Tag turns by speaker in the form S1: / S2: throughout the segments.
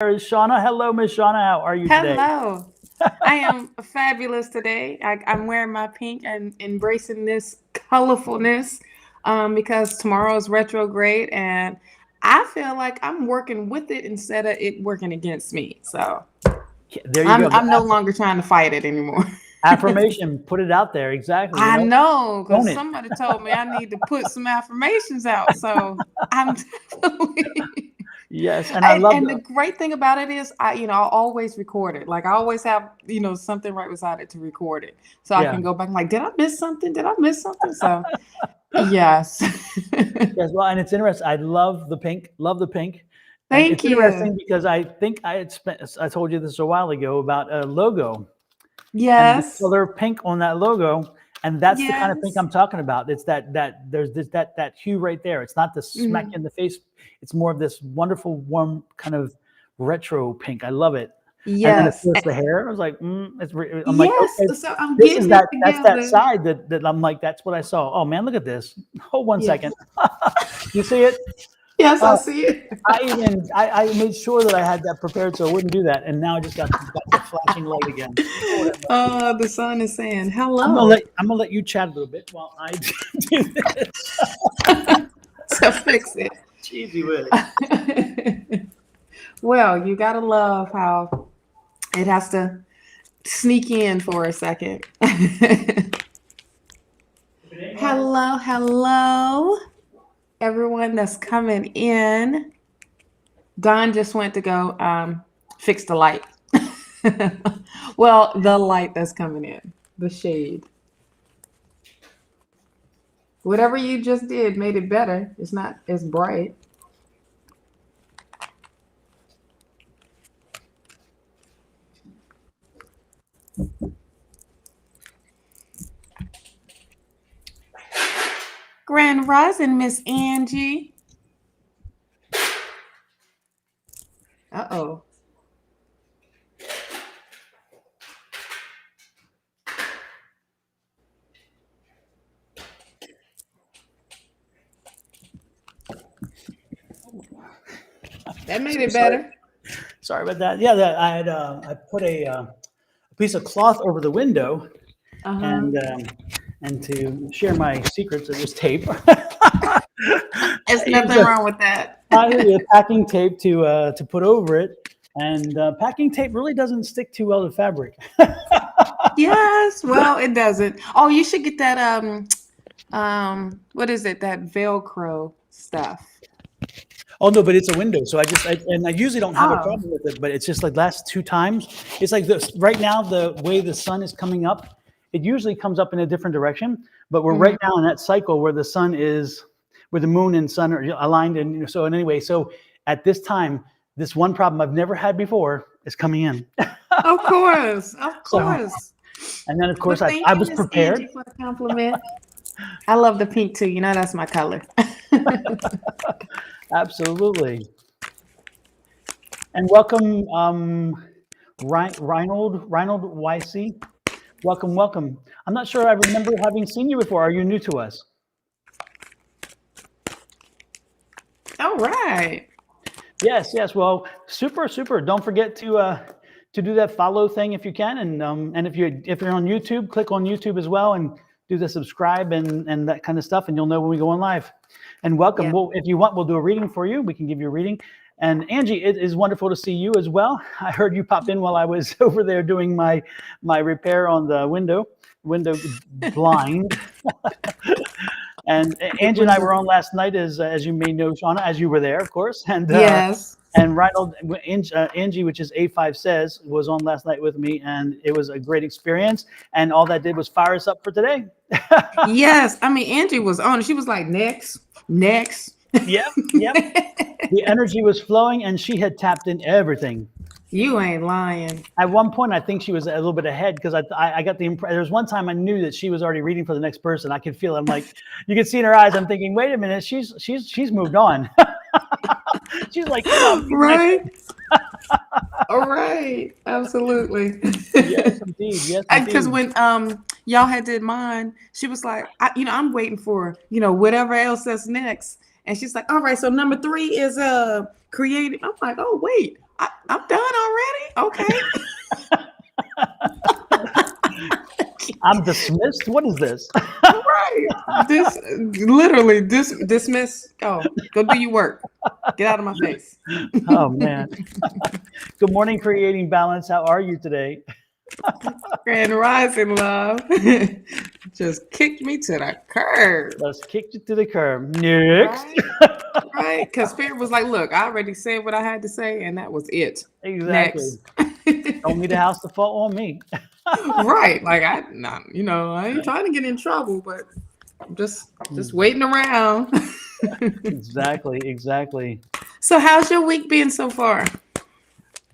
S1: Shawna. Hello, Miss Shawna. How are you today?
S2: Hello. I am fabulous today. I'm wearing my pink and embracing this colorfulness because tomorrow is retrograde and I feel like I'm working with it instead of it working against me. So
S1: There you
S2: I'm
S1: go.
S2: I'm no longer trying to fight it anymore.
S1: Affirmation. Put it out there. Exactly.
S2: I know
S1: Own
S2: because
S1: it.
S2: somebody told me I need to put some affirmations out. So I'm definitely
S1: Yes, and I love
S2: and the
S1: the.
S2: great thing about it is I always record it. Like I always have, something right beside it to record it. So I
S1: Yeah.
S2: can go back and like, did I miss something? Did I miss something? So yes.
S1: Yes. Well, and it's interesting. I love the pink. Love the pink. And
S2: Thank
S1: it's
S2: you.
S1: interesting because I think I had spent. I told you this a while ago about a logo and the
S2: Yes.
S1: color pink on that logo, and that's the kind of pink
S2: Yes.
S1: I'm talking about. It's that there's this that hue right there. It's not the smack
S2: Mhm.
S1: in the face. It's more of this wonderful warm kind of retro pink. I love it. And then of
S2: Yes.
S1: course the hair. I was like, I'm like,
S2: Yes.
S1: okay,
S2: So I'm
S1: this is
S2: getting it
S1: that's that
S2: together.
S1: side that I'm like, that's what I saw. Oh man, look at this. Hold one
S2: Yes.
S1: second. You see it?
S2: Yes, I
S1: Oh,
S2: see it.
S1: I made sure that I had that prepared so I wouldn't do that. And now I just got the flashing light again. Lord have mercy.
S2: The sun is saying hello.
S1: I'm gonna let you chat a little bit while I do this.
S2: So fix it.
S1: Cheesy Willie.
S2: Well, you gotta love how it has to sneak in for a second. Hello, hello, everyone that's coming in. Don just went to go fix the light. Well, the light that's coming in, the shade. Whatever you just did made it better. It's not as bright. Grand Rising, Miss Angie. Uh-oh. That made
S1: So
S2: it
S1: sorry.
S2: better.
S1: Sorry about that. Yeah, that I had I put a piece of cloth over the window
S2: Uh-huh.
S1: and to share my secrets, it was tape.
S2: There's
S1: I used
S2: nothing wrong with that.
S1: a packing tape to put over it, and packing tape really doesn't stick too well to fabric.
S2: Yes, well, it doesn't. Oh, you should get that what is it? That Velcro stuff.
S1: Oh no, but it's a window, so I usually don't have a
S2: Oh.
S1: problem with it, but it's just like last two times, it's like this right now the way the sun is coming up, it usually comes up in a different direction, but we're right
S2: Mhm.
S1: now in that cycle where the sun is, where the moon and sun are aligned, and so and anyway, so at this time, this one problem I've never had before is coming in.
S2: Of course. Of
S1: So,
S2: course.
S1: and then of
S2: Well,
S1: course I
S2: thank you,
S1: was
S2: Miss
S1: prepared.
S2: Angie, for the compliment. I love the pink too. You know that's my color.
S1: Absolutely, and welcome, Reinhold YC. Welcome, welcome. I'm not sure I remember having seen you before. Are you new to us?
S2: All right.
S1: Yes, yes. Well, super, super. Don't forget to do that follow thing if you can, and if you're on YouTube, click on YouTube as well, and do the subscribe and that kind of stuff, and you'll know when we go on live. And welcome.
S2: Yeah.
S1: Well, if you want, we'll do a reading for you. We can give you a reading. And Angie, it is wonderful to see you as well. I heard you pop in while I was over there doing my repair on the window blind. And
S2: Big
S1: Angie and I
S2: window.
S1: were on last night, as you may know, Shawna, as you were there, of course.
S2: Yes.
S1: And Reinhold, Angie, which is A5 Says, was on last night with me, and it was a great experience. And all that did was fire us up for today.
S2: Yes. I mean, Angie was on. She was like, next, next.
S1: Yep, yep. The energy was flowing, and she had tapped in everything.
S2: You ain't lying.
S1: At one point, I think she was a little bit ahead because I got the impression. There was one time I knew that she was already reading for the next person. I could feel it. I'm like, you could see in her eyes. I'm thinking, wait a minute, she's moved on. She's like, come on, be the next
S2: Right?
S1: one.
S2: All right. Absolutely.
S1: Yes, indeed. Yes,
S2: Because
S1: indeed.
S2: when y'all had did mine, she was like, I'm waiting for, whatever else that's next. And she's like, all right, so number 3 is creative. I'm like, oh wait. I'm done already. Okay.
S1: I'm dismissed. What is this?
S2: Right. Dismiss. Oh, go do your work. Get out of my face.
S1: Oh man. Good morning, creating balance. How are you today?
S2: Grand rising, love. Just kicked me to the curb.
S1: Let's kick you to the curb. Next.
S2: Right? Because Spirit was like, look, I already said what I had to say, and that was it.
S1: Exactly.
S2: Next.
S1: Don't need a house to fall on me.
S2: Right. Like I ain't trying to get in trouble, but I'm just waiting around.
S1: Exactly.
S2: So how's your week been so far?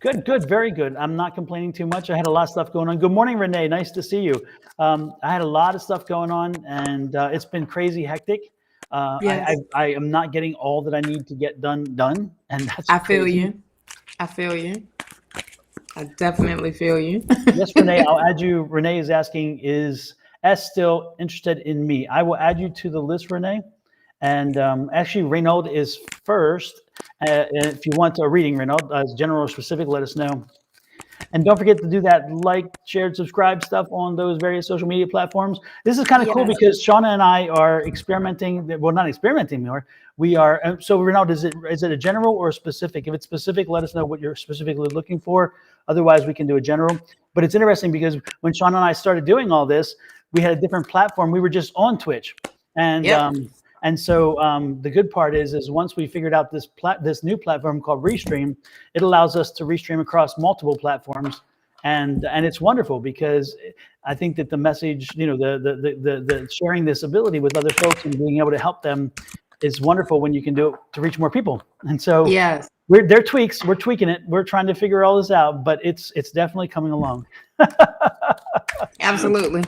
S1: Good, very good. I'm not complaining too much. I had a lot of stuff going on. Good morning, Renee. Nice to see you. I had a lot of stuff going on, and it's been crazy hectic.
S2: Yes.
S1: I am not getting all that I need to get done, and that's
S2: I feel
S1: crazy.
S2: you. I feel you. I definitely feel you.
S1: Yes, Renee, I'll add you. Renee is asking, is S still interested in me? I will add you to the list, Renee. And actually, Renaud is first. If you want a reading, Renaud, general or specific, let us know. And don't forget to do that like, share, subscribe stuff on those various social media platforms. This is kind of cool because Shawna and I are experimenting. Well, not experimenting more. We are. So Renaud, is it a general or a specific? If it's specific, let us know what you're specifically looking for. Otherwise, we can do a general. But it's interesting because when Shawna and I started doing all this, we had a different platform. We were just on Twitch, and so the good part is once we figured out this new platform called Restream, it allows us to restream across multiple platforms, and it's wonderful because I think that the message, the sharing this ability with other folks and being able to help them is wonderful when you can do it to reach more people. And so they're tweaks. We're tweaking it. We're trying to figure all this out, but it's definitely coming along.
S2: Absolutely.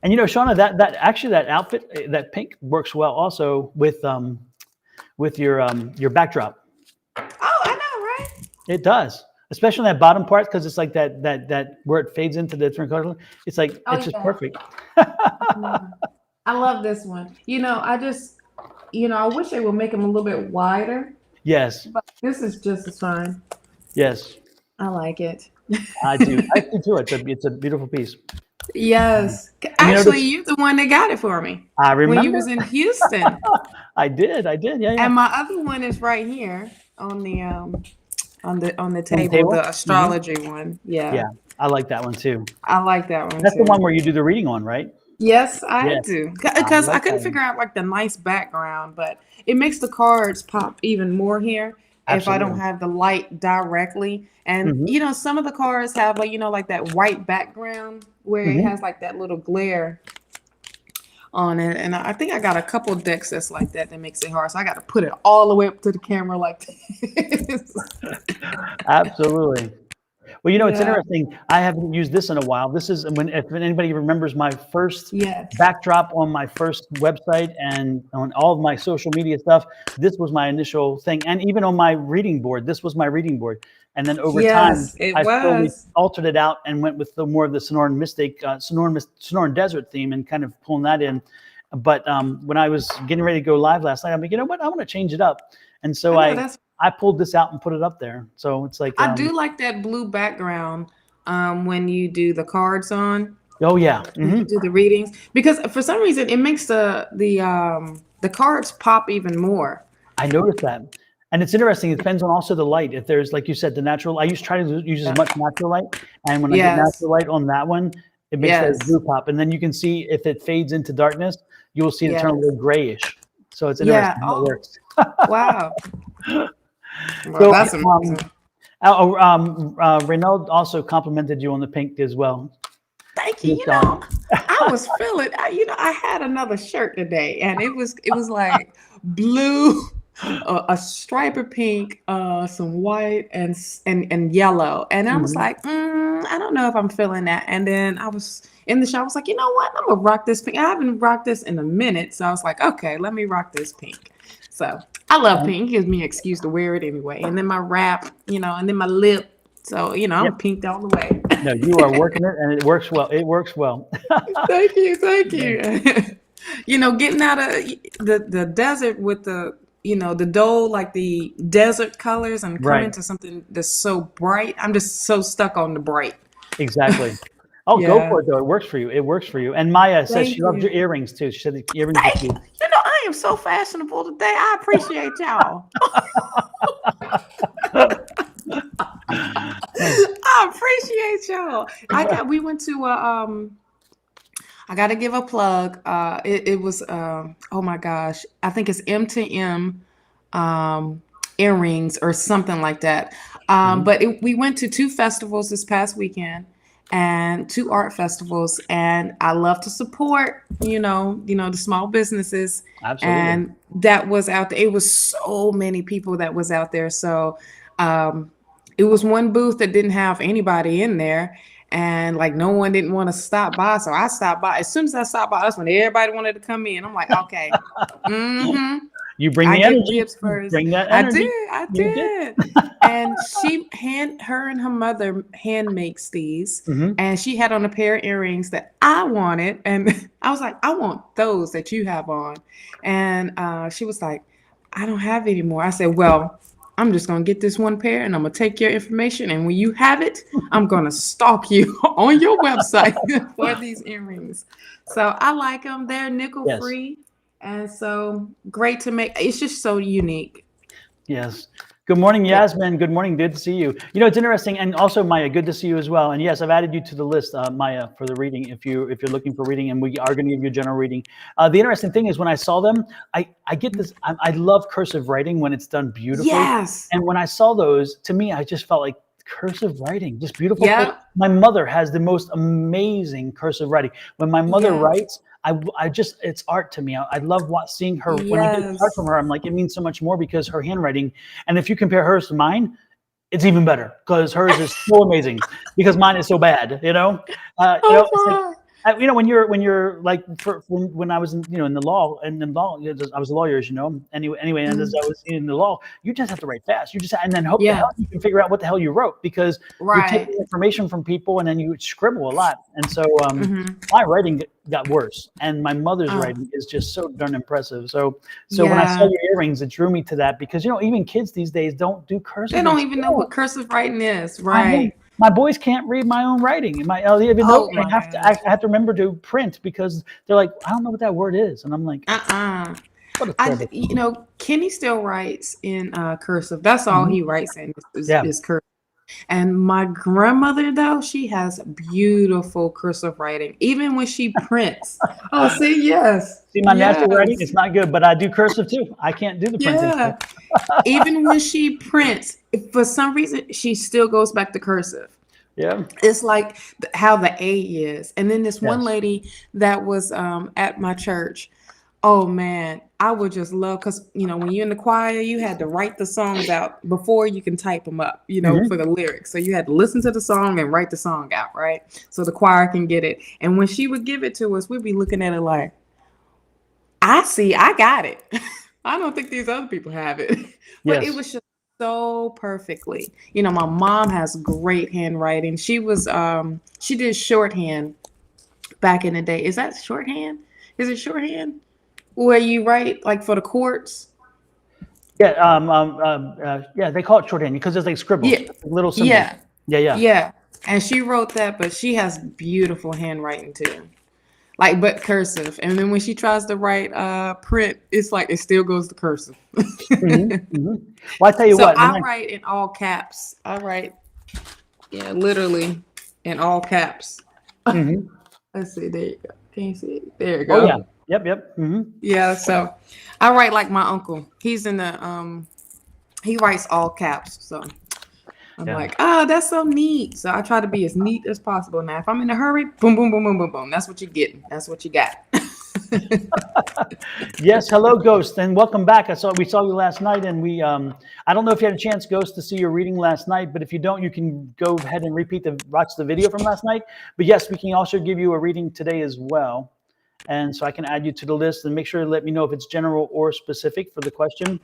S1: And Shawna, that outfit, that pink works well also with your backdrop.
S2: Oh, I know, right?
S1: It does, especially that bottom part, because it's like that where it fades into the different colors. It's like it's just perfect.
S2: I love this one. I just, I wish they would make them a little bit wider.
S1: Yes.
S2: But this is just as fine.
S1: Yes.
S2: I like it.
S1: I do too. It's a beautiful piece.
S2: Yes. Actually, you're the one that got it for me.
S1: I remember.
S2: When you was in Houston.
S1: I did. Yeah.
S2: And my other one is right here on the table, the astrology one. Yeah.
S1: Yeah. I like that one too.
S2: I like that one.
S1: That's the one where you do the reading on, right?
S2: Yes, I do. Because I couldn't figure out like the nice background, but it makes the cards pop even more here. Absolutely. If I don't have the light directly. And some of the cards have like that white background where it has like that little glare on it. And I think I got a couple of decks that's like that makes it hard. So I got to put it all the way up to the camera like this.
S1: Absolutely. Well, it's interesting. I haven't used this in a while. This is if anybody remembers my first backdrop on my first website and on all of my social media stuff. This was my initial thing, and even on my reading board, this was my reading board. And then over time, I slowly altered it out and went with more of the Sonoran Mystic, Sonoran Desert theme, and kind of pulling that in. But when I was getting ready to go live last night, I'm like, you know what? I want to change it up, and so I pulled this out and put it up there. So it's like
S2: I do like that blue background when you do the cards on.
S1: Oh yeah,
S2: you do the readings, because for some reason it makes the cards pop even more.
S1: I noticed that, and it's interesting. It depends on also the light. If there's, like you said, the natural. I try to use as much natural light, and when I get natural light on that one, it makes that blue pop. And then you can see if it fades into darkness, you will see it turn a little grayish. So it's interesting how it works.
S2: Wow. Well,
S1: So,
S2: that's amazing.
S1: Renaud also complimented you on the pink as well.
S2: Thank you. I was feeling. I had another shirt today, and it was like blue, a stripe of pink, some white, and yellow. And I was like, I don't know if I'm feeling that. And then I was in the shop. I was like, you know what? I'm gonna rock this pink. I haven't rocked this in a minute, so I was like, okay, let me rock this pink. So I love pink. It gives me an excuse to wear it anyway. And then my wrap, and then my lip. So, I'm pinked all the way.
S1: No, you are working it, and it works well. It works well.
S2: Thank you. Getting out of the desert with the the dull, like the desert colors, and come
S1: Right.
S2: into something that's so bright. I'm just so stuck on the bright.
S1: Exactly. Oh, go
S2: Yeah.
S1: for it though. It works for you. It works for you. And Maya says
S2: Thank
S1: she loved your
S2: you.
S1: earrings too. She said the earrings are
S2: Thank you.
S1: cute.
S2: I am so fashionable today. I appreciate y'all. I appreciate y'all. We went to I got to give a plug. It was oh my gosh, I think it's M2M earrings or something like that.
S1: Mhm.
S2: But we went to 2 festivals this past weekend and 2 art festivals, and I love to support, the small businesses.
S1: Absolutely.
S2: And that was out there. It was so many people that was out there. So it was one booth that didn't have anybody in there, and like no one didn't want to stop by, so I stopped by. As soon as I stopped by, that's when everybody wanted to come in. I'm like, okay,
S1: You bring
S2: I
S1: the
S2: get
S1: energy.
S2: dibs
S1: You
S2: first.
S1: bring that
S2: I did,
S1: energy.
S2: I
S1: You did.
S2: did. And her and her mother hand makes these,
S1: Mhm.
S2: and she had on a pair of earrings that I wanted, and I was like, I want those that you have on. And she was like, I don't have any more. I said, well, I'm just gonna get this one pair, and I'm gonna take your information, and when you have it, I'm gonna stalk you on your website for these earrings. So I like them. They're nickel
S1: Yes.
S2: free, and so great to make. It's just so unique.
S1: Yes. Good morning,
S2: Yeah.
S1: Yasmin. Good morning. Good to see you. It's interesting, and also Maya, good to see you as well. And yes, I've added you to the list, Maya, for the reading. If you're looking for reading, and we are going to give you a general reading. The interesting thing is when I saw them, I get this. I love cursive writing when it's done beautifully.
S2: Yes.
S1: And when I saw those, to me, I just felt like cursive writing, just beautiful.
S2: Yeah.
S1: My mother has the most amazing cursive writing. When my mother
S2: Yeah.
S1: writes, I just, it's art to me. I love seeing her. When I get a card from
S2: Yes.
S1: her, I'm like, it means so much more because her handwriting. And if you compare hers to mine, it's even better because hers is so amazing because mine is so bad.
S2: Oh
S1: It's like,
S2: my.
S1: when you're like when I was in the law I was a lawyer, as you know. Anyway, and as
S2: Mm.
S1: I was in the law, you just have to write fast. You just and then hope the
S2: Yeah.
S1: hell you can figure out what the hell you wrote because you're
S2: Right.
S1: taking information from people and then you scribble a lot. And so
S2: Mm-hmm.
S1: my writing got worse, and my mother's
S2: Oh,
S1: writing is just so darn impressive. So when I saw
S2: yeah.
S1: your earrings, it drew me to that because even kids these days don't do
S2: They
S1: cursive in
S2: don't even know
S1: school.
S2: what cursive writing is.
S1: I know
S2: Right.
S1: my boys can't read my own writing. Even though
S2: Oh my
S1: I
S2: gosh.
S1: have to remember to print because they're like, I don't know what that word is, and I'm like,
S2: Uh-uh.
S1: what a terrible thing.
S2: Kenny still writes in cursive. That's all
S1: Mhm.
S2: he writes in
S1: Yeah.
S2: is cursive. And my grandmother, though, she has beautiful cursive writing, even when she prints. Oh, see, yes,
S1: See my natural writing?
S2: yes,
S1: It's not good, but I do cursive too. I can't do the printing stuff.
S2: yeah. Even when she prints, if for some reason she still goes back to cursive.
S1: Yeah.
S2: It's like how the A is. And then this one
S1: Yes.
S2: lady that was at my church. Oh man, I would just love because when you're in the choir, you had to write the songs out before you can type them up, for
S1: Hmm.
S2: the lyrics. So you had to listen to the song and write the song out, right? So the choir can get it. And when she would give it to us, we'd be looking at it like, I see, I got it. I don't think these other people have it. But it
S1: Yes.
S2: was just so perfectly. My mom has great handwriting. She did shorthand back in the day. Is that shorthand? Is it shorthand? Where you write like for the courts?
S1: Yeah. Yeah. They call it shorthand because it's like scribbles,
S2: Yeah.
S1: little symbols.
S2: Yeah.
S1: Yeah. Yeah.
S2: Yeah. And she wrote that, but she has beautiful handwriting too. Like but cursive. And then when she tries to write print, it's like it still goes to cursive.
S1: Hmm. Hmm. Well, I tell you
S2: So
S1: what.
S2: I write in all caps. I write, yeah, literally in all caps.
S1: Mhm.
S2: Let's see. There you go. Can you see it? There you
S1: Oh yeah.
S2: go.
S1: Yep. Yep. Hmm.
S2: Yeah. So I write like my uncle. He's in the he writes all caps. So I'm
S1: Yeah.
S2: like, oh, that's so neat. So I try to be as neat as possible. Now, if I'm in a hurry, boom, boom, boom, boom, boom, boom. That's what you're getting. That's what you got.
S1: Yes, hello, Ghost, and welcome back. We saw you last night, and I don't know if you had a chance, Ghost, to see your reading last night, but if you don't, you can go ahead and watch the video from last night. But yes, we can also give you a reading today as well, and so I can add you to the list and make sure to let me know if it's general or specific for the question.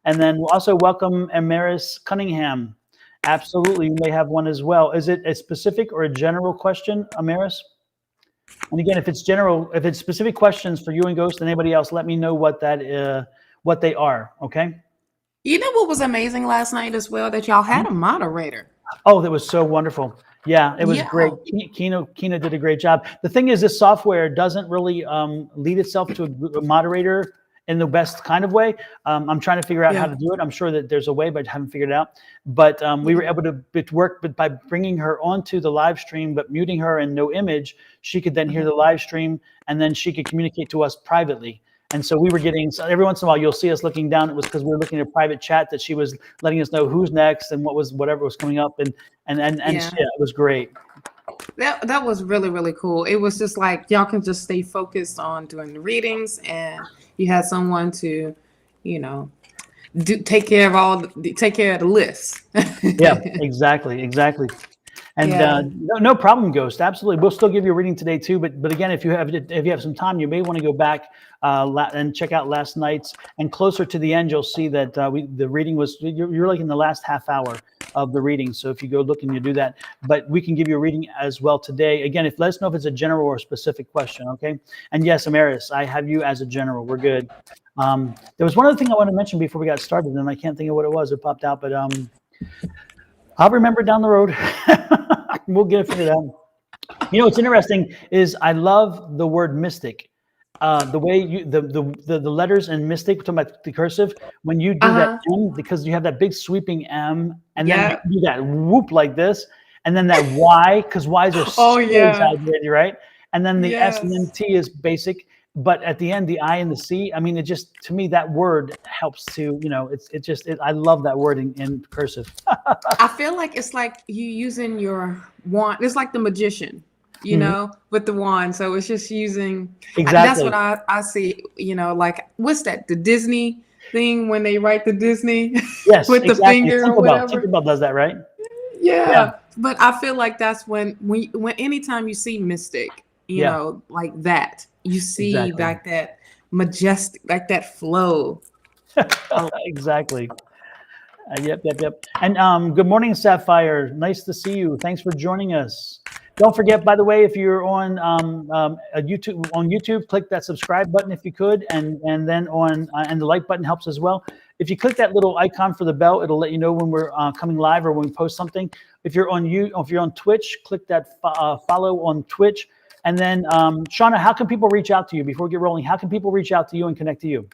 S1: And then we'll also welcome Amaris Cunningham. Absolutely, you may have one as well. Is it a specific or a general question, Amaris? And again, if it's specific questions for you and Ghost and anybody else, let me know what what they are. Okay.
S2: You know what was amazing last night as well? That y'all had a moderator.
S1: Oh, that was so wonderful. Yeah, it was great. Kino did a great job. The thing is, this software doesn't really lead itself to a moderator in the best kind of way. I'm trying to figure out how to do it. I'm sure that there's a way, but I haven't figured it out. But we were able to work, but by bringing her onto the live stream, but muting her and no image, she could then hear the live stream, and then she could communicate to us privately. And so we were getting, so every once in a while, you'll see us looking down. It was because we were looking at a private chat that she was letting us know who's next and whatever was coming up. And yeah, it was great.
S2: That was really, really cool. It was just like, y'all can just stay focused on doing the readings, and you had someone to, you know, take care of the list.
S1: Yeah, exactly. And no problem, Ghost. Absolutely, we'll still give you a reading today too. But again, if you have some time, you may want to go back and check out last night's. And closer to the end, you'll see that the reading was you're like in the last half hour of the reading. So if you go look and you do that, but we can give you a reading as well today. Again, let us know if it's a general or a specific question. Okay. And yes, Amaris, I have you as a general. We're good. There was one other thing I want to mention before we got started, and I can't think of what it was. It popped out, but I'll remember down the road. We'll get it figured out. You know, what's interesting is I love the word mystic. The way the letters in mystic, we're talking about the cursive, when you do that M, because you have that big sweeping M, and then you do that whoop like this, and then that Y, because Y's are so exaggerated, right? And then the S and then T is basic. But at the end, the I and the C, I mean, it just, to me, that word helps to, you know, I love that word in cursive.
S2: I feel like it's like you using your wand. It's like the magician, you know, with the wand. So it's just using, that's what I see, you know, like, what's that? The Disney thing when they write the Disney with the finger or whatever.
S1: Tinkerbell does that, right?
S2: Yeah. But I feel like that's when anytime you see mystic, you know, like that, you see like that majestic, like that flow.
S1: Exactly. Yep. And good morning, Sapphire. Nice to see you. Thanks for joining us. Don't forget, by the way, if you're on YouTube, click that subscribe button if you could, and then and the like button helps as well. If you click that little icon for the bell, it'll let you know when we're coming live or when we post something. If you're on Twitch, click that follow on Twitch. And then, Shawna, how can people reach out to you before we get rolling? How can people reach out to you and connect to you?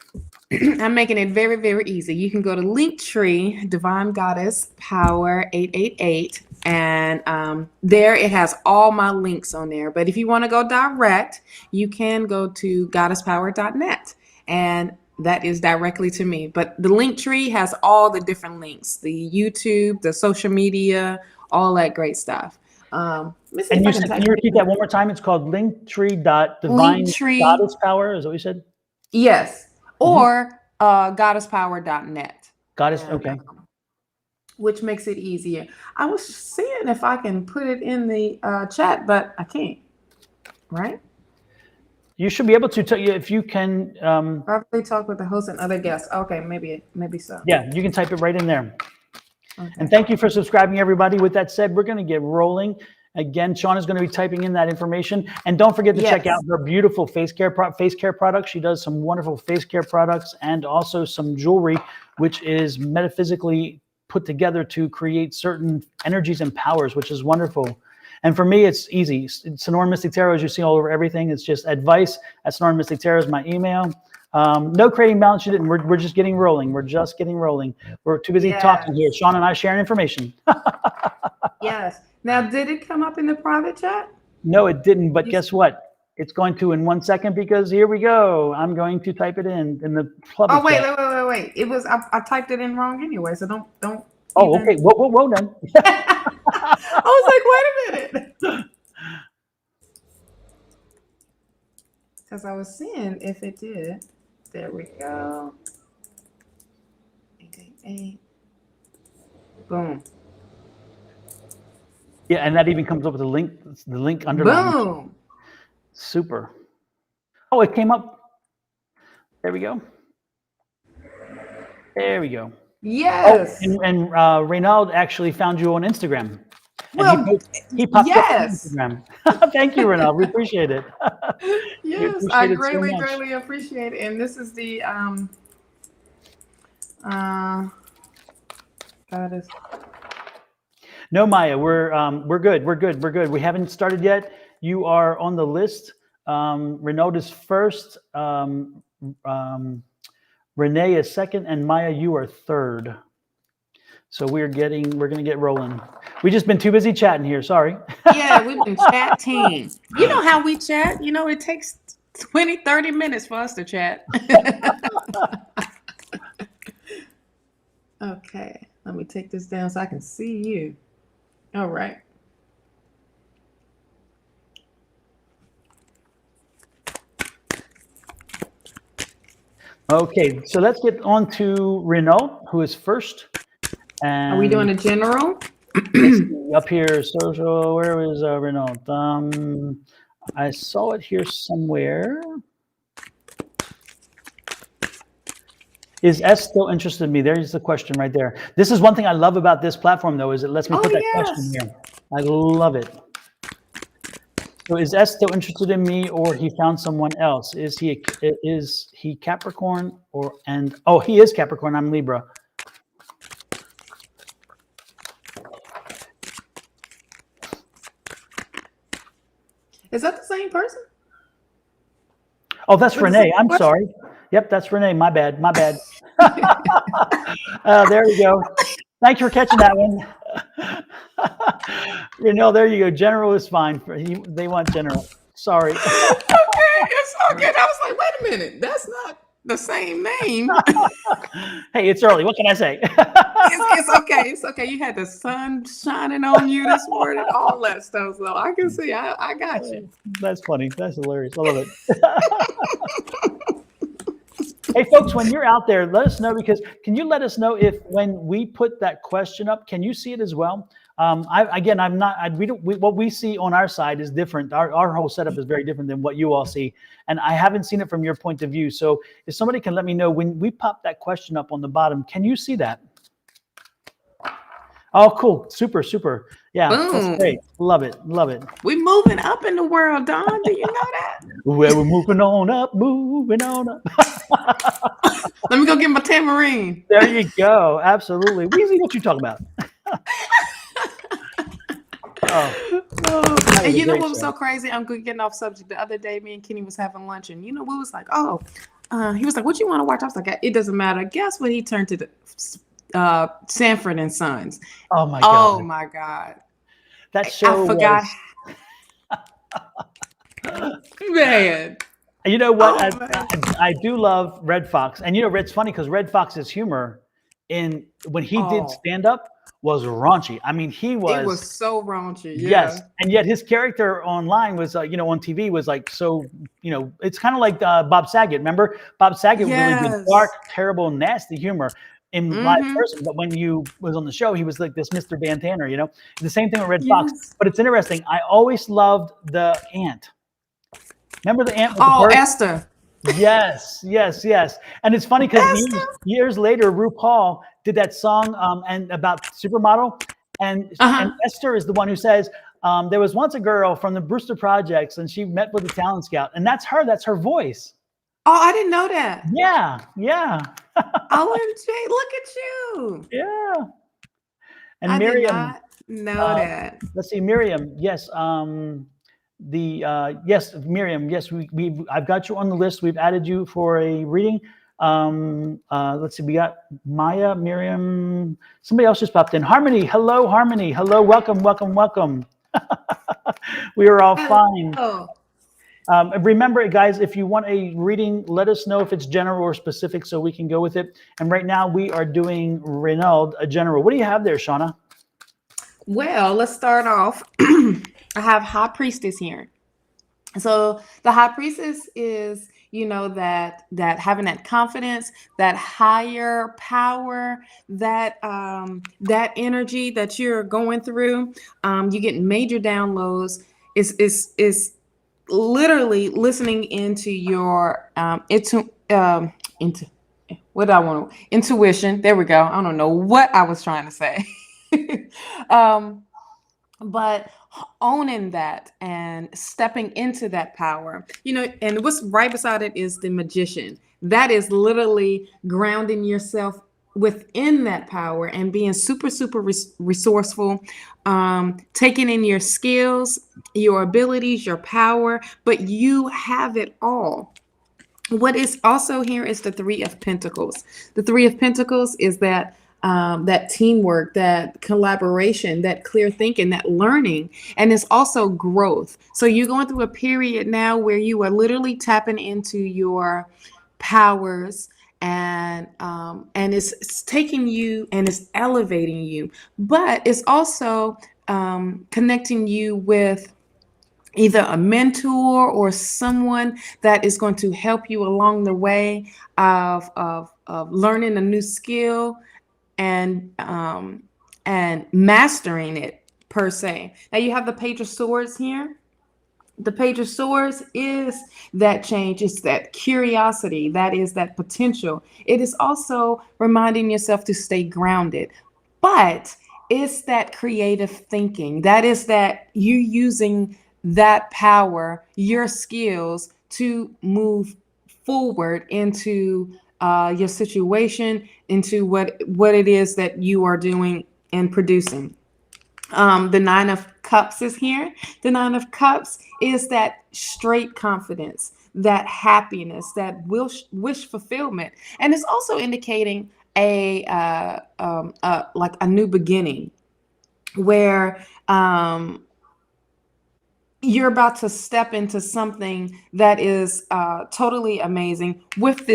S2: I'm making it very, very easy. You can go to Linktree, Divine Goddess Power 888, and there it has all my links on there. But if you want to go direct, you can go to goddesspower.net, and that is directly to me. But the Linktree has all the different links, the YouTube, the social media, all that great stuff.
S1: And can you repeat that one more time? It's called Linktree.Divine Goddess Power. Is that what you said?
S2: Yes. Or goddesspower.net.
S1: Goddess, okay.
S2: Which makes it easier. I was seeing if I can put it in the chat, but I can't. Right?
S1: You should be able to tell you if you can.
S2: Probably talk with the host and other guests. Okay, maybe so.
S1: Yeah, you can type it right in there. Okay. And thank you for subscribing, everybody. With that said, we're going to get rolling. Again, Shawna's going to be typing in that information. And don't forget to check out her beautiful face care products. She does some wonderful face care products and also some jewelry, which is metaphysically put together to create certain energies and powers, which is wonderful. And for me, it's easy. Sonoran Mystic Tarot, as you see all over everything, it's just advice at Sonoran Mystic Tarot is my email. No creating balance sheet, and we're just getting rolling. We're too busy talking here. Shawna and I sharing information.
S2: Yes. Now, did it come up in the private chat?
S1: No, it didn't. But guess what? It's going to in 1 second, because here we go. I'm going to type it in the public.
S2: Oh, wait. It was I typed it in wrong anyway. So don't.
S1: Oh, okay. Whoa, then.
S2: I was like, wait a minute. Because I was seeing if it did. There we go. 888. Boom.
S1: Yeah, and that even comes up with the link underlined.
S2: Boom.
S1: Super. Oh, it came up. There we go.
S2: Yes.
S1: Oh, and Reynald actually found you on Instagram.
S2: Well,
S1: he popped up on Instagram. Thank you, Reynald. We appreciate it.
S2: Yes, I greatly appreciate it. And this is the That is.
S1: No, Maya, we're good. We're good. We're good. We haven't started yet. You are on the list. Renaud is first. Renee is second, and Maya, you are third. So we're gonna get rolling. We just been too busy chatting here. Sorry.
S2: Yeah, we've been chatting. You know how we chat. You know, it takes 20, 30 minutes for us to chat. Okay, let me take this down so I can see you. All right.
S1: Okay, so let's get on to Renaud, who is first. And
S2: Are we doing a general?
S1: Up here, social. Where is Renaud? I saw it here somewhere. Is S still interested in me? There's the question right there. This is one thing I love about this platform, though, is it lets me put that question here. I love it. So is S still interested in me, or he found someone else? Is he Capricorn oh, he is Capricorn. I'm Libra.
S2: Is that the same person?
S1: Oh, that's Renee. I'm sorry. Yep, that's Renee. My bad. My bad. There we go. Thanks for catching that one. There you go. General is fine. They want general. Sorry.
S2: Okay, it's okay. I was like, wait a minute. That's not the same name.
S1: Hey, it's early. What can I say?
S2: It's okay. It's okay. You had the sun shining on you this morning, all that stuff. So I can see. I got you.
S1: That's funny. That's hilarious. I love it. Hey, folks, when you're out there, let us know, because can you let us know if when we put that question up, can you see it as well? What we see on our side is different. Our whole setup is very different than what you all see. And I haven't seen it from your point of view. So if somebody can let me know when we pop that question up on the bottom, can you see that? Oh, cool. Super, super. Yeah,
S2: Boom.
S1: That's great. Love it. Love it.
S2: We're moving up in the world, Don. Do you know that?
S1: Well, we're moving on up, moving on up.
S2: Let me go get my tambourine.
S1: There you go. Absolutely. Weezy, what you talking about?
S2: And you know what was so crazy? I'm getting off subject. The other day, me and Kenny was having lunch, and you know, we was like, he was like, what you want to watch? I was like, it doesn't matter. Guess what? He turned to the Sanford and Sons.
S1: Oh my God.
S2: Oh my God.
S1: That show
S2: I forgot. Man.
S1: You know what? I do love Red Fox. And you know, it's funny because Red Fox's humor when he did stand up was raunchy. I mean, it
S2: was so raunchy. Yeah.
S1: Yes. And yet his character online was, on TV was like, so, it's kind of like Bob Saget. Remember? Bob Saget really did dark, terrible, nasty humor in live person. But when you was on the show, he was like this Mr. Van Tanner, The same thing with Red Fox. But it's interesting. I always loved the ant. Remember the ant?
S2: Esther.
S1: Yes. And it's funny because years later, RuPaul did that song and about Supermodel, and Esther is the one who says, there was once a girl from the Brewster Projects, and she met with a talent scout, and that's her. That's her voice.
S2: Oh, I didn't know that.
S1: Yeah.
S2: OMG, look at you.
S1: Yeah. And
S2: I
S1: Miriam.
S2: did not know that.
S1: Let's see, Miriam. Yes. Yes, Miriam. Yes, I've got you on the list. We've added you for a reading. Let's see. We got Maya, Miriam. Somebody else just popped in. Harmony. Hello, Harmony. Hello. Welcome. We are all fine. Remember, guys, if you want a reading, let us know if it's general or specific so we can go with it. And right now we are doing Renaud, a general. What do you have there, Shawna?
S2: Well, let's start off. I have High Priestess here. So the High Priestess is, that having that confidence, that higher power, that energy that you're going through. You get major downloads. Is literally listening into your intuition. There we go. I don't know what I was trying to say. But owning that and stepping into that power, and what's right beside it is the Magician. That is literally grounding yourself within that power and being super, super resourceful, taking in your skills, your abilities, your power, but you have it all. What is also here is the Three of Pentacles. The Three of Pentacles is that teamwork, that collaboration, that clear thinking, that learning, and it's also growth. So you're going through a period now where you are literally tapping into your powers, and it's taking you and it's elevating you, but it's also connecting you with either a mentor or someone that is going to help you along the way of learning a new skill and mastering it per se. Now you have the Page of Swords here. The Page of Swords is that change. It's that curiosity. That is that potential. It is also reminding yourself to stay grounded. But it's that creative thinking. That is that you using that power, your skills to move forward into your situation, into what it is that you are doing and producing. The Nine of Cups is here. The Nine of Cups is that straight confidence, that happiness, that wish fulfillment, and it's also indicating like a new beginning, where you're about to step into something that is totally amazing with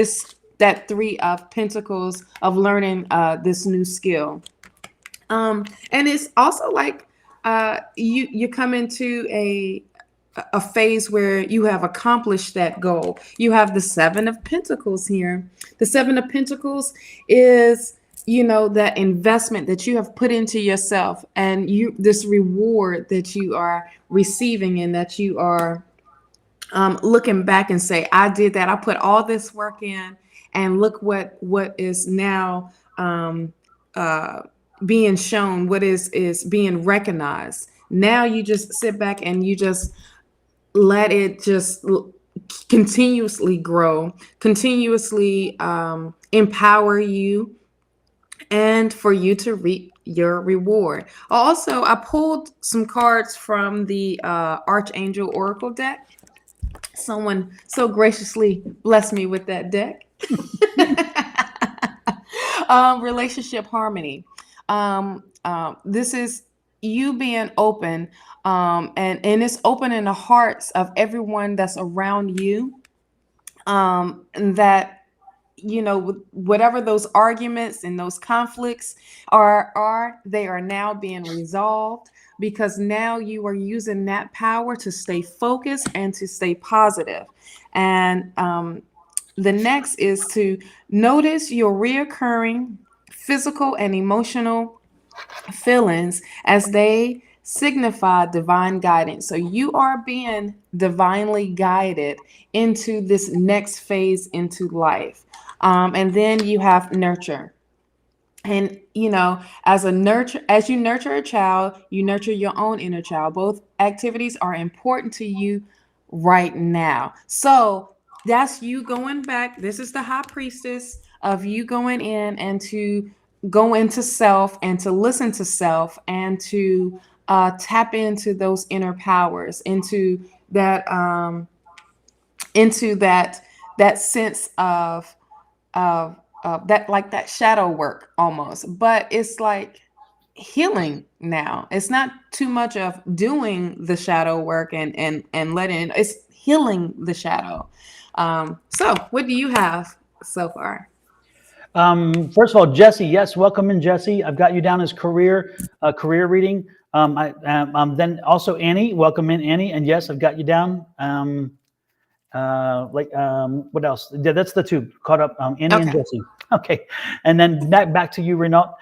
S2: that Three of Pentacles of learning this new skill. And it's also like you come into a phase where you have accomplished that goal. You have the Seven of Pentacles here. The Seven of Pentacles is, that investment that you have put into yourself, and this reward that you are receiving, and that you are looking back and say, I did that. I put all this work in, and look what is now being shown, what is being recognized. Now you just sit back and you just let it just continuously grow, continuously empower you, and for you to reap your reward. Also, I pulled some cards from the Archangel Oracle deck. Someone so graciously blessed me with that deck. Relationship harmony. This is you being open, and it's opening the hearts of everyone that's around you, and that whatever those arguments and those conflicts are, they are now being resolved, because now you are using that power to stay focused and to stay positive. And the next is to notice your reoccurring physical and emotional feelings as they signify divine guidance. So you are being divinely guided into this next phase into life. And then you have nurture. And as you nurture a child, you nurture your own inner child. Both activities are important to you right now. So that's you going back. This is the High Priestess of you going in and to go into self and to listen to self and to tap into those inner powers, into that sense of that, like that shadow work almost. But it's like healing now. It's not too much of doing the shadow work and letting it, it's healing the shadow. So what do you have so far?
S1: First of all, Jesse, yes, welcome in, Jesse. I've got you down as career reading. Then also Annie, welcome in, Annie, and yes, I've got you down. What else? Yeah, that's the two caught up. Annie and Jesse. Okay, and then back to you, Renaud.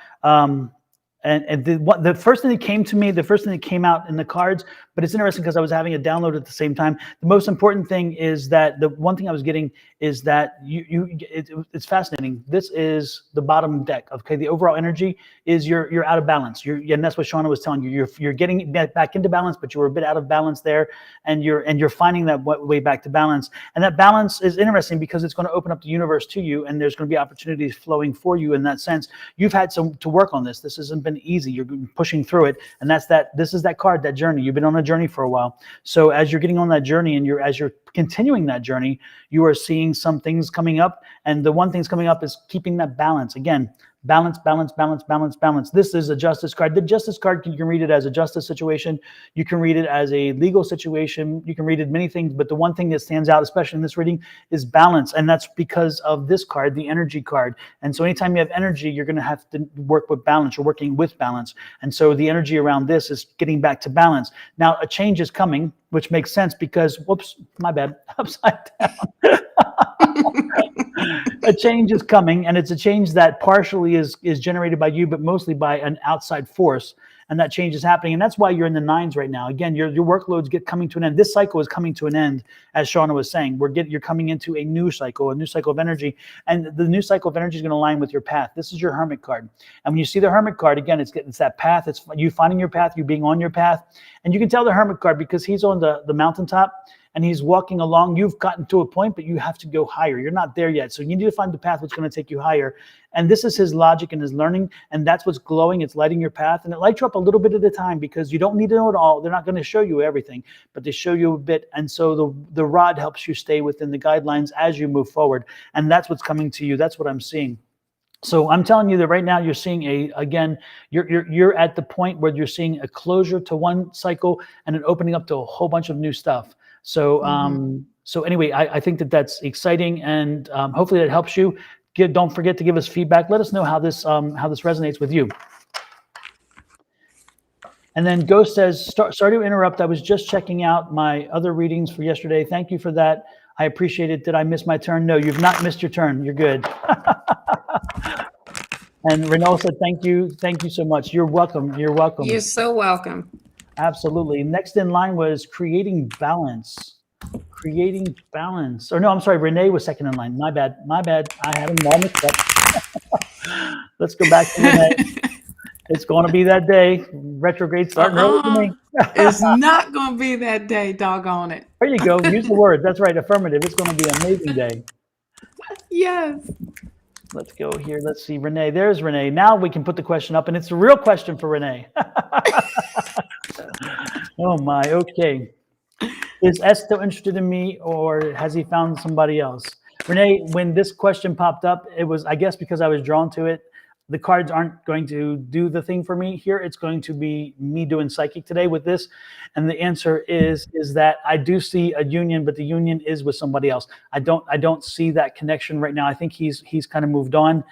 S1: And the first thing that came to me, the first thing that came out in the cards, but it's interesting because I was having a download at the same time. The most important thing is that the one thing I was getting is that it's fascinating. This is the bottom deck. Okay, the overall energy is you're out of balance. And that's what Shawna was telling you. You're getting back into balance, but you were a bit out of balance there, and you're finding that way back to balance. And that balance is interesting because it's going to open up the universe to you, and there's going to be opportunities flowing for you in that sense. You've had to work on this. This hasn't been easy. You're pushing through it, and this is that card, that journey. You've been on a journey for a while. So as you're getting on that journey, and as you're continuing that journey, you are seeing some things coming up, and the one thing's coming up is keeping that balance. Again, balance, balance, balance, balance, balance. This is a justice card. The justice card, you can read it as a justice situation. You can read it as a legal situation. You can read it many things, but the one thing that stands out, especially in this reading, is balance. And that's because of this card, the energy card. And so anytime you have energy, you're going to have to work with balance. You're working with balance. And so the energy around this is getting back to balance. Now, a change is coming, which makes sense because, whoops, my bad, upside down. A change is coming, and it's a change that partially is generated by you, but mostly by an outside force. And that change is happening, and that's why you're in the 9s right now. Again, your workloads coming to an end. This cycle is coming to an end, as Shawna was saying. You're coming into a new cycle of energy, and the new cycle of energy is going to align with your path. This is your Hermit card, and when you see the Hermit card, again, it's that path. It's you finding your path, you being on your path, and you can tell the Hermit card because he's on the mountaintop. And he's walking along. You've gotten to a point, but you have to go higher. You're not there yet. So you need to find the path that's going to take you higher. And this is his logic and his learning. And that's what's glowing. It's lighting your path. And it lights you up a little bit at a time because you don't need to know it all. They're not going to show you everything, but they show you a bit. And so the rod helps you stay within the guidelines as you move forward. And that's what's coming to you. That's what I'm seeing. So I'm telling you that right now you're seeing you're at the point where you're seeing a closure to one cycle and an opening up to a whole bunch of new stuff. So, so anyway, I think that's exciting, and hopefully that helps you. Don't forget to give us feedback. Let us know how this resonates with you. And then Ghost says, sorry to interrupt. I was just checking out my other readings for yesterday. Thank you for that. I appreciate it. Did I miss my turn? No, you've not missed your turn. You're good. And Renault said, thank you. Thank you so much. You're welcome. You're welcome.
S2: You're so welcome.
S1: Absolutely. Next in line was creating balance. Creating balance. Or no, I'm sorry. Renee was second in line. My bad. I had them all mixed up. Let's go back to Renee. It's going to be that day. Retrograde starting early for me.
S2: It's not going to be that day. Doggone it.
S1: There you go. Use the word. That's right. Affirmative. It's going to be an amazing day.
S2: Yes.
S1: Let's go here. Let's see. Renee. There's Renee. Now we can put the question up, and it's a real question for Renee. Oh my, okay. Is S still interested in me, or has he found somebody else? Renee, when this question popped up, it was, I guess, because I was drawn to it. The cards aren't going to do the thing for me here. It's going to be me doing psychic today with this. And the answer is that I do see a union, but the union is with somebody else. I don't see that connection right now. I think he's kind of moved on.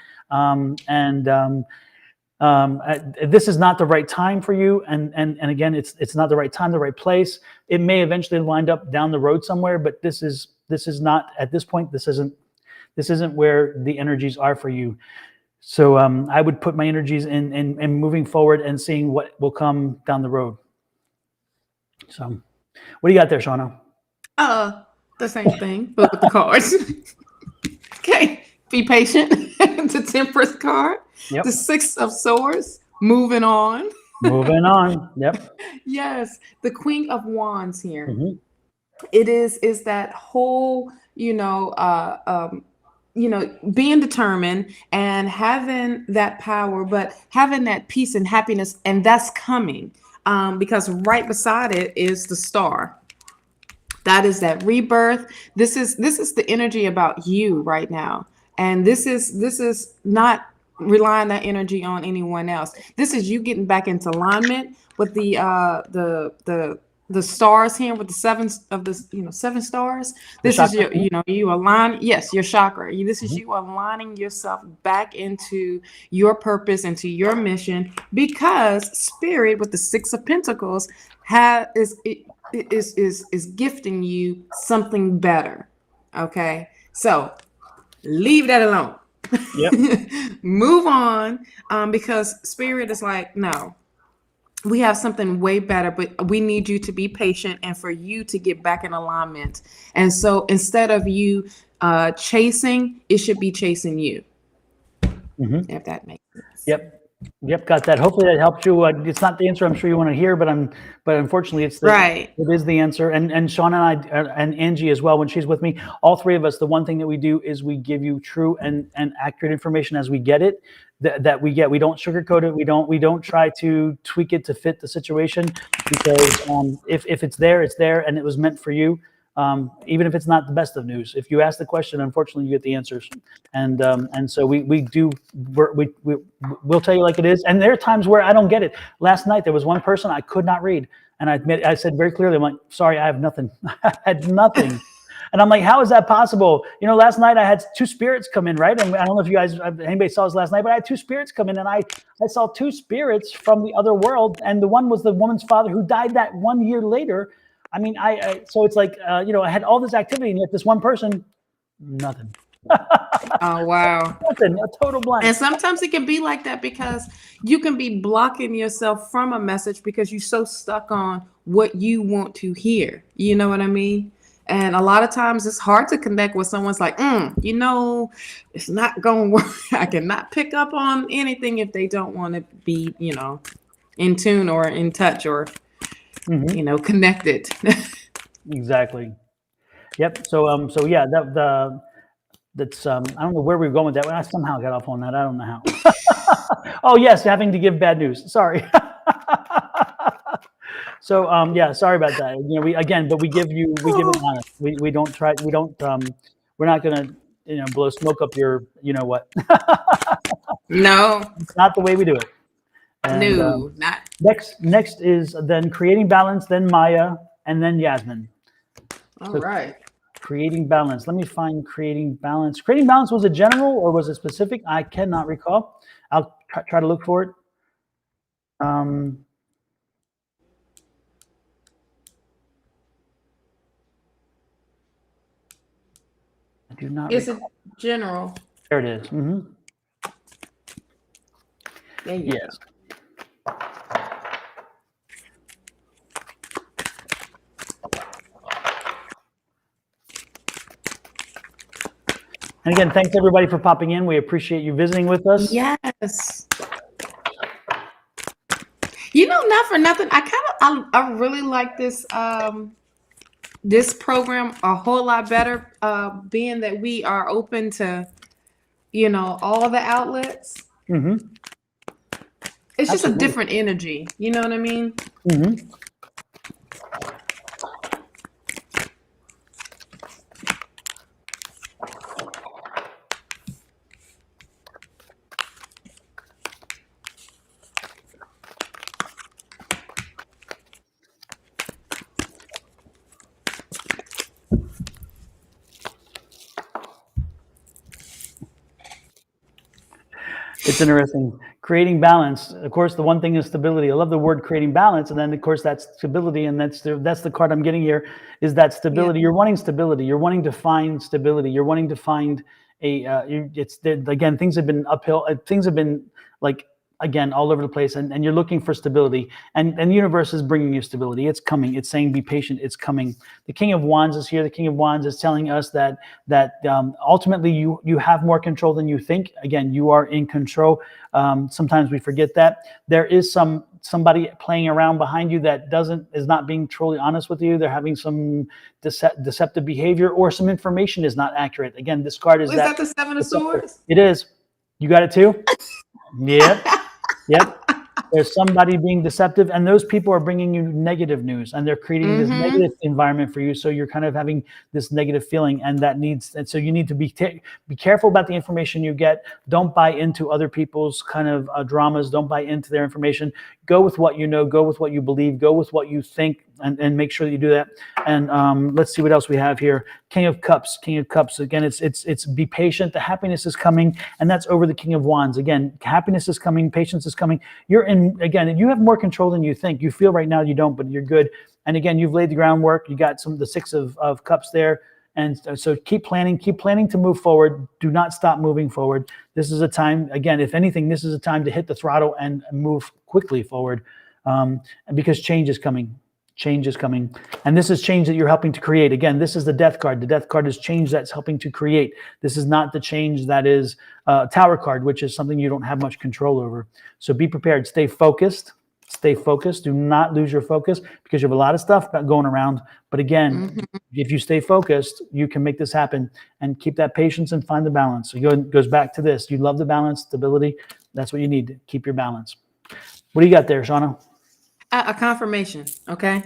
S1: This is not the right time for you, and again, it's not the right time, the right place. It may eventually wind up down the road somewhere, but this is not at this point. This isn't where the energies are for you. So I would put my energies in moving forward and seeing what will come down the road. So, what do you got there, Shawna?
S2: The same thing, but with the cards. Okay, be patient. The Temperance card. Yep. The 6 of Swords, moving on.
S1: Moving on. Yep.
S2: Yes. The Queen of Wands here. Mm-hmm. It is that whole, being determined and having that power, but having that peace and happiness, and that's coming because right beside it is the Star. That is that rebirth. This is the energy about you right now, and this is not relying that energy on anyone else. This is you getting back into alignment with the stars here, with the 7 of the 7 stars. This is your you align, yes, your chakra. This is you aligning yourself back into your purpose, into your mission, because Spirit with the 6 of Pentacles is gifting you something better. Okay, so leave that alone.
S1: Yep.
S2: Move on, because spirit is like, no, we have something way better, but we need you to be patient and for you to get back in alignment. And so instead of you chasing, it should be chasing you.
S1: Mm-hmm.
S2: If that makes sense.
S1: Yep, got that. Hopefully that helped you. It's not the answer I'm sure you want to hear, but unfortunately it's
S2: Right.
S1: It is the answer. And Shawna and I and Angie as well, when she's with me, all three of us, the one thing that we do is we give you true and accurate information as we get it. That we get. We don't sugarcoat it. We don't try to tweak it to fit the situation, because if it's there, it's there, and it was meant for you. Even if it's not the best of news, if you ask the question, unfortunately, you get the answers. And so we'll tell you like it is. And there are times where I don't get it. Last night, there was one person I could not read. And I said very clearly, I'm like, sorry, I have nothing. I had nothing. And I'm like, how is that possible? Last night I had two spirits come in, right? And I don't know if anybody saw this last night, but I had two spirits come in, and I saw two spirits from the other world. And the one was the woman's father, who died that 1 year later. I mean, so it's like, I had all this activity, and yet this one person, nothing.
S2: Oh, wow.
S1: Nothing, a total blank.
S2: And sometimes it can be like that because you can be blocking yourself from a message because you're so stuck on what you want to hear. You know what I mean? And a lot of times it's hard to connect with someone's like, it's not going to work. I cannot pick up on anything if they don't want to be, in tune or in touch or, connected.
S1: Exactly. Yep. So yeah, that's I don't know where we were going with that. I somehow got off on that. I don't know how. Oh yes, having to give bad news. Sorry. So yeah, sorry about that. But we give it honest. We don't try. We're not gonna blow smoke up your what.
S2: No,
S1: it's not the way we do it. And,
S2: no, not.
S1: Next is then creating balance, then Maya, and then Yasmin.
S2: All right.
S1: Creating balance. Let me find creating balance. Creating balance, was it general or was it specific? I cannot recall. I'll try to look for it. I do not.
S2: Is it general?
S1: There it is. Mm-hmm.
S2: There you
S1: yes. Go. And again, thanks everybody for popping in. We appreciate you visiting with us.
S2: Yes. Not for nothing, I really like this this program a whole lot better, being that we are open to all the outlets.
S1: Mm-hmm.
S2: It's just a different energy. You know what I mean?
S1: Mm-hmm. It's interesting. Creating balance. Of course, the one thing is stability. I love the word creating balance. And then, of course, that's stability. And that's the card I'm getting here, is that stability. Yeah. You're wanting stability. You're wanting to find stability. You're wanting to find again, things have been uphill. Things have been again, all over the place, and you're looking for stability, and the universe is bringing you stability. It's coming. It's saying, be patient. It's coming. The King of Wands is here. The King of Wands is telling us that ultimately you have more control than you think. Again, you are in control. Sometimes we forget that. There is somebody playing around behind you that is not being truly honest with you. They're having some deceptive behavior, or some information is not accurate. Again, this card is
S2: that the Seven of Swords?
S1: It is. You got it too? Yep. Yep. There's somebody being deceptive, and those people are bringing you negative news, and they're creating this negative environment for you. So you're kind of having this negative feeling, and so you need to be careful about the information you get. Don't buy into other people's kind of dramas. Don't buy into their information. Go with what you know. Go with what you believe. Go with what you think, and make sure that you do that. And let's see what else we have here. King of Cups. King of Cups. Again, it's be patient. The happiness is coming, and that's over the King of Wands. Again, happiness is coming. Patience is coming. Again, you have more control than you think. You feel right now you don't, but you're good. And again, you've laid the groundwork. You got the Six of Cups there. And so keep planning to move forward. Do not stop moving forward. This is a time, again, if anything, this is a time to hit the throttle and move quickly forward, and because change is coming. Change is coming. And this is change that you're helping to create. Again, this is the death card. The death card is change that's helping to create. This is not the change that is Tower card, which is something you don't have much control over. So be prepared. Stay focused. Stay focused. Do not lose your focus, because you have a lot of stuff going around. But again, if you stay focused, you can make this happen, and keep that patience and find the balance. So it goes back to this. You love the balance, stability. That's what you need to keep your balance. What do you got there, Shawna?
S2: A confirmation, okay?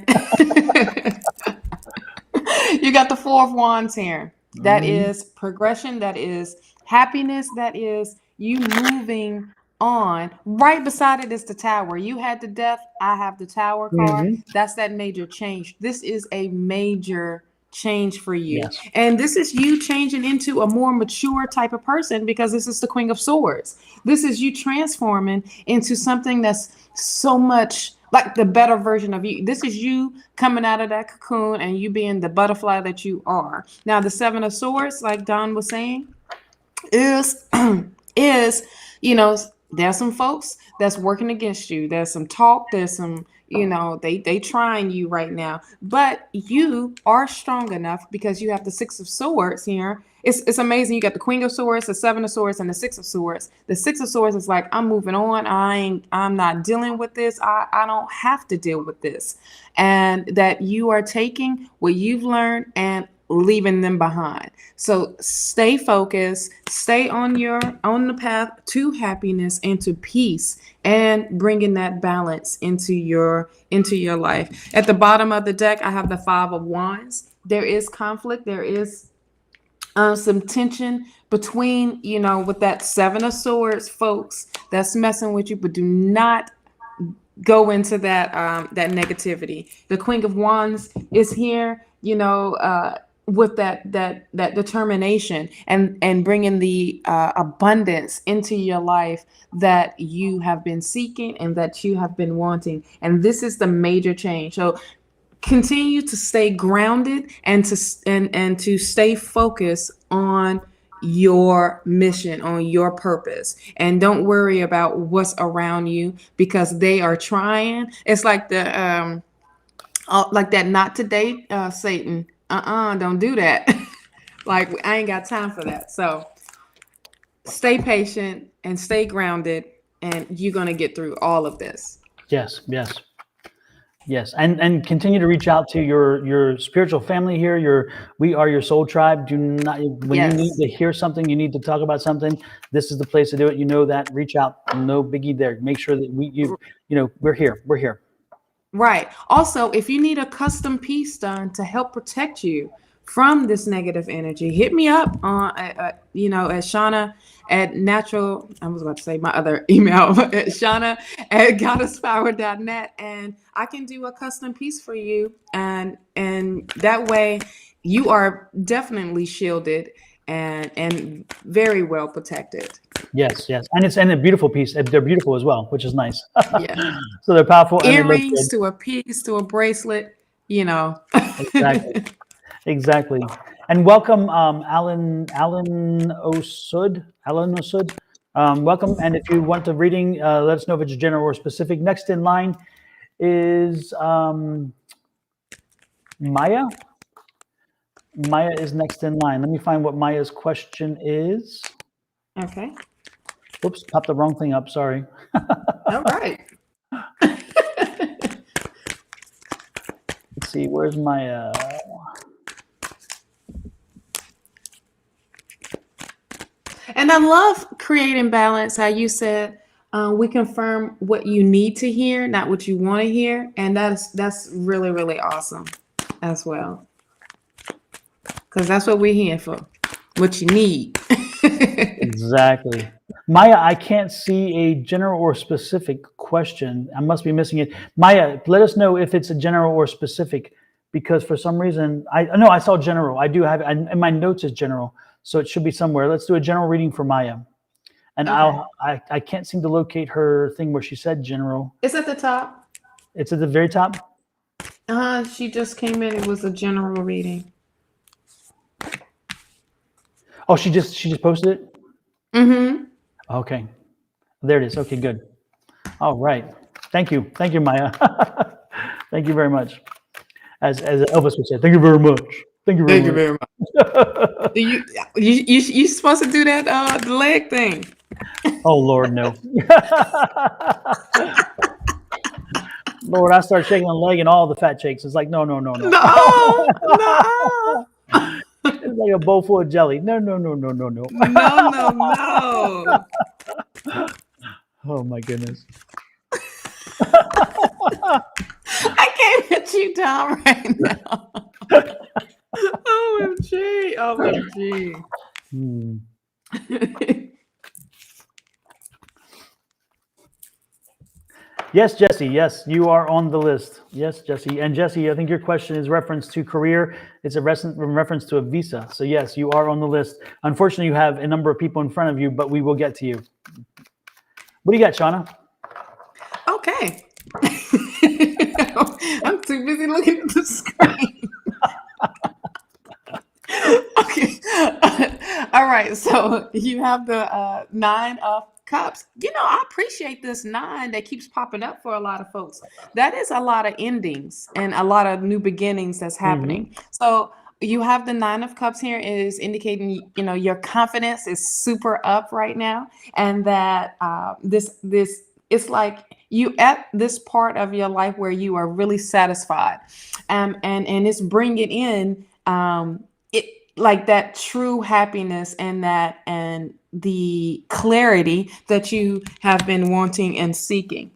S2: You got the Four of Wands here. That is progression. That is happiness. That is you moving on. Right beside it is the Tower. You had the Death. I have the Tower card. That's that major change. This is a major change for you.
S1: Yes.
S2: And this is you changing into a more mature type of person, because this is the Queen of Swords. This is you transforming into something that's so much like the better version of you. This is you coming out of that cocoon and you being the butterfly that you are. Now, the Seven of Swords, like Don was saying, is, there's some folks that's working against you. There's some talk. There's some, they trying you right now. But you are strong enough, because you have the Six of Swords here. It's amazing. You got the Queen of Swords, the Seven of Swords, and the Six of Swords. The Six of Swords is like, I'm moving on. I'm not dealing with this. I don't have to deal with this. And that you are taking what you've learned and leaving them behind. So stay focused, stay on the path to happiness and to peace, and bringing that balance into your life. At the bottom of the deck, I have the Five of Wands. There is conflict. There is some tension between, with that Seven of Swords, folks, that's messing with you, but do not go into that negativity. The Queen of Wands is here, with that determination and bringing the abundance into your life that you have been seeking and that you have been wanting. And this is the major change. So continue to stay grounded and to stay focused on your mission, on your purpose, and don't worry about what's around you, because they are trying. It's like the like that not to date Satan. Don't do that. Like, I ain't got time for that. So stay patient and stay grounded, and you're gonna get through all of this.
S1: Yes. And continue to reach out to your spiritual family here. We are your soul tribe. Do not, when you need to hear something, you need to talk about something, this is the place to do it. You know that. Reach out. No biggie there. Make sure that we're here. We're here.
S2: Right. Also, if you need a custom piece done to help protect you from this negative energy, hit me up on at Shawna at natural. I was about to say my other email, at Shawna at goddesspower.net, and I can do a custom piece for you, and that way you are definitely shielded and very well protected.
S1: Yes, and it's a beautiful piece. They're beautiful as well, which is nice.
S2: Yeah.
S1: So they're powerful.
S2: Earrings to a piece to a bracelet,
S1: Exactly. And welcome, Alan Osud. Welcome. And if you want the reading, let us know if it's general or specific. Next in line is Maya. Maya is next in line. Let me find what Maya's question is.
S2: Okay.
S1: Oops, popped the wrong thing up. Sorry.
S2: All right.
S1: Let's see. Where's Maya?
S2: And I love creating balance. How you said we confirm what you need to hear, not what you want to hear, and that's really, really awesome as well. Because that's what we're here for. What you need.
S1: Exactly. Maya, I can't see a general or specific question. I must be missing it. Maya, let us know if it's a general or specific, because for some reason, I saw general. I do have, and my notes is general, so it should be somewhere. Let's do a general reading for Maya. And okay. I can't seem to locate her thing where she said general.
S2: It's at the top.
S1: It's at the very top?
S2: She just came in. It was a general reading.
S1: Oh, she just posted it.
S2: Mm-hmm.
S1: Okay, there it is. Okay, good. All right. Thank you, Maya. Thank you very much. As Elvis would say, thank you very much. Thank you very
S2: Thank you
S1: much.
S2: very much. You supposed to do that the leg thing.
S1: Oh Lord, no. Lord, I start shaking the leg and all the fat shakes. It's like, no.
S2: No, no.
S1: It's like a bowl full of jelly. No.
S2: No, no.
S1: Oh my goodness.
S2: I can't hit you down right now. OMG. OMG.
S1: Hmm. Yes, Jesse. Yes, you are on the list. Yes, Jesse. And Jesse, I think your question is reference to career. It's a reference to a visa. So yes, you are on the list. Unfortunately, you have a number of people in front of you, but we will get to you. What do you got, Shawna?
S2: Okay. I'm too busy looking at the screen. Okay. All right. So you have the 9 of Cups. I appreciate this 9 that keeps popping up for a lot of folks. That is a lot of endings and a lot of new beginnings that's happening. So you have the 9 of Cups here is indicating, your confidence is super up right now, and that this it's like you at this part of your life where you are really satisfied, and it's bringing in it like that true happiness and the clarity that you have been wanting and seeking.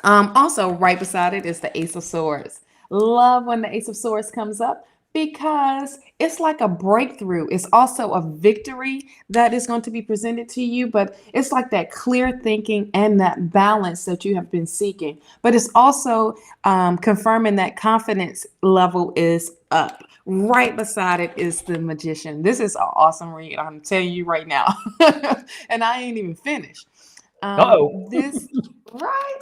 S2: Also, right beside it is the Ace of Swords. Love when the Ace of Swords comes up because it's like a breakthrough. It's also a victory that is going to be presented to you, but it's like that clear thinking and that balance that you have been seeking. But it's also confirming that confidence level is up. Right beside it is the Magician. This is an awesome read. I'm telling you right now. And I ain't even finished. This, right?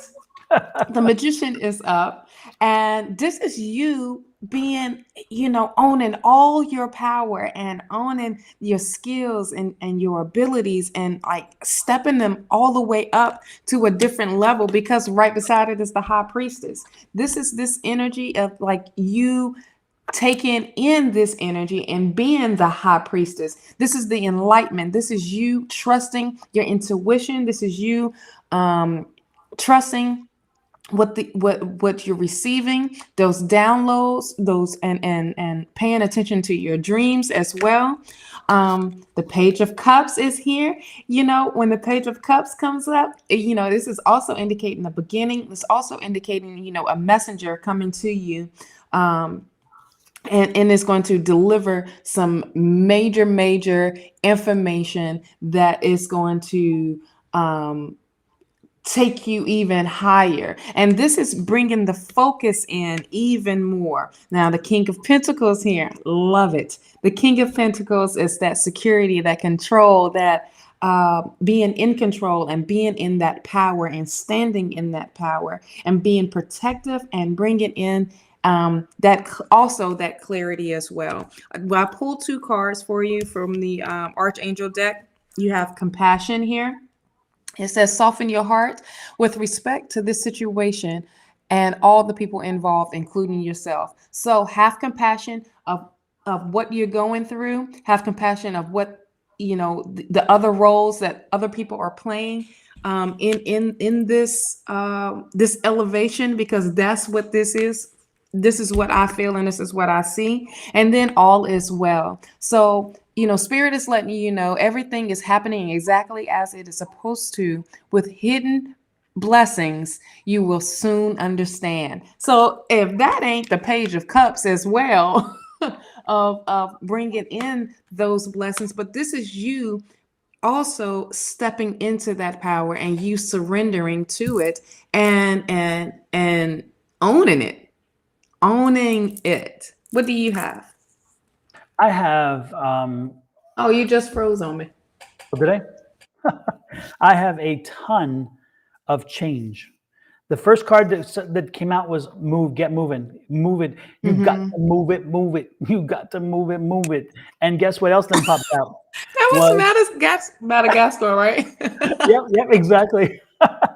S2: The Magician is up, and this is you being, owning all your power and owning your skills and your abilities, and like stepping them all the way up to a different level, because right beside it is the High Priestess. This is this energy of like you taking in this energy and being the High Priestess. This is the enlightenment. This is you trusting your intuition. This is you trusting what you're receiving, those downloads, those and paying attention to your dreams as well. The Page of Cups is here. When the Page of Cups comes up, this is also indicating the beginning. It's also indicating, a messenger coming to you. And it's going to deliver some major information that is going to take you even higher. And this is bringing the focus in even more. Now, the King of Pentacles here, love it. The King of Pentacles is that security, that control, that being in control and being in that power and standing in that power and being protective and bringing in that clarity as well. I pulled 2 cards for you from the Archangel deck. You have compassion here. It says, soften your heart with respect to this situation and all the people involved, including yourself. So have compassion of what you're going through. Have compassion of what, the other roles that other people are playing in this this elevation, because that's what this is. This is what I feel and this is what I see. And then all is well. So, Spirit is letting you know everything is happening exactly as it is supposed to, with hidden blessings you will soon understand. So if that ain't the Page of Cups as well, of bringing in those blessings, but this is you also stepping into that power and you surrendering to it and owning it. Owning it. What do you have?
S1: I have.
S2: Oh, you just froze on me.
S1: Did I? I have a ton of change. The first card that came out was move, get moving, move it. You got to move it, move it. You got to move it, move it. And guess what else then popped out?
S2: That was Madagascar, right?
S1: Yep, exactly.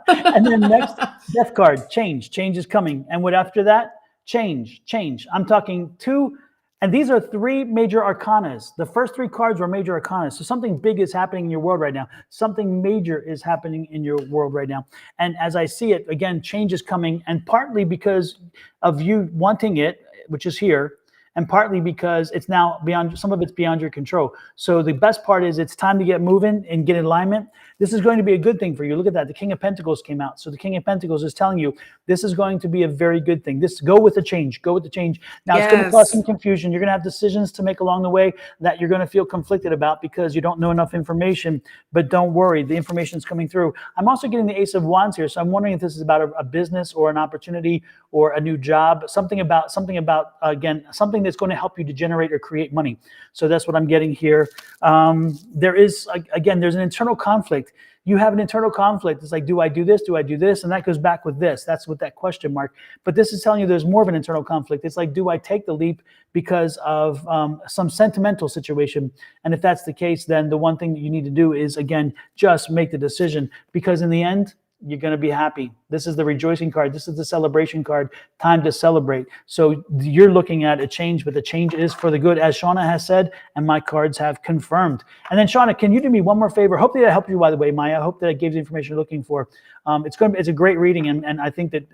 S1: And then next, death card, change. Change is coming. And what after that? Change. I'm talking two, and these are three major arcanas. The first three cards were major arcanas. So something big is happening in your world right now. Something major is happening in your world right now. And as I see it, again, change is coming, and partly because of you wanting it, which is here, and partly because it's now beyond, some of it's beyond your control. So the best part is it's time to get moving and get in alignment. This is going to be a good thing for you. Look at that. The King of Pentacles came out. So the King of Pentacles is telling you this is going to be a very good thing. Go with the change. Go with the change. Now, It's going to cause some confusion. You're going to have decisions to make along the way that you're going to feel conflicted about because you don't know enough information. But don't worry. The information is coming through. I'm also getting the Ace of Wands here. So I'm wondering if this is about a business or an opportunity or a new job. Something about again, something that's going to help you to generate or create money. So that's what I'm getting here. There's an internal conflict. You have an internal conflict. It's like, do I do this? Do I do this? And that goes back with this. That's with that question mark. But this is telling you there's more of an internal conflict. It's like, do I take the leap because of some sentimental situation? And if that's the case, then the one thing that you need to do is, again, just make the decision, because in the end, you're going to be happy. This is the rejoicing card. This is the celebration card. Time to celebrate. So you're looking at a change, but the change is for the good, as Shawna has said, and my cards have confirmed. And then Shawna, can you do me one more favor? Hopefully that helped you, by the way, Maya. I hope that I gave the information you're looking for. It's a great reading, and I think that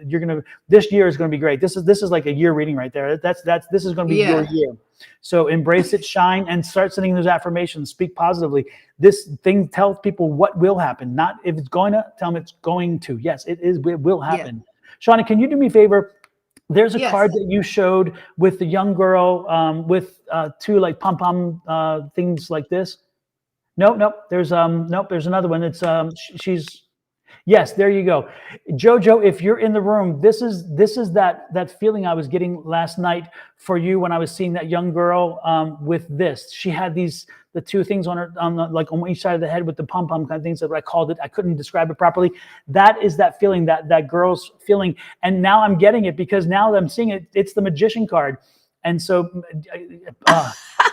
S1: this year is going to be great. This is like a year reading right there. This is going to be your year. So embrace it, shine, and start sending those affirmations. Speak positively. This thing tells people what will happen, not if it's going to. Tell them it's going to. Yes, it will happen. Yeah. Shawna, can you do me a favor? There's a card that you showed with the young girl with two like pom-pom things like this. Nope. There's another one. It's she's. Yes, there you go. Jojo, if you're in the room, this is that feeling I was getting last night for you when I was seeing that young girl with this. She had the two things on her, on each side of the head with the pom-pom kind of things that I called it. I couldn't describe it properly. That is that feeling, that girl's feeling. And now I'm getting it, because now that I'm seeing it, it's the Magician card. And so,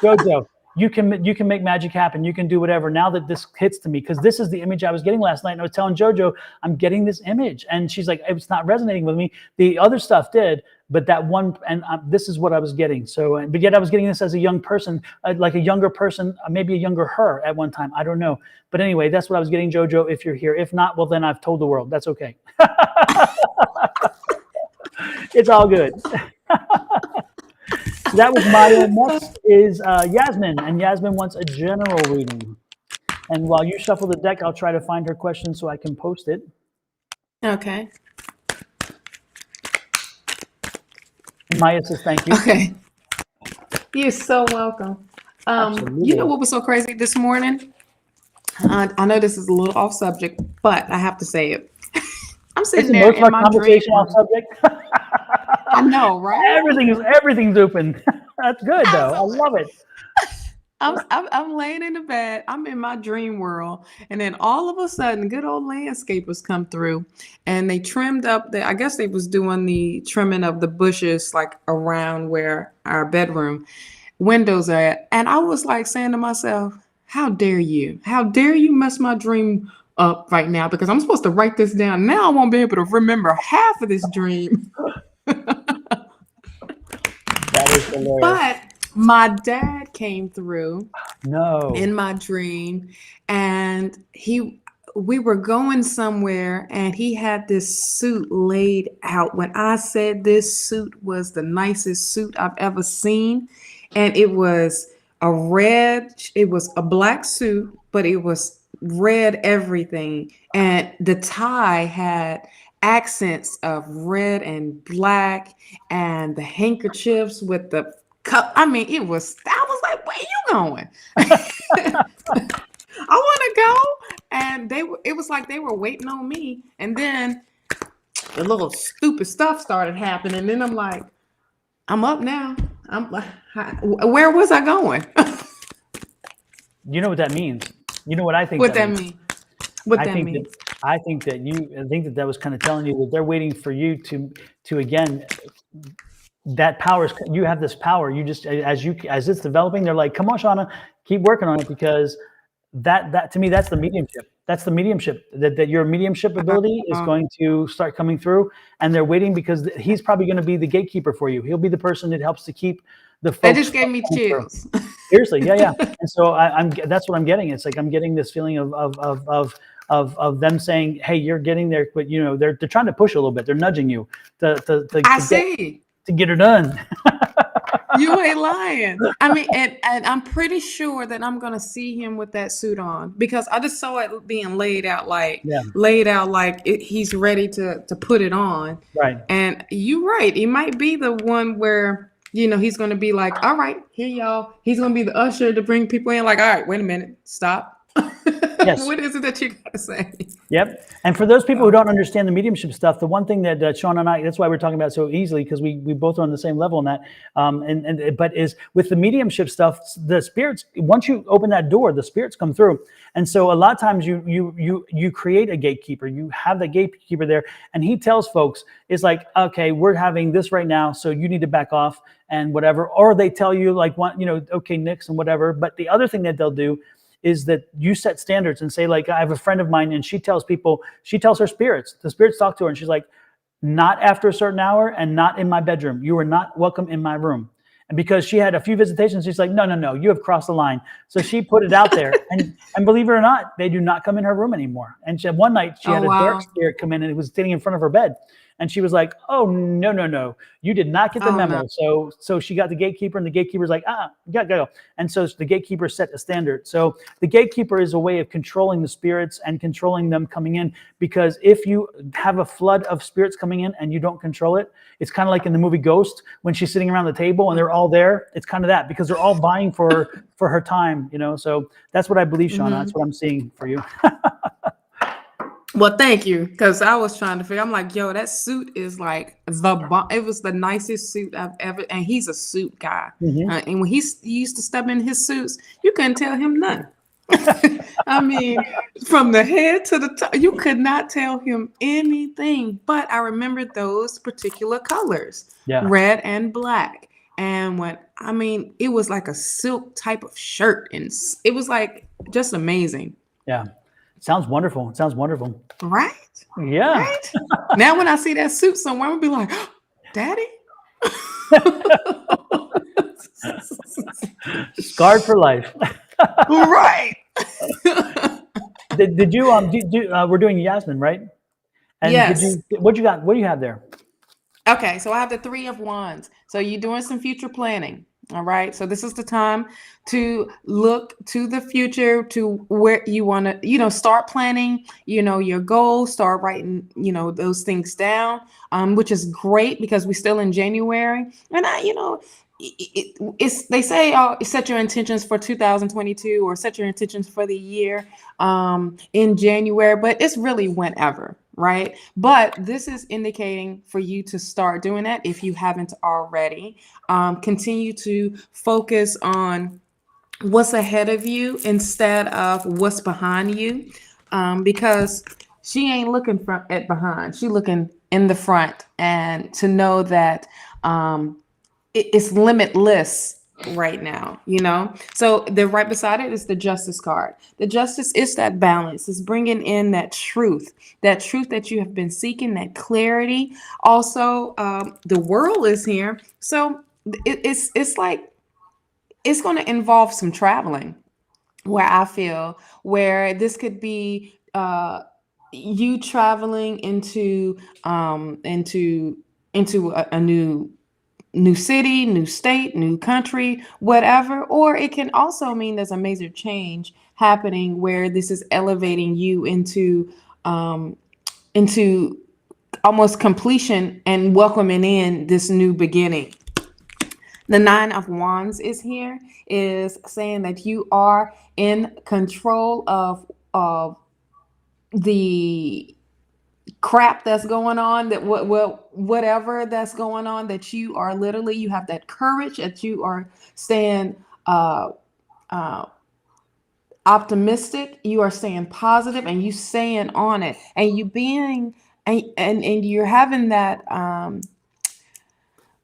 S1: Jojo, you can make magic happen. You can do whatever. Now that this hits to me, because this is the image I was getting last night, and I was telling Jojo, I'm getting this image, and she's like, it's not resonating with me. The other stuff did, but that one, and this is what I was getting. So, but yet I was getting this as a young person, like a younger person, maybe a younger her at one time. I don't know. But anyway, that's what I was getting, Jojo, if you're here. If not, well, then I've told the world. That's okay. It's all good. So that was Maya. Next is Yasmin, and Yasmin wants a general reading. And while you shuffle the deck, I'll try to find her question so I can post it.
S2: Okay.
S1: Maya says thank you.
S2: Okay. You're so welcome. You know what was so crazy this morning? I know this is a little off subject, but I have to say it. I'm sitting there in my conversation off subject. I know, right?
S1: Everything's open. That's good though. I love it.
S2: I'm laying in the bed. I'm in my dream world, and then all of a sudden, good old landscapers come through, and they trimmed up. I guess they was doing the trimming of the bushes like around where our bedroom windows are at. And I was like saying to myself, "How dare you? How dare you mess my dream up right now? Because I'm supposed to write this down. Now I won't be able to remember half of this dream."
S1: That is hilarious.
S2: But my dad came through in my dream, and we were going somewhere, and he had this suit laid out. When I said this suit was the nicest suit I've ever seen, and it was it was a black suit, but it was red everything, and the tie had accents of red and black, and the handkerchiefs with the cup. I mean, I was like, where you going? I want to go. And it was like they were waiting on me. And then the little stupid stuff started happening. And then I'm like, I'm up now. I'm like, where was I going? You
S1: know what that means. You know what I think.
S2: What that means? What that means?
S1: I think that was kind of telling you that they're waiting for you to again, that power is, you have this power. You just, as it's developing, they're like, come on, Shawna, keep working on it, because that to me, that's the mediumship. That's the mediumship, that your mediumship ability is going to start coming through, and they're waiting because he's probably going to be the gatekeeper for you. He'll be the person that helps to keep the folks.
S2: That just gave me chills.
S1: Seriously, yeah. And so that's what I'm getting. It's like I'm getting this feeling of them saying, "Hey, you're getting there," but they're trying to push a little bit. They're nudging you to get her done.
S2: You ain't lying. I mean, and I'm pretty sure that I'm gonna see him with that suit on, because I just saw it being laid out like he's ready to put it on.
S1: Right.
S2: And you're right. It might be the one where he's gonna be like, "All right, here y'all." He's gonna be the usher to bring people in. Like, "All right, wait a minute, stop." Yes. What is it that you gotta say?
S1: Yep. And for those people who don't understand the mediumship stuff, the one thing that Shawna and I, that's why we're talking about it so easily, because we both are on the same level in that. But is with the mediumship stuff, the spirits, once you open that door, the spirits come through. And so a lot of times you create a gatekeeper. You have the gatekeeper there, and he tells folks, it's like, okay, we're having this right now, so you need to back off and whatever. Or they tell you like, okay, nix and whatever. But the other thing that they'll do is that you set standards and say, like, I have a friend of mine, and she tells her spirits, the spirits talk to her, and she's like, not after a certain hour and not in my bedroom. You are not welcome in my room. And because she had a few visitations, she's like, no, you have crossed the line. So she put it out there, and believe it or not, they do not come in her room anymore. And one night she had a dark spirit come in, and it was sitting in front of her bed. And she was like, oh, no, you did not get the memo. No. So she got the gatekeeper, and the gatekeeper's like, you gotta go. And so the gatekeeper set a standard. So the gatekeeper is a way of controlling the spirits and controlling them coming in, because if you have a flood of spirits coming in and you don't control it, it's kind of like in the movie Ghost, when she's sitting around the table and they're all there. It's kind of that, because they're all vying for her time, So that's what I believe, Shawna. That's what I'm seeing for you.
S2: Well, thank you, because I was trying to figure. I'm like, yo, that suit is like it was the nicest suit I've ever. And he's a suit guy, and when he used to step in his suits, you couldn't tell him nothing. I mean, from the head to the top, you could not tell him anything. But I remember those particular colors, red and black, and it was like a silk type of shirt, and it was like just amazing.
S1: Yeah. Sounds wonderful. It sounds wonderful.
S2: Right?
S1: Yeah.
S2: Right? Now when I see that suit somewhere, I'm going to be like, Daddy?
S1: Scarred for life.
S2: Right.
S1: Did you, we're doing Yasmin, right? And
S2: yes.
S1: What do you have there?
S2: Okay, so I have the 3 of Wands. So you're doing some future planning. All right. So this is the time to look to the future, to where you want to, start planning, your goals, start writing, those things down, which is great, because we're still in January. And they say, set your intentions for 2022, or set your intentions for the year in January, but it's really whenever. Right. But this is indicating for you to start doing that if you haven't already. Continue to focus on what's ahead of you instead of what's behind you, because she ain't looking at behind. She's looking in the front, and to know that it's limitless right now, so the right beside it is the Justice card. The Justice is that balance. It's bringing in that truth that you have been seeking, that clarity. Also, the World is here, so it's like it's going to involve some traveling, where I feel where this could be you traveling into a new city, new state, new country, whatever. Or it can also mean there's a major change happening, where this is elevating you into almost completion and welcoming in this new beginning. The 9 of Wands is here, is saying that you are in control of the crap that's going on, that whatever that's going on, that you are literally, you have that courage, that you are staying optimistic, you are staying positive, and you staying on it, and you being and you're having that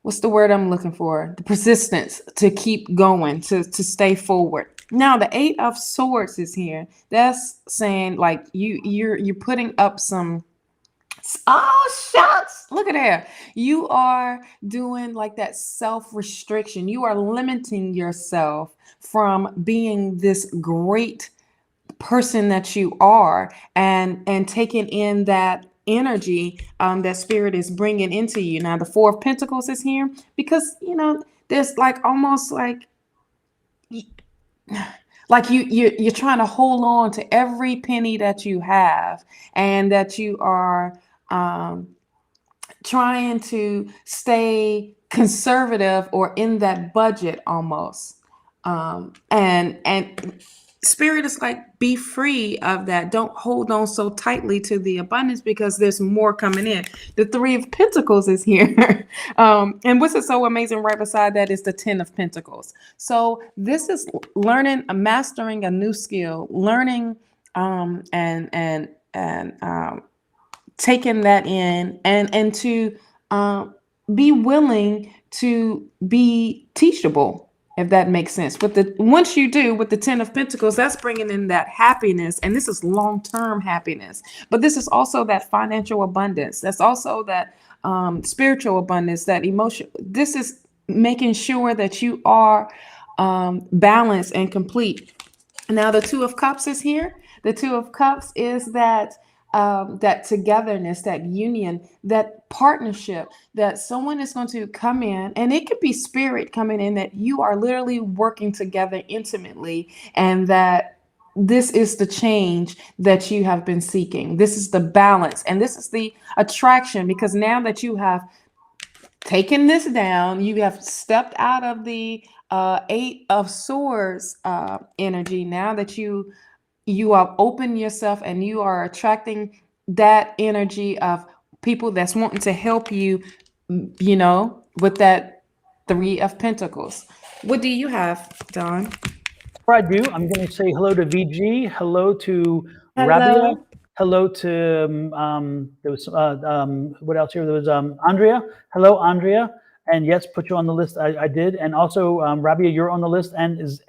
S2: what's the word I'm looking for? The persistence to keep going, to stay forward. Now the 8 of Swords is here. That's saying like you're putting up some. Oh shucks! Look at there. You are doing like that self-restriction. You are limiting yourself from being this great person that you are, and taking in that energy that spirit is bringing into you. Now the 4 of Pentacles is here because there's like almost like you're trying to hold on to every penny that you have, and that you are trying to stay conservative or in that budget almost. And spirit is like, be free of that. Don't hold on so tightly to the abundance, because there's more coming in. The 3 of Pentacles is here. And what's so amazing right beside that is the 10 of Pentacles. So this is learning, mastering a new skill, learning and taking that in, and to be willing to be teachable, if that makes sense. Once you do, with the 10 of Pentacles, that's bringing in that happiness, and this is long-term happiness. But this is also that financial abundance. That's also that spiritual abundance, that emotion. This is making sure that you are balanced and complete. Now the 2 of Cups is here. The 2 of Cups is that that togetherness, that union, that partnership, that someone is going to come in, and it could be spirit coming in, that you are literally working together intimately, and that this is the change that you have been seeking. This is the balance, and this is the attraction, because now that you have taken this down, you have stepped out of the 8 of Swords energy. Now that you have opened yourself, and you are attracting that energy of people that's wanting to help you, with that 3 of Pentacles. What do you have, Don?
S1: Before I do, I'm going to say hello to VG, hello to Rabia,
S2: Hello.
S1: hello to there was what else here? There was Andrea. Hello, Andrea. And yes, put you on the list. I did. And also, Rabia, you're on the list. And is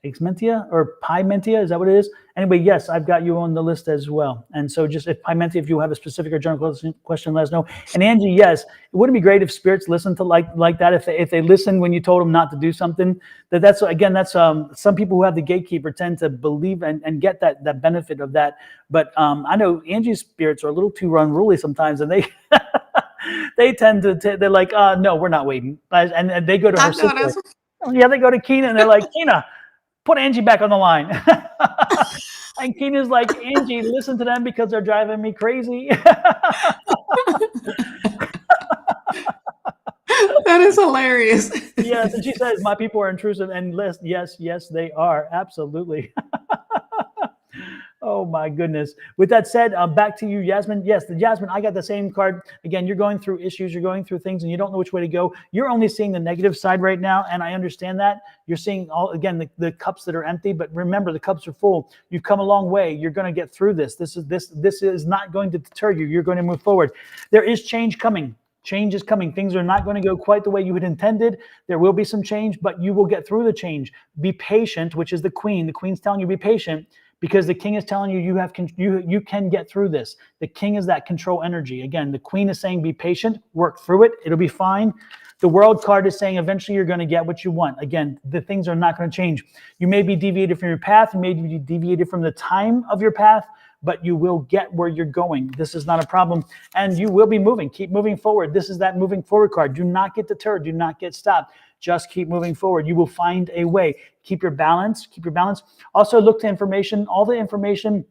S1: Xmentia or Pimentia, is that what it is? Anyway, yes, I've got you on the list as well. And so just if Pimentia, if you have a specific or general question, let us know. And Angie, yes, it wouldn't be great if spirits listened to like that, if they listen when you told them not to do something. That's some people who have the gatekeeper tend to believe and get that benefit of that. But I know Angie's spirits are a little too unruly sometimes, and they they tend to they're like, no, we're not waiting. And they go to her sister. Yeah, they go to Kina, and they're like, Kina, put Angie back on the line. And Keena's like, Angie, listen to them because they're driving me crazy.
S2: That is hilarious.
S1: Yes, and she says, my people are intrusive and list. Yes, they are. Absolutely. Oh my goodness. With that said, back to you, Yasmin. Yes, Yasmin, I got the same card. Again, you're going through issues, you're going through things, and you don't know which way to go. You're only seeing the negative side right now, and I understand that. You're seeing the cups that are empty, but remember, the cups are full. You've come a long way. You're going to get through this. This is not going to deter you. You're going to move forward. There is change coming. Change is coming. Things are not going to go quite the way you had intended. There will be some change, but you will get through the change. Be patient, which is the Queen. The Queen's telling you be patient, because the King is telling you you can get through this. The King is that control energy. Again, the Queen is saying be patient, work through it. It'll be fine. The World card is saying eventually you're going to get what you want. Again, the things are not going to change. You may be deviated from your path. You may be deviated from the time of your path, but you will get where you're going. This is not a problem, and you will be moving. Keep moving forward. This is that moving forward card. Do not get deterred. Do not get stopped. Just keep moving forward. You will find a way. Keep your balance. Keep your balance. Also, look to information. All the information,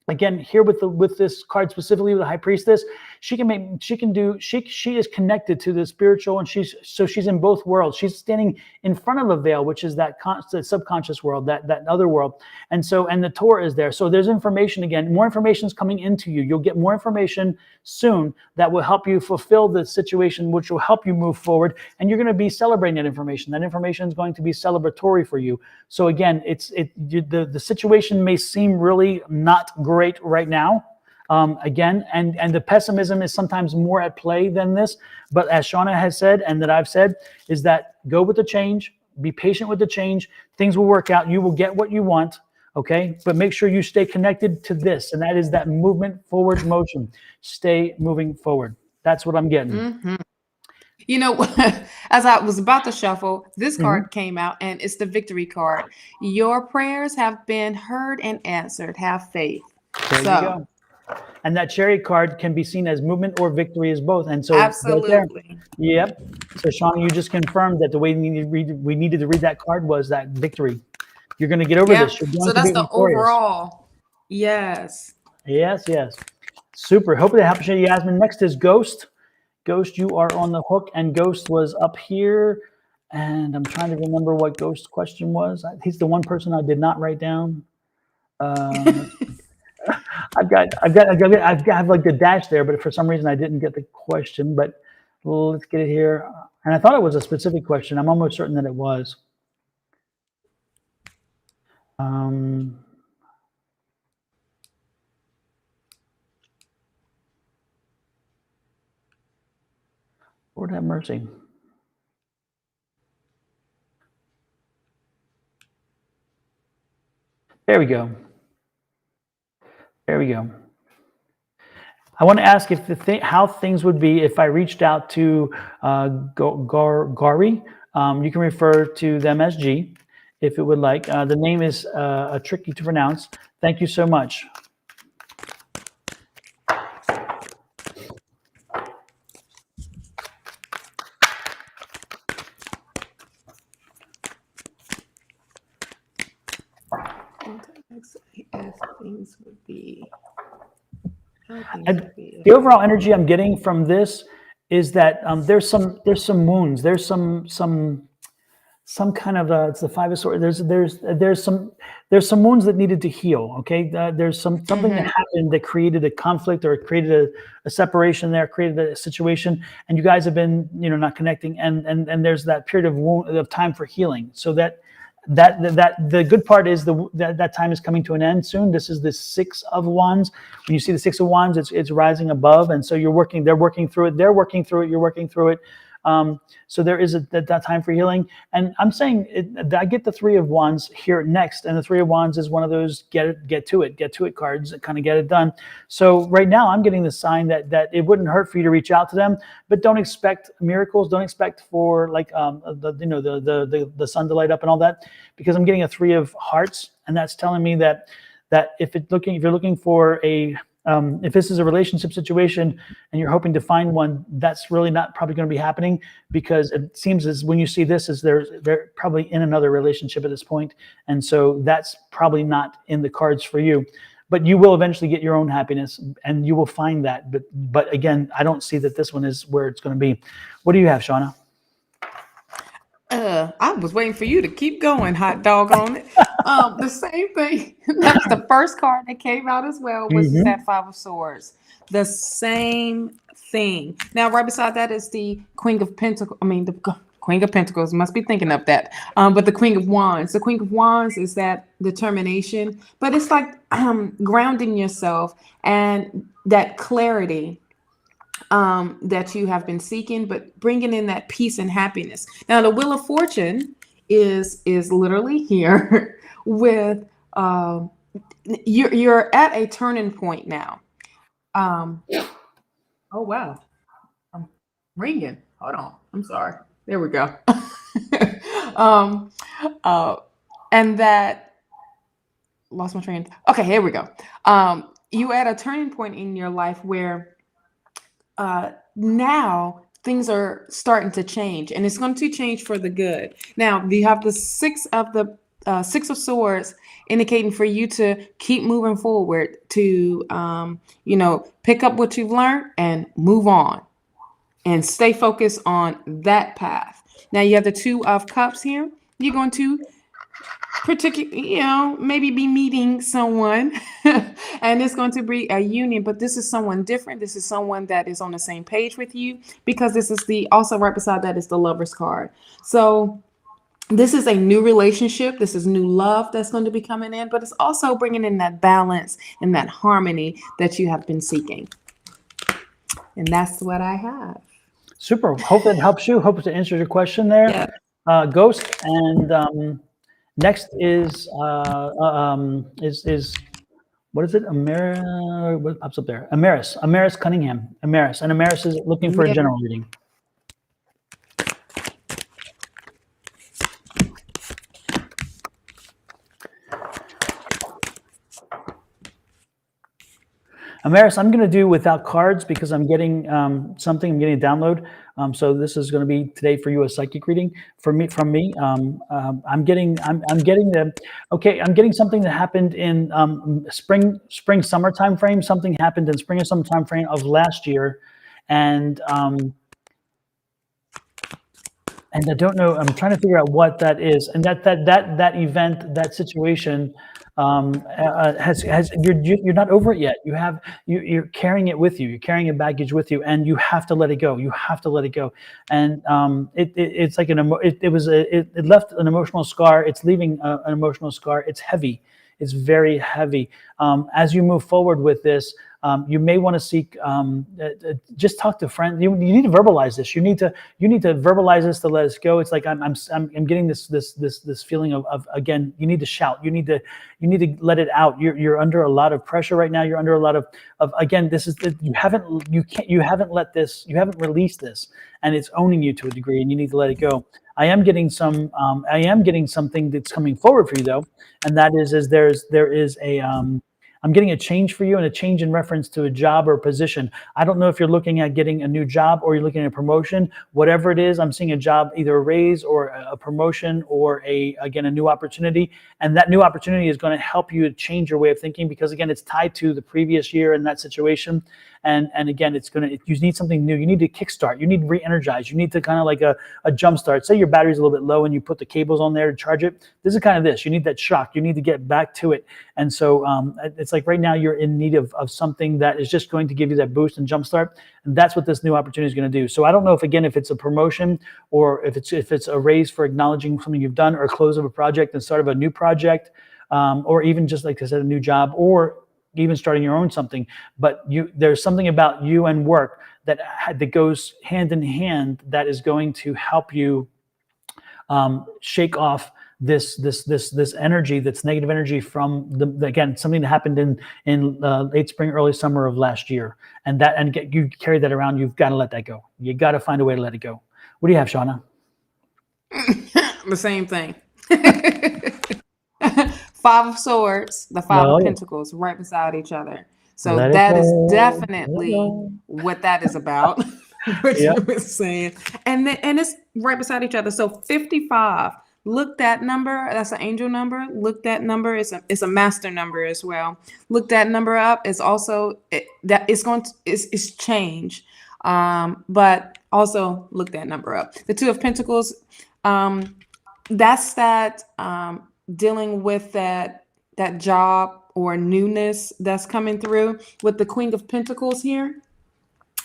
S1: again, here with this card specifically, with the High Priestess, She is connected to the spiritual, and she's in both worlds. She's standing in front of a veil, which is that subconscious world, that other world. And the Torah is there. So there's information again. More information is coming into you. You'll get more information soon that will help you fulfill the situation, which will help you move forward. And you're going to be celebrating that information. That information is going to be celebratory for you. So again, the situation may seem really not great right now. Again, and the pessimism is sometimes more at play than this. But as Shawna has said, and that I've said, is that go with the change, be patient with the change. Things will work out. You will get what you want. Okay. But make sure you stay connected to this. And that is that movement, forward motion. Stay moving forward. That's what I'm getting.
S2: Mm-hmm. You know, as I was about to shuffle, this card came out, and it's the victory card. Your prayers have been heard and answered. Have faith.
S1: There you go. And that chariot card can be seen as movement or victory as both. And so
S2: absolutely.
S1: Right yep. So Shawna, you just confirmed that the way we needed to read that card was that victory. You're going to get over this. You're going
S2: so that's the
S1: victorious.
S2: Overall. Yes.
S1: Yes. Super. Hope that helps you, Yasmin. Next is Ghost. Ghost, you are on the hook, and Ghost was up here. And I'm trying to remember what Ghost's question was. He's the one person I did not write down. I've got like the dash there, but for some reason I didn't get the question. But let's get it here. And I thought it was a specific question. I'm almost certain that it was. Lord have mercy. There we go. There we go. I want to ask if how things would be if I reached out to Gari. You can refer to them as G, if it would like. The name is tricky to pronounce. Thank you so much. The overall energy I'm getting from this is that there's some wounds. There's some kind of it's the Five of Swords. There's some wounds that needed to heal. Okay, there's something that happened that created a conflict, or it created a separation there, created a situation, and you guys have been not connecting, and there's that period of time for healing. So that the good part is that time is coming to an end soon. This is the Six of Wands. When you see the Six of Wands, it's rising above, and so they're working through it. You're working through it. So there is that time for healing. And I'm saying I get the Three of Wands here next, and the Three of Wands is one of those get to it cards that kind of get it done. So right now I'm getting the sign that it wouldn't hurt for you to reach out to them, but don't expect miracles. Don't expect for like the sun to light up and all that, because I'm getting a Three of Hearts, and that's telling me that if you're looking for if this is a relationship situation and you're hoping to find one, that's really not probably going to be happening, because it seems as when you see this as they're probably in another relationship at this point. And so that's probably not in the cards for you, but you will eventually get your own happiness and you will find that. But again, I don't see that this one is where it's going to be. What do you have, Shawna?
S2: I was waiting for you to keep going, hot dog on it. The same thing. That's the first card that came out as well, was that Five of Swords. The same thing. Now, right beside that is the Queen of Pentacles. The Queen of Pentacles. Must be thinking of that. But the Queen of Wands. The Queen of Wands is that determination, but it's like grounding yourself and that clarity that you have been seeking, but bringing in that peace and happiness. Now, the Wheel of Fortune is literally here with you're at a turning point now. Oh wow, I'm ringing. Hold on, I'm sorry. There we go. And that lost my train. Okay, here we go. You at a turning point in your life where now things are starting to change, and it's going to change for the good. Now you have the Six of Swords, indicating for you to keep moving forward, to pick up what you've learned and move on and stay focused on that path. Now you have the Two of Cups here. You're going to maybe be meeting someone and it's going to be a union, but this is someone different. This is someone that is on the same page with you, because this is also right beside that is the Lover's card. So this is a new relationship. This is new love that's going to be coming in, but it's also bringing in that balance and that harmony that you have been seeking. And that's what I have.
S1: Super. Hope that helps you. Hope to answer your question there.
S2: Yeah.
S1: Ghost. And next is what is it? What pops up there? Amaris Cunningham. Amaris. And Amaris is looking for a general reading. Amaris, I'm going to do without cards because I'm getting something. I'm getting a download. So this is going to be today for you a psychic reading from me. I'm getting something that happened in spring summer time frame. Something happened in spring and summer time frame of last year, and I don't know. I'm trying to figure out what that is, and that event, that situation. You're not over it yet. You're carrying it with you. You're carrying a baggage with you, and you have to let it go. You have to let it go. And it's like it left an emotional scar. It's leaving an emotional scar. It's heavy. It's very heavy. As you move forward with this, you may want to seek. Just talk to friends. You need to verbalize this. You need to verbalize this to let us go. It's like I'm getting this feeling of again. You need to shout. You need to let it out. You're under a lot of pressure right now. You're under a lot of again. This is you haven't released this, and it's owning you to a degree, and you need to let it go. I am getting something that's coming forward for you though, and that is there is a I'm getting a change for you, and a change in reference to a job or a position. I don't know if you're looking at getting a new job or you're looking at a promotion. Whatever it is, I'm seeing a job, either a raise or a promotion or a new opportunity. And that new opportunity is going to help you change your way of thinking, because again, it's tied to the previous year and that situation. And again, you need something new. You need to kickstart. You need to re-energize. You need to kind of like a jump start. Say your battery's a little bit low and you put the cables on there to charge it. This is kind of this. You need that shock. You need to get back to it. And so it's like right now you're in need of something that is just going to give you that boost and jump start. And that's what this new opportunity is going to do. So I don't know if it's a promotion or if it's a raise for acknowledging something you've done, or a close of a project and start of a new project, or even just like I said, a new job, or even starting your own something. But there's something about you and work that goes hand in hand that is going to help you shake off this energy, that's negative energy from again, something that happened in late spring, early summer of last year. And you carry that around. You've got to let that go. You got to find a way to let it go. What do you have, Shawna?
S2: The same thing. Five of Swords, the Five of Pentacles, right beside each other. So that is definitely what that is about. What you were saying, and it's right beside each other. So 55. Look that number. That's an angel number. Look that number. It's a master number as well. Look that number up. It's also it's change, but also look that number up. The Two of Pentacles. That's that. Dealing with that job or newness that's coming through. With the Queen of Pentacles here,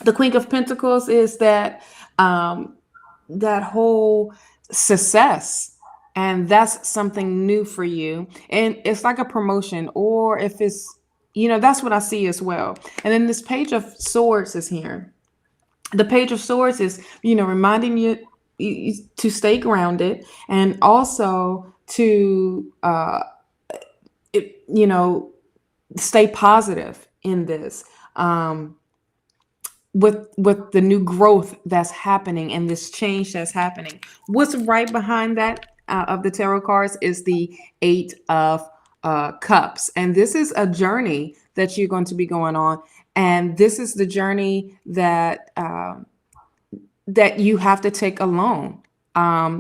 S2: the Queen of Pentacles is that that whole success, and that's something new for you, and it's like a promotion, or if it's that's what I see as well. And then this Page of Swords is here. The Page of Swords is reminding you to stay grounded, and also to stay positive in this, with the new growth that's happening and this change that's happening. What's right behind that of the tarot cards is the Eight of Cups, and this is a journey that you're going to be going on, and this is the journey that that you have to take alone.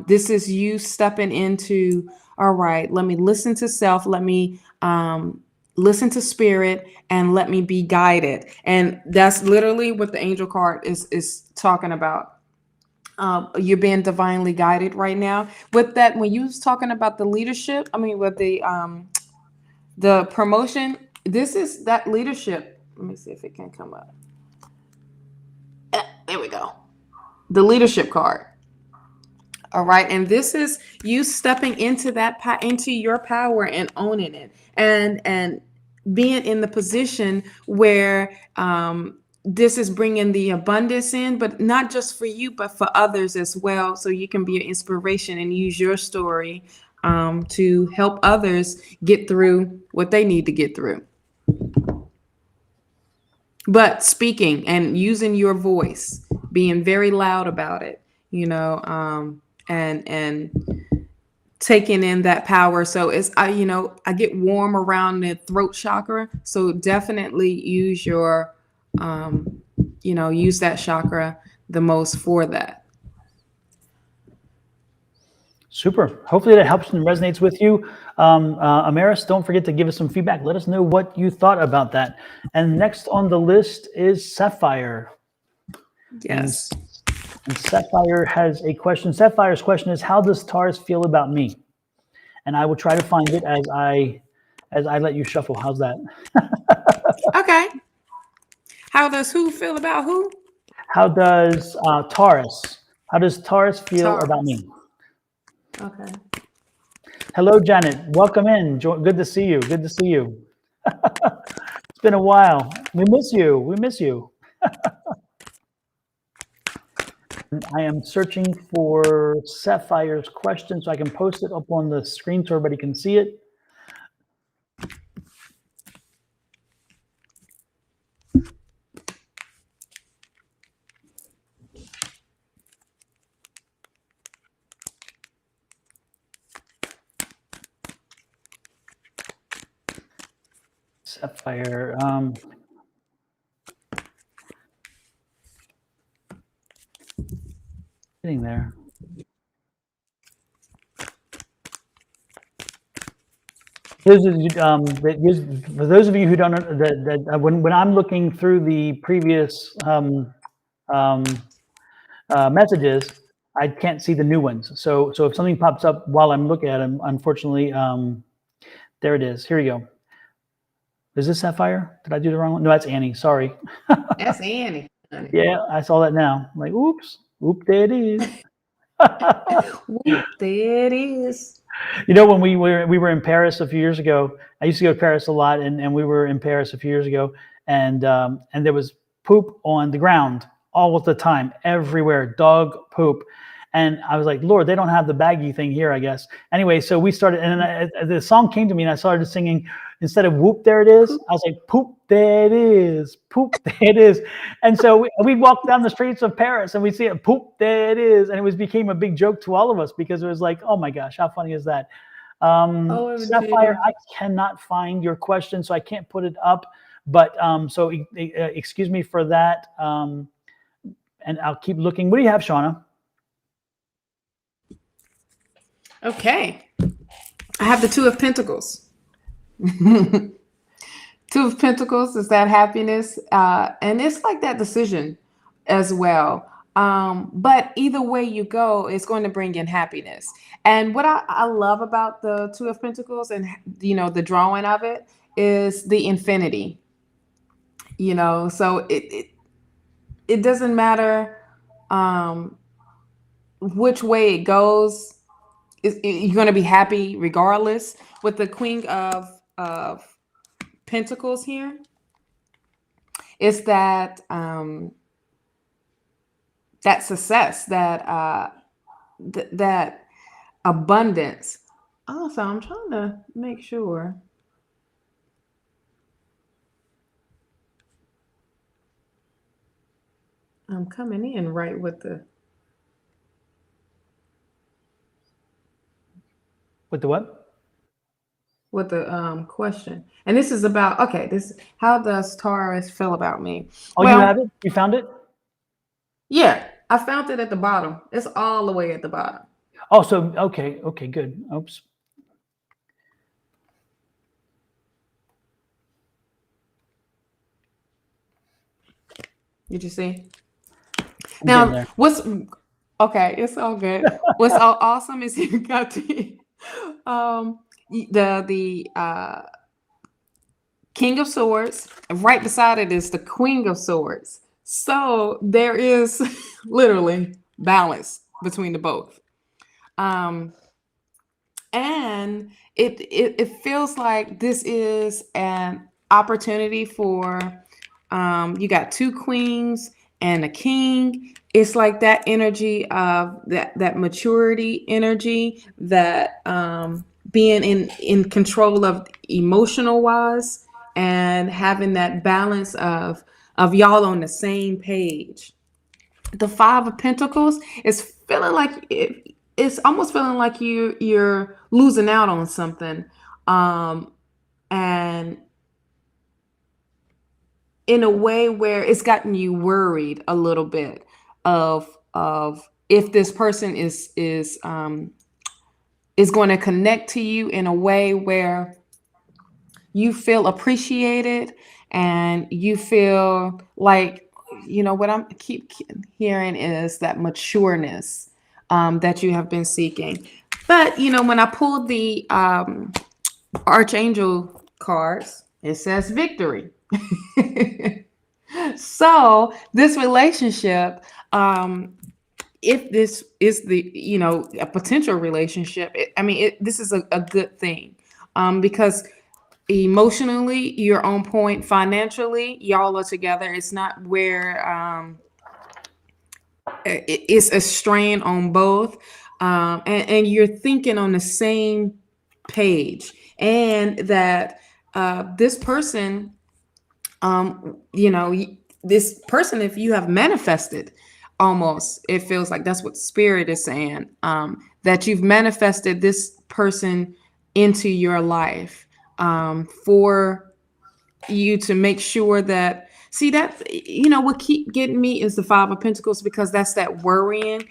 S2: This is you stepping into all right, let me listen to self, let me listen to spirit, and let me be guided. And that's literally what the angel card is talking about. You're being divinely guided right now. With that, when you was talking about the leadership, I mean, with the promotion, this is that leadership. Let me see if it can come up. There we go. The leadership card. All right, and this is you stepping into into your power and owning it, and being in the position where this is bringing the abundance in, but not just for you, but for others as well. So you can be an inspiration and use your story to help others get through what they need to get through. But speaking and using your voice, being very loud about it, and taking in that power. So I get warm around the throat chakra. So definitely use your, use that chakra the most for that.
S1: Super. Hopefully that helps and resonates with you. Amaris, don't forget to give us some feedback. Let us know what you thought about that. And next on the list is Sapphire.
S2: Yes.
S1: And Sapphire has a question. Sapphire's question is, how does Taurus feel about me? And I will try to find it as I let you shuffle. How's that?
S2: Okay. How does who feel about who?
S1: How does Taurus? How does Taurus feel about me?
S2: Okay.
S1: Hello, Janet. Welcome in. Good to see you. Good to see you. It's been a while. We miss you. We miss you. I am searching for Sapphire's question so I can post it up on the screen so everybody can see it. Sapphire. Getting there. For those of you who don't know, when I'm looking through the previous messages, I can't see the new ones. So if something pops up while I'm looking at them, unfortunately, there it is. Here we go. Is this Sapphire? Did I do the wrong one? No, that's Annie. Sorry.
S2: That's Annie.
S1: Yeah, I saw that now. I'm like, oops, there it is.
S2: Whoop, there it is.
S1: When we were in Paris a few years ago, I used to go to Paris a lot, and we were in Paris a few years ago, and there was poop on the ground all the time, everywhere, dog poop. And I was like, Lord, they don't have the baggy thing here, I guess. Anyway, so we started, and the song came to me, and I started singing, instead of whoop, there it is, I was like, poop, there it is, poop, there it is. And so we walked down the streets of Paris, and we see it, poop, there it is. And it became a big joke to all of us, because it was like, oh my gosh, how funny is that? Sapphire, I cannot find your question, so I can't put it up. But so excuse me for that. And I'll keep looking. What do you have, Shawna?
S2: Okay. I have the Two of Pentacles. Two of Pentacles is that happiness. And it's like that decision as well. But either way you go, it's going to bring in happiness. And what I love about the Two of Pentacles and, the drawing of it is the infinity. So it doesn't matter which way it goes. You're going to be happy regardless. With the Queen of Pentacles here, it's that that success, that abundance. Also, I'm trying to make sure. I'm coming in right with the.
S1: With the what?
S2: With the question. And this is about, okay, how does Taurus feel about me?
S1: Oh, well, you have it? You found it?
S2: Yeah, I found it at the bottom. It's all the way at the bottom.
S1: Oh, so okay, good. Oops.
S2: Did you see?
S1: I'm getting
S2: Now,
S1: there.
S2: what's okay? It's all good. What's all awesome is you got the King of Swords. Right beside it is the Queen of Swords. So there is literally balance between the both. And it feels like this is an opportunity for you got two queens and a king. It's like that energy of that maturity energy, that being in control of emotional wise, and having that balance of y'all on the same page. The Five of Pentacles is feeling like it's almost feeling like you're losing out on something, and in a way where it's gotten you worried a little bit of if this person is going to connect to you in a way where you feel appreciated and you feel like, what I'm keep hearing is that matureness that you have been seeking. But when I pulled the Archangel cards, it says victory. So this relationship, if this is a potential relationship, this is a good thing, because emotionally you're on point, financially y'all are together. It's not where it's a strain on both, and you're thinking on the same page, and that this person, this person, if you have manifested, almost it feels like that's what spirit is saying, that you've manifested this person into your life, for you to make sure that, see, that what keep getting me is the Five of Pentacles, because that's that worrying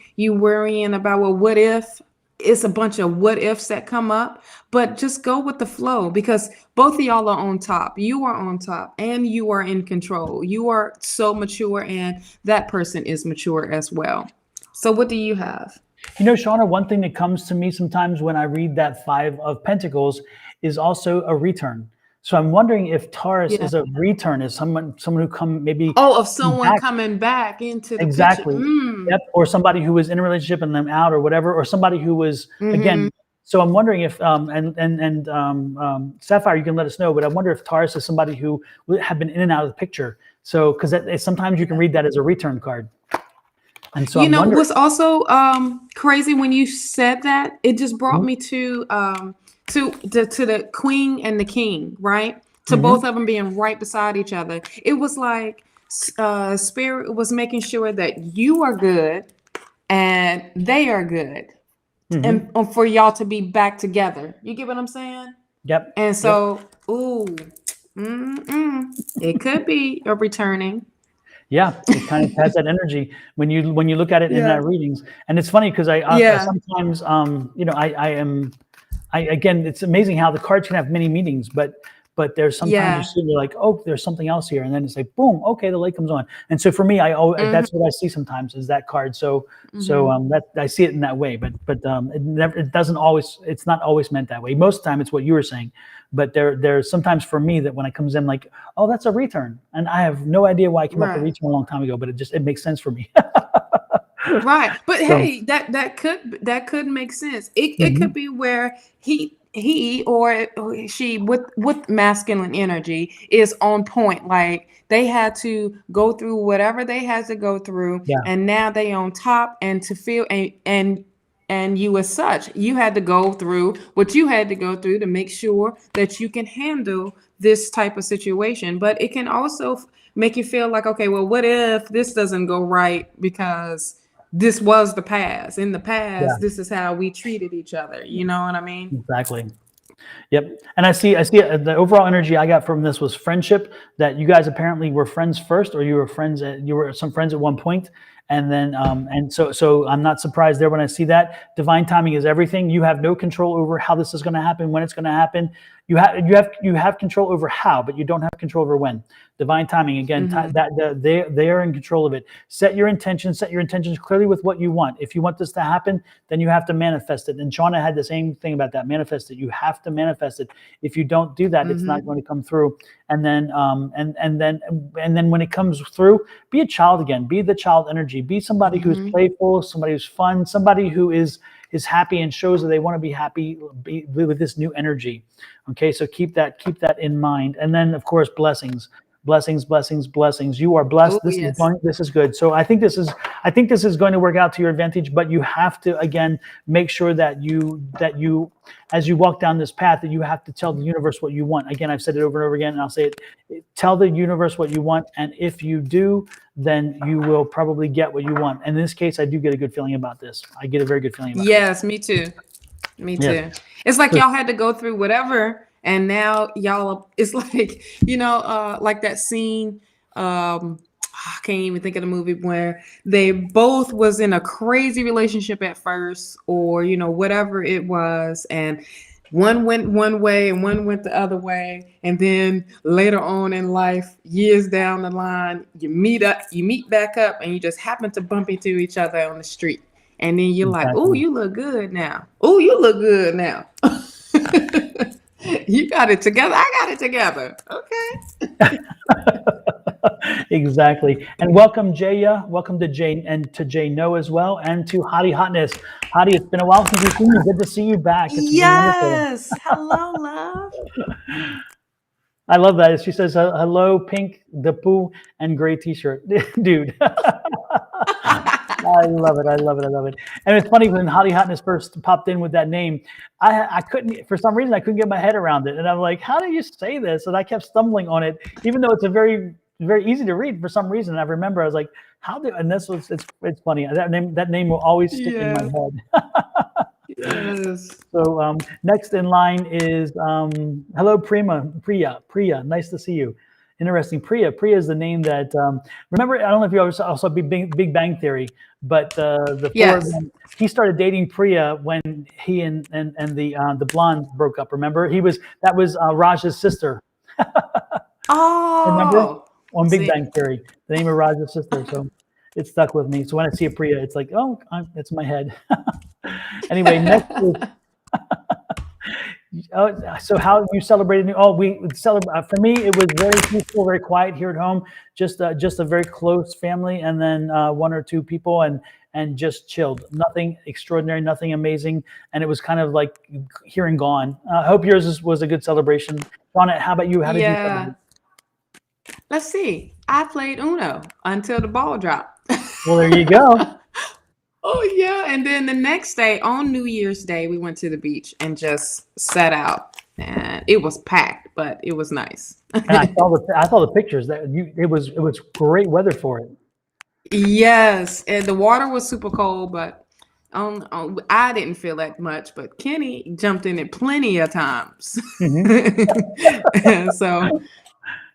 S2: about, well, what if. It's a bunch of what ifs that come up, but just go with the flow, because both of y'all are on top. You are on top and you are in control. You are so mature, and that person is mature as well. So what do you have?
S1: Shawna, one thing that comes to me sometimes when I read that Five of Pentacles is also a return. So I'm wondering if Taurus is a return, is someone who come maybe
S2: of someone
S1: back.
S2: coming back into the
S1: Exactly.
S2: picture.
S1: Yep. Or somebody who was in a relationship and them out, or whatever, or somebody who was again. So I'm wondering if Sapphire, you can let us know, but I wonder if Taurus is somebody who have been in and out of the picture. So because sometimes you can read that as a return card. And so I'm wondering,
S2: what's also crazy when you said that, it just brought me to the Queen and the King, right? To both of them being right beside each other. It was like spirit was making sure that you are good and they are good, and for y'all to be back together. You get what I'm saying?
S1: Yep.
S2: And so, it could be a returning.
S1: Yeah, it kind of has that energy when you look at it in that readings. And it's funny because I sometimes again, it's amazing how the cards can have many meanings, but there's sometimes you see, you're like, oh, there's something else here, and then it's like, boom, okay, the light comes on. And so for me, that's what I see sometimes is that card. So that I see it in that way, but it doesn't always. It's not always meant that way. Most of the time, it's what you were saying. But there's sometimes for me that when it comes in, like, oh, that's a return, and I have no idea why I came up with return a long time ago, but it makes sense for me.
S2: Right, but hey, that could make sense. It could be where he or she with masculine energy is on point, like they had to go through whatever they had to go through, and now they on top, and to feel and you as such, you had to go through what you had to go through to make sure that you can handle this type of situation. But it can also make you feel like, okay, well, what if this doesn't go right, because this was the past. In the past, this is how we treated each other. You know what I mean?
S1: Exactly. Yep. And I see the overall energy I got from this was friendship, that you guys apparently were friends first, or you were some friends at one point, And so I'm not surprised there when I see that. Divine timing is everything. You have no control over how this is going to happen, when it's going to happen. You have control over how, but you don't have control over when. Divine timing again. They are in control of it. Set your intentions clearly with what you want. If you want this to happen, then you have to manifest it. And Shawna had the same thing about that. Manifest it. You have to manifest it. If you don't do that, it's not going to come through. And then when it comes through, be a child again. Be the child energy. Be somebody who's playful, somebody who's fun, somebody who is happy and shows that they want to be happy with this new energy. Okay, so keep that in mind. And then of course, blessings. You are blessed. This is good. So I think this is going to work out to your advantage, but you have to again make sure that you as you walk down this path, that you have to tell the universe what you want. Again, I've said it over and over again, and I'll say it. Tell the universe what you want, and if you do, then you will probably get what you want. And in this case, I do get a good feeling about this. I get a very good feeling about it.
S2: Yes, me too. It's like y'all had to go through whatever, and now y'all, it's like, like that scene, I can't even think of the movie, where they both was in a crazy relationship at first, or whatever it was, and one went one way and one went the other way, and then later on in life, years down the line, you meet back up, and you just happen to bump into each other on the street, and then you're like, "Oh, you look good now. Oh, you look good now." You got it together. I got it together. Okay.
S1: Exactly. And welcome, Jaya. Welcome to Jane, and to Jay No as well, and to Hottie Hotness. Hottie, it's been a while since we've seen you. Good to see you back. It's
S2: Yes. Hello, love.
S1: I love that. She says, hello, pink, the poo, and gray t-shirt. Dude. I love it. And it's funny, when Hottie Hotness first popped in with that name, I couldn't, for some reason, I couldn't get my head around it. And I'm like, how do you say this? And I kept stumbling on it, even though it's a very, very easy to read for some reason. I remember I was like, and it's funny. That name will always stick in my head.
S2: Yes.
S1: So next in line is, hello, Priya. Nice to see you. Interesting. Priya is the name that, remember, I don't know if you ever saw Big Bang Theory, but the four of them, he started dating Priya when he and the blonde broke up. Remember, that was Raj's sister. Remember, on Big Bang Theory, the name of Raj's sister. So it stuck with me. So when I see a Priya, it's like, oh, it's in my head. Anyway, next is. So how you celebrated? We celebrate. For me, it was very peaceful, very quiet here at home. Just a very close family, and then one or two people, and just chilled. Nothing extraordinary, nothing amazing, and it was kind of like here and gone. I hope yours was a good celebration. Shawna, how about you? How did you celebrate?
S2: Let's see. I played Uno until the ball dropped.
S1: Well, there you go.
S2: Oh, yeah. And then the next day, on New Year's Day, we went to the beach and just sat out. And it was packed, but it was nice.
S1: And I saw the pictures. It was great weather for it.
S2: Yes. And the water was super cold, but I didn't feel that much. But Kenny jumped in it plenty of times. So...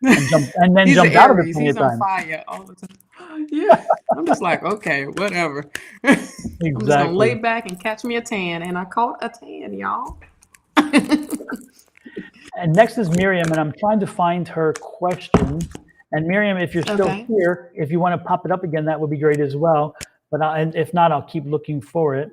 S1: and then jumped out of it plenty of times.
S2: He's on fire all the time. Yeah, I'm just like, okay, whatever. Exactly. I'm just gonna lay back and catch me a tan, and I caught a tan, y'all.
S1: And next is Miriam, and I'm trying to find her question. And Miriam, if you're still here, if you want to pop it up again, that would be great as well. But if not, I'll keep looking for it.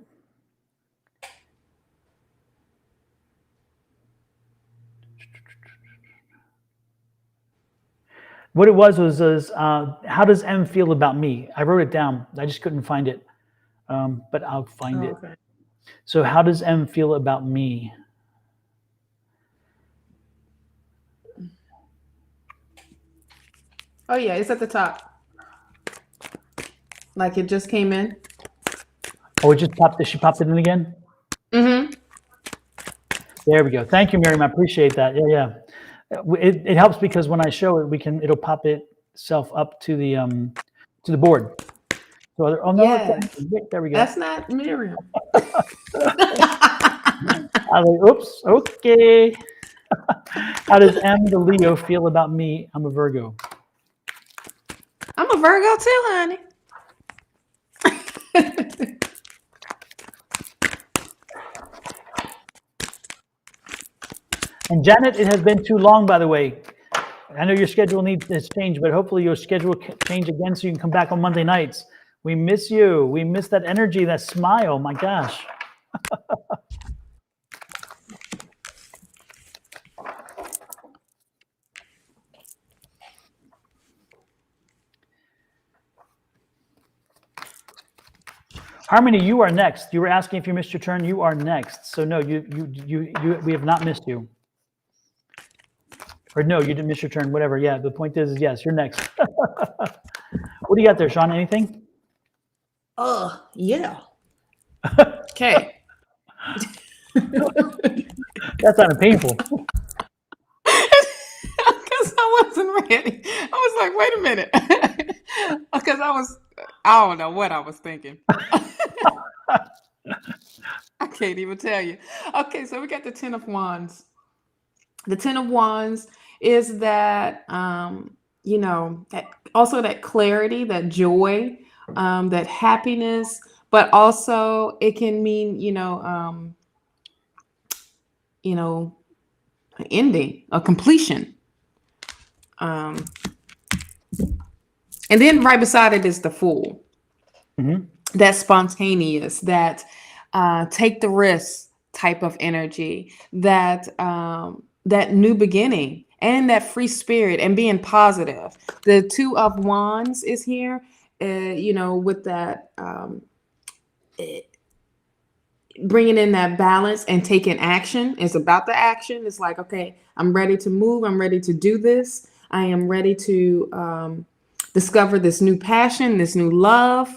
S1: What it was how does M feel about me? I wrote it down. I just couldn't find it, but I'll find it. Okay. So how does M feel about me?
S2: Oh, yeah, it's at the top. Like it just came in.
S1: Oh, it just popped. She popped it in again? Mm-hmm. There we go. Thank you, Miriam. I appreciate that. Yeah. It helps because when I show it, it'll pop itself up to the board. So there we go.
S2: That's not Miriam.
S1: I was like, oops, okay. How does M the Leo feel about me? I'm a Virgo.
S2: I'm a Virgo too, honey.
S1: And Janet, it has been too long, by the way. I know your schedule has changed, but hopefully your schedule can change again so you can come back on Monday nights. We miss you. We miss that energy, that smile. My gosh. Harmony, you are next. You were asking if you missed your turn. You are next. So no, we have not missed you. Or no, you didn't miss your turn. Whatever. Yeah. The point is yes, you're next. What do you got there, Sean? Anything?
S2: Yeah. Okay.
S1: That sounded painful.
S2: Because I wasn't ready. I was like, wait a minute. Because I don't know what I was thinking. I can't even tell you. Okay, so we got the Ten of Wands. The Ten of Wands is that, that also that clarity, that joy, that happiness, but also it can mean, an ending, a completion. And then right beside it is the Fool.
S1: Mm-hmm.
S2: That spontaneous, that take the risk type of energy, that that new beginning, and that free spirit, and being positive. The Two of Wands is here, with that bringing in that balance and taking action. It's about the action. It's like, okay, I'm ready to move. I'm ready to do this. I am ready to discover this new passion, this new love,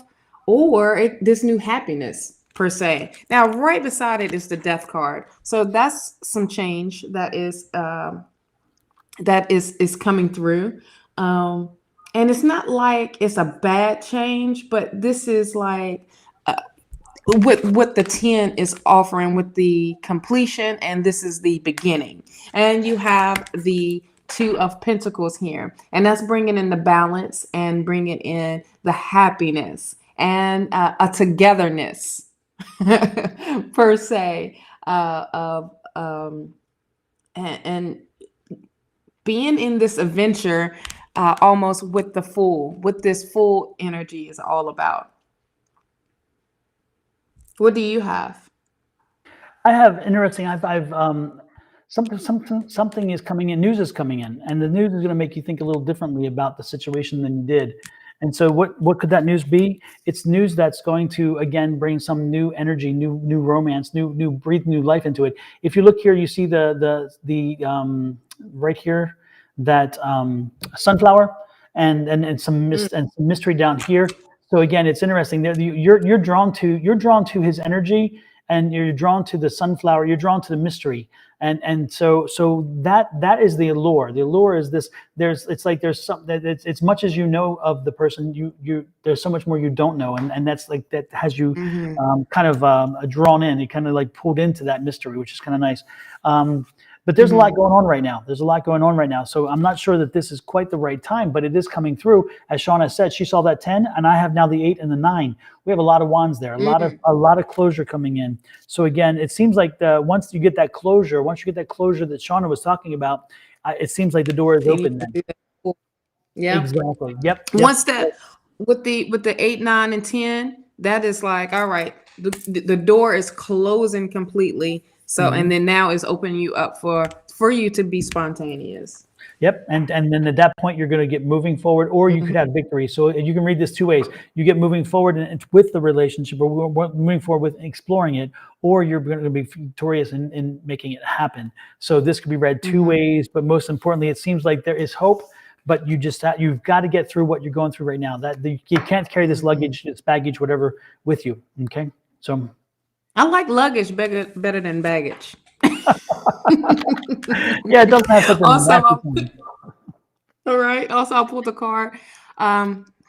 S2: or this new happiness per se. Now, right beside it is the Death card. So that's some change that is coming through. And it's not like it's a bad change, but this is like what the 10 is offering with the completion, and this is the beginning. And you have the Two of Pentacles here, and that's bringing in the balance and bringing in the happiness and a togetherness per se and being in this adventure almost with the Fool, with this Fool energy is all about. What do you have?
S1: I have interesting. I've something is coming in. News is coming in, and the news is going to make you think a little differently about the situation than you did. And so, what could that news be? It's news that's going to again bring some new energy, new romance, breathe new life into it. If you look here, you see the right here that sunflower and some mist and some mystery down here. So again, it's interesting. You're drawn to his energy, and you're drawn to the sunflower. You're drawn to the mystery, and so that is the allure. The allure is this. It's much as you know of the person. There's so much more you don't know, and that's like that has you kind of drawn in. You kind of like pulled into that mystery, which is kind of nice. But there's a lot going on right now. So I'm not sure that this is quite the right time, but it is coming through. As Shawna said, she saw that 10, and I have now the 8 and the 9. We have a lot of wands there, a lot of closure coming in. So again, it seems like once you get that closure that Shawna was talking about, it seems like the door is open then.
S2: Yeah,
S1: exactly. Yep.
S2: Once that with the 8, 9, and 10, that is like, all right, the door is closing completely. So and then now is opening you up for you to be spontaneous.
S1: Yep, and then at that point you're going to get moving forward, or you could have victory. So you can read this two ways: you get moving forward with the relationship, or moving forward with exploring it, or you're going to be victorious in making it happen. So this could be read two ways, but most importantly, it seems like there is hope. But you've got to get through what you're going through right now. You can't carry this luggage, this baggage, whatever, with you. Okay, so
S2: I like luggage better than baggage.
S1: Yeah, it doesn't have such a
S2: all right. Also, I pulled the card.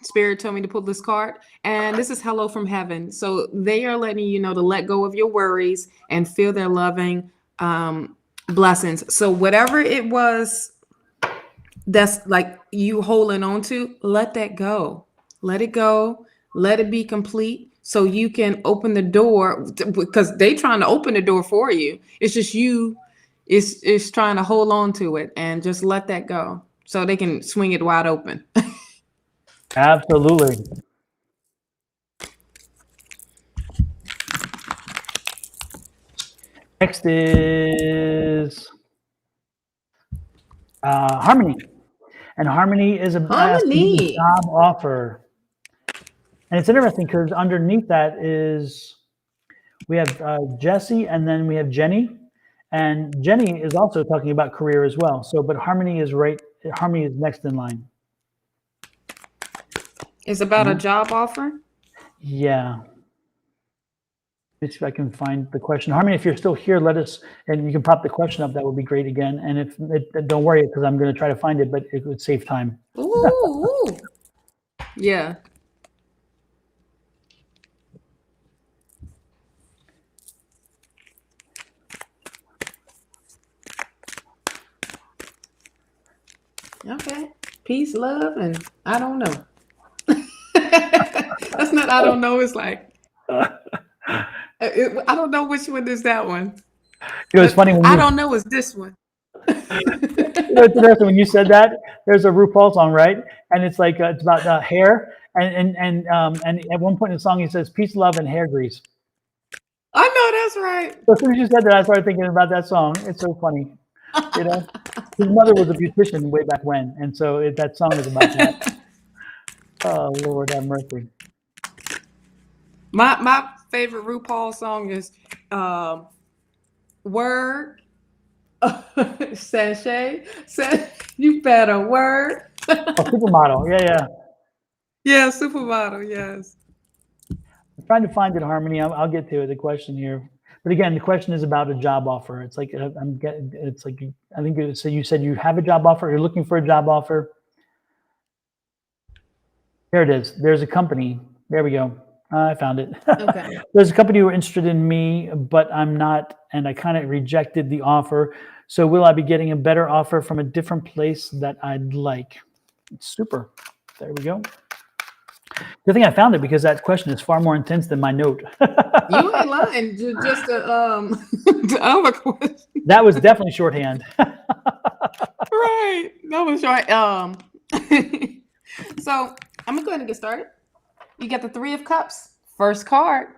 S2: Spirit told me to pull this card, and this is Hello from Heaven. So they are letting you know to let go of your worries and feel their loving blessings. So whatever it was that's like you holding on to, let that go. Let it go. let it be complete so you can open the door, because they trying to open the door for you. It's just you is trying to hold on to it and just let that go so they can swing it wide open.
S1: Absolutely. Next is Harmony. And Harmony is asking a
S2: Harmony.
S1: job offer. And it's interesting because underneath that is we have Jesse, and then we have Jenny. And Jenny is also talking about career as well. So, but Harmony is next in line.
S2: It's about a job offer.
S1: Yeah. Let's see if I can find the question. Harmony, if you're still here, let us, and you can pop the question up. That would be great again. And if don't worry, because I'm going to try to find it, but it would save time.
S2: Ooh. Yeah. Okay. Peace, love, and I don't know. That's not, I don't know. It's like, I don't know which one is that one.
S1: It was funny when
S2: I don't know. It's this one.
S1: It's interesting when you said that. There's a RuPaul song, right? And it's like it's about hair, and at one point in the song he says peace, love, and hair grease.
S2: I know that's right.
S1: So as soon as you said that, I started thinking about that song. It's so funny. You know, his mother was a beautician way back when, and so that song is about that. Oh Lord, have mercy.
S2: My favorite RuPaul song is "Word." Sashay said, "You better word."
S1: Supermodel, yeah.
S2: Yeah, supermodel. Yes.
S1: I'm trying to find it, Harmony. I'll get to it. The question here, but again, the question is about a job offer. It's like It's like I think so. You said you have a job offer. You're looking for a job offer. Here it is. There's a company. There we go. I found it.
S2: Okay.
S1: There's a company who are interested in me, but I'm not, and I kind of rejected the offer. So will I be getting a better offer from a different place that I'd like? Super. There we go. Good thing I found it because that question is far more intense than my note.
S2: You ain't lying. Just the other question.
S1: That was definitely shorthand.
S2: Right. That was short. So I'm gonna go ahead and get started. You get the Three of Cups, first card.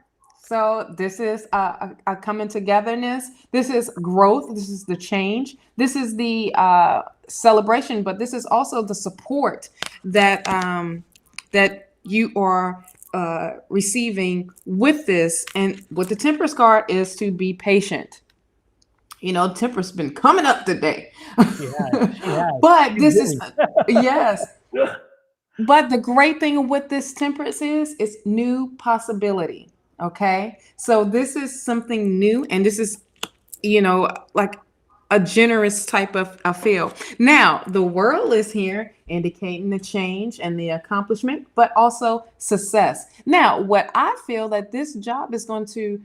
S2: So this is a coming togetherness. This is growth. This is the change. This is the celebration, but this is also the support that that you are receiving with this. And with the Temperance card is to be patient. You know, Temperance been coming up today.
S1: Yeah.
S2: But this is yes. But the great thing with this Temperance is new possibility. Okay. So this is something new, and this is, you know, like a generous type of feel. Now, the World is here indicating the change and the accomplishment, but also success. Now, what I feel that this job is going to,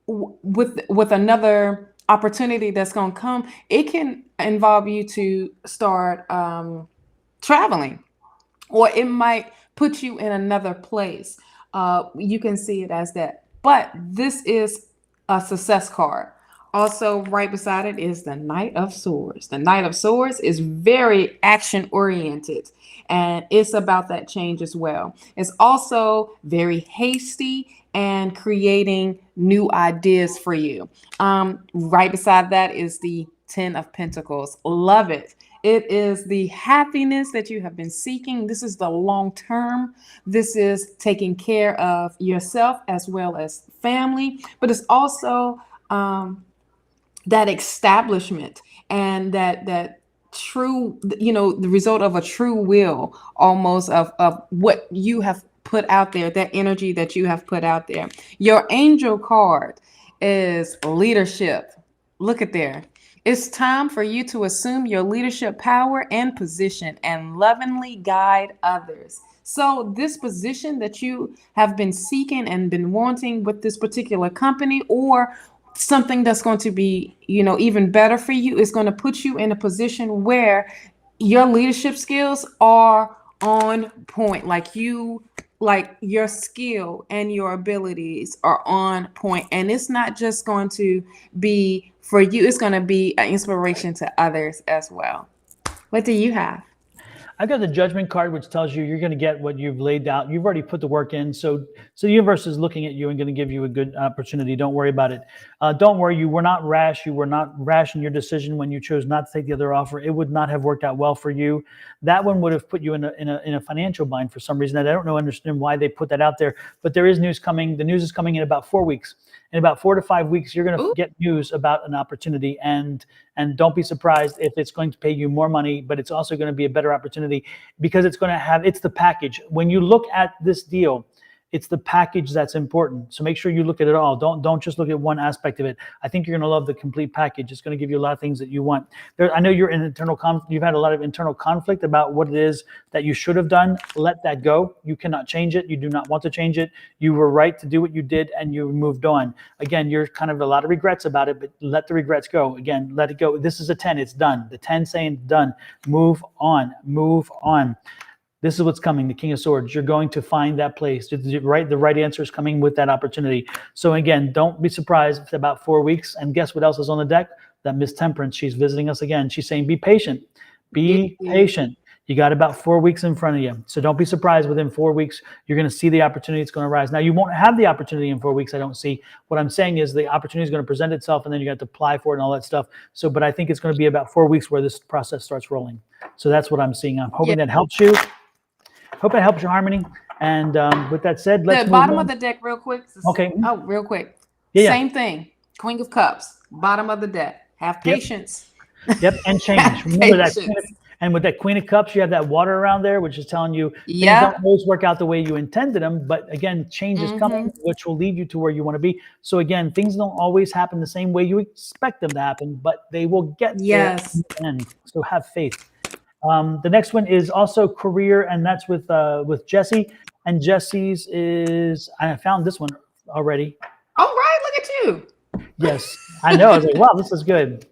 S2: with another opportunity that's going to come, it can involve you to start traveling, or it might put you in another place. You can see it as that. But this is a success card. Also, right beside it is the Knight of Swords. The Knight of Swords is very action oriented, and it's about that change as well. It's also very hasty and creating new ideas for you. Right beside that is the Ten of Pentacles. Love it. It is the happiness that you have been seeking. This is the long term. This is taking care of yourself as well as family, but it's also that establishment and that true, you know, the result of a true will, almost of what you have put out there, that energy that you have put out there. Your angel card is leadership. Look at there. It's time for you to assume your leadership power and position and lovingly guide others. So this position that you have been seeking and been wanting with this particular company, or something that's going to be, you know, even better for you, is going to put you in a position where your leadership skills are on point. Like you like your skill and your abilities are on point, and it's not just going to be for you, it's going to be an inspiration to others as well. What do you have?
S1: I got the Judgment card, which tells you you're going to get what you've laid out. You've already put the work in, so the universe is looking at you and going to give you a good opportunity. Don't worry about it. Don't worry, you were not rash. You were not rash in your decision when you chose not to take the other offer. It would not have worked out well for you. That one would have put you in a financial bind for some reason. And I don't understand why they put that out there, but there is news coming. The news is coming in about 4 weeks. In about 4 to 5 weeks, you're going to get news about an opportunity, and don't be surprised if it's going to pay you more money, but it's also going to be a better opportunity because it's the package. When you look at this deal, it's the package that's important. So make sure you look at it all. Don't just look at one aspect of it. I think you're going to love the complete package. It's going to give you a lot of things that you want. I know you're in you've had a lot of internal conflict about what it is that you should have done. Let that go. You cannot change it. You do not want to change it. You were right to do what you did, and you moved on. Again, you're kind of a lot of regrets about it, but let the regrets go. Again, let it go. This is a 10. It's done. The 10 saying done. Move on. Move on. This is what's coming, the King of Swords. You're going to find that place. The right answer is coming with that opportunity. So again, don't be surprised if about 4 weeks. And guess what else is on the deck? That Miss Temperance. She's visiting us again. She's saying, be patient. Be patient. You got about 4 weeks in front of you. So don't be surprised within 4 weeks, you're going to see the opportunity that's going to rise. Now, you won't have the opportunity in 4 weeks, I don't see. What I'm saying is the opportunity is going to present itself, and then you got to apply for it and all that stuff. So, but I think it's going to be about 4 weeks where this process starts rolling. So that's what I'm seeing. I'm hoping that helps you. Hope it helps your harmony. And with that said, let's
S2: the bottom of the deck real quick.
S1: Okay.
S2: Oh, real quick.
S1: Yeah.
S2: Same thing. Queen of Cups, bottom of the deck. Have patience.
S1: Yep. And change. Remember that. And with that Queen of Cups, you have that water around there, which is telling you things don't always work out the way you intended them. But again, change is coming, which will lead you to where you want to be. So again, things don't always happen the same way you expect them to happen, but they will get there in the end. So have faith. The next one is also career, and that's with Jessie. And Jessie's is, I found this one already.
S2: All right, look at you.
S1: Yes, I know. I was like, wow, this is good.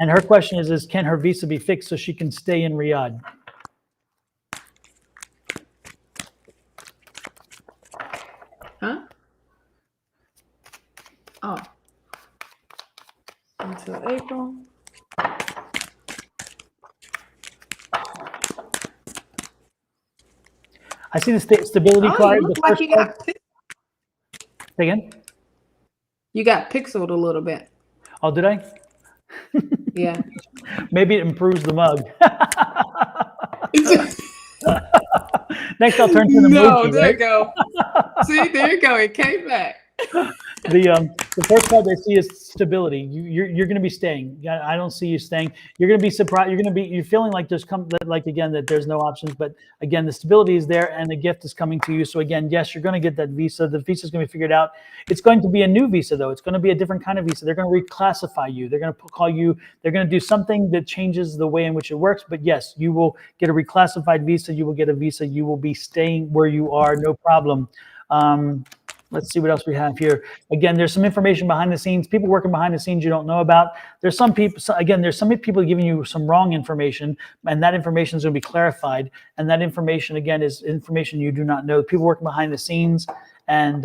S1: And her question is can her visa be fixed so she can stay in Riyadh?
S2: Huh? Oh. Until April.
S1: I see the stability card.
S2: You look like you got
S1: Say again?
S2: You got pixeled a little bit.
S1: Oh, did I?
S2: Yeah.
S1: Maybe it improves the mug. Next, I'll turn to the
S2: No, there you go. See, there you go. It came back.
S1: The first card I see is stability. You're going to be staying. I don't see you staying. You're going to be surprised. You're feeling like again that there's no options. But again, the stability is there, and the gift is coming to you. So again, yes, you're going to get that visa. The visa is going to be figured out. It's going to be a new visa though. It's going to be a different kind of visa. They're going to reclassify you. They're going to call you. They're going to do something that changes the way in which it works. But yes, you will get a reclassified visa. You will get a visa. You will be staying where you are, no problem. Let's see what else we have here. Again, there's some information behind the scenes, people working behind the scenes you don't know about. There's some people, there's some people giving you some wrong information, and that information is going to be clarified. And that information, again, is information you do not know. People working behind the scenes, and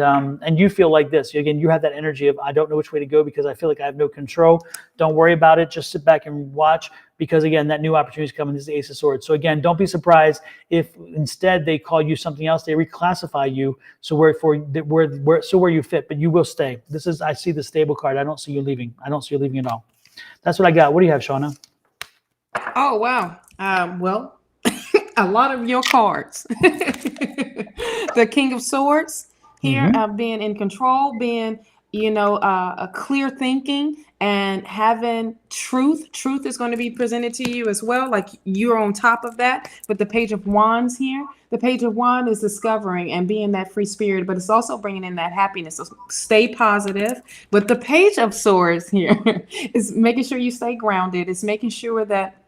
S1: you feel like this. Again, you have that energy of, I don't know which way to go because I feel like I have no control. Don't worry about it. Just sit back and watch because, again, that new opportunity is coming. This is the Ace of Swords. So, again, don't be surprised if instead they call you something else. They reclassify you so where you fit, but you will stay. I see the stable card. I don't see you leaving. I don't see you leaving at all. That's what I got. What do you have, Shawna?
S2: Oh, wow. Well, a lot of your cards. The King of Swords here, being in control, being, a clear thinking and having truth. Truth is going to be presented to you as well. Like you're on top of that. But the Page of Wands here, the Page of Wands is discovering and being that free spirit, but it's also bringing in that happiness. So stay positive. But the Page of Swords here is making sure you stay grounded. It's making sure that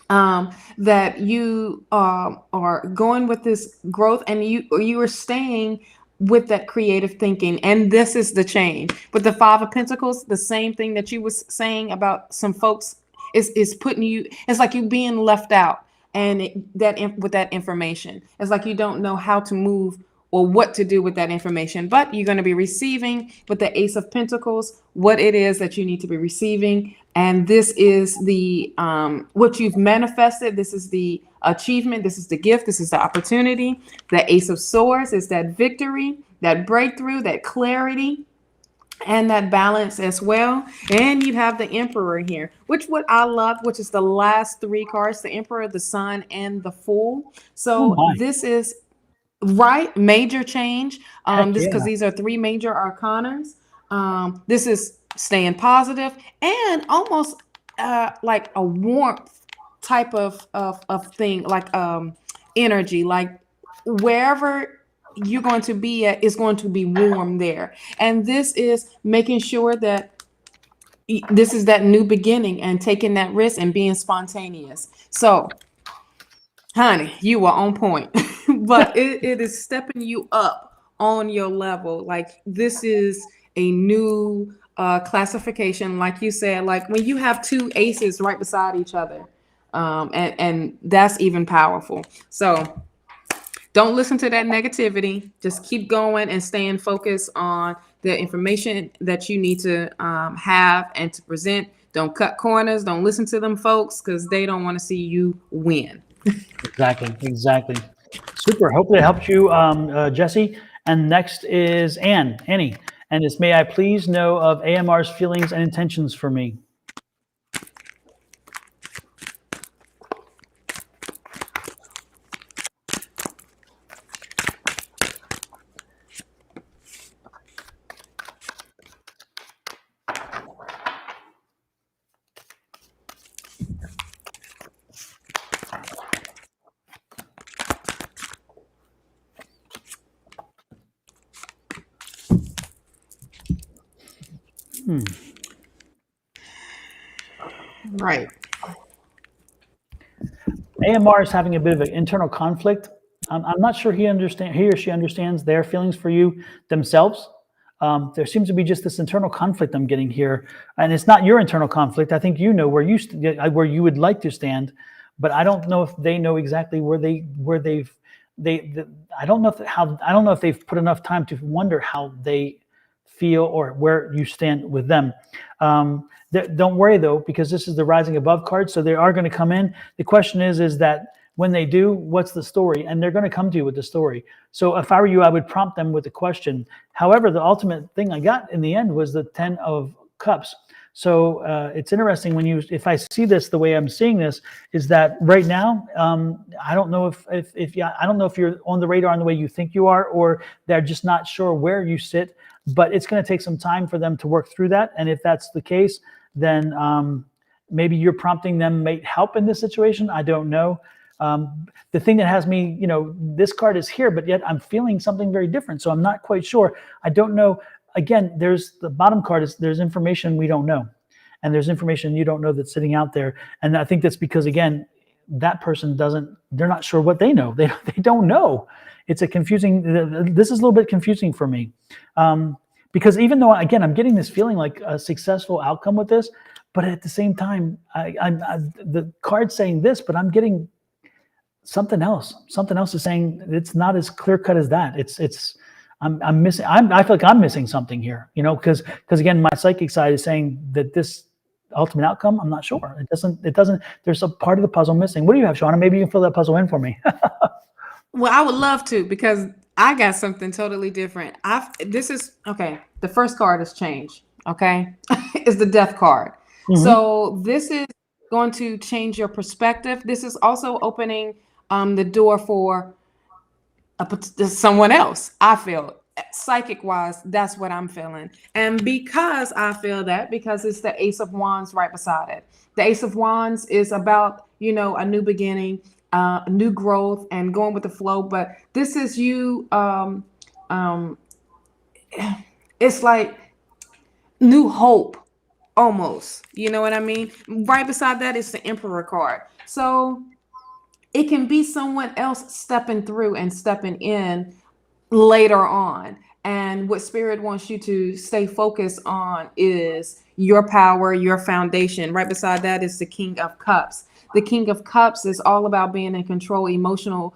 S2: that you are going with this growth, and you are staying with that creative thinking. And this is the change. With the Five of Pentacles, the same thing that you was saying about some folks is putting you, it's like you being left out. and with that information. It's like you don't know how to move or what to do with that information, but you're going to be receiving with the Ace of Pentacles what it is that you need to be receiving. And this is the what you've manifested. This is the achievement. This is the gift. This is the opportunity. The Ace of Swords is that victory, that breakthrough, that clarity, and that balance as well. And you have the Emperor here, which what I love, which is the last three cards: the Emperor, the Sun, and the Fool.
S1: Oh
S2: So
S1: my.
S2: this is right, major change.
S1: Heck
S2: This, because
S1: yeah.
S2: these are three major arcanas. This is staying positive and almost like a warmth type of thing, like energy, like wherever you're going to be at is going to be warm there. And this is making sure that this is that new beginning and taking that risk and being spontaneous. So honey, you are on point. But it is stepping you up on your level. Like this is a new classification, like you said, like when you have two aces right beside each other. And that's even powerful. So don't listen to that negativity. Just keep going and staying focused on the information that you need to have and to present. Don't cut corners. Don't listen to them folks because they don't want to see you win.
S1: Exactly. Exactly. Super. Hopefully it helped you, Jesse. And next is Annie. And it's, may I please know of AMR's feelings and intentions for me?
S2: Right.
S1: AMR is having a bit of an internal conflict. I'm not sure he or she understands their feelings for you themselves. There seems to be just this internal conflict I'm getting here, and it's not your internal conflict. I think you know where you would like to stand, but I don't know if they know exactly I don't know if they've put enough time to wonder how they feel or where you stand with them. Don't worry though, because this is the rising above card, so they are going to come in. The question is that when they do, what's the story? And they're going to come to you with the story. So if I were you, I would prompt them with the question. However, the ultimate thing I got in the end was the 10 of Cups. So it's interesting if I see this the way I'm seeing this, is that right now, I don't know I don't know if you're on the radar in the way you think you are, or they're just not sure where you sit. But it's going to take some time for them to work through that. And if that's the case, then maybe you're prompting them might help in this situation. I don't know. The thing that has me, this card is here, but yet I'm feeling something very different. So I'm not quite sure. I don't know. Again, there's the bottom card there's information we don't know. And there's information you don't know that's sitting out there. And I think that's because, again, that person they're not sure what they know. They don't know. It's this is a little bit confusing for me. Because even though, again, I'm getting this feeling like a successful outcome with this, but at the same time, the card's saying this, but I'm getting something else. Something else is saying it's not as clear cut as that. I'm missing. I feel like I'm missing something here, because again, my psychic side is saying that this ultimate outcome, I'm not sure. It doesn't. There's a part of the puzzle missing. What do you have, Shawna? Maybe you can fill that puzzle in for me.
S2: Well, I would love to, because I got something totally different. The first card is change. Okay. It's the death card.
S1: Mm-hmm.
S2: So this is going to change your perspective. This is also opening the door for someone else. I feel psychic wise, that's what I'm feeling. And because I feel that, because it's the Ace of Wands right beside it. The Ace of Wands is about, a new beginning, new growth, and going with the flow. But this is you. It's like new hope, almost. You know what I mean? Right beside that is the Emperor card. So it can be someone else stepping through and stepping in later on. And what Spirit wants you to stay focused on is your power, your foundation. Right beside that is the King of Cups. the King of Cups is all about being in control, emotional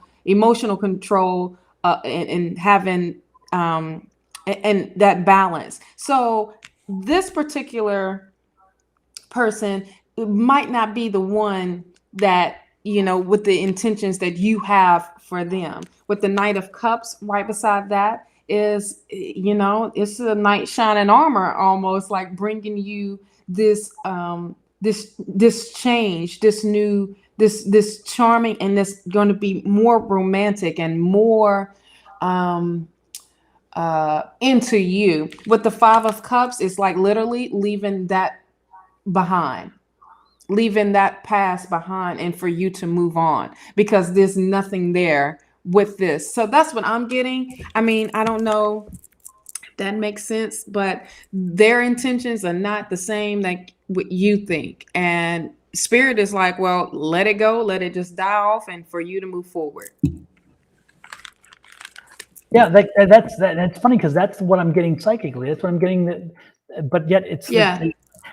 S2: control, and having and that balance. So this particular person might not be the one that, with the intentions that you have for them. With the Knight of Cups right beside that is, it's a knight shining armor, almost like bringing you this this change, this charming, and this going to be more romantic and more into you. With the Five of Cups, it's like literally leaving that behind, leaving that past behind, and for you to move on, because there's nothing there with this. So that's what I'm getting. I mean, I don't know if that makes sense, but their intentions are not the same like what you think. And Spirit is like, well, let it go, let it just die off, and for you to move forward.
S1: Yeah, that's funny, because that's what I'm getting psychically. That's what I'm getting. But yet it's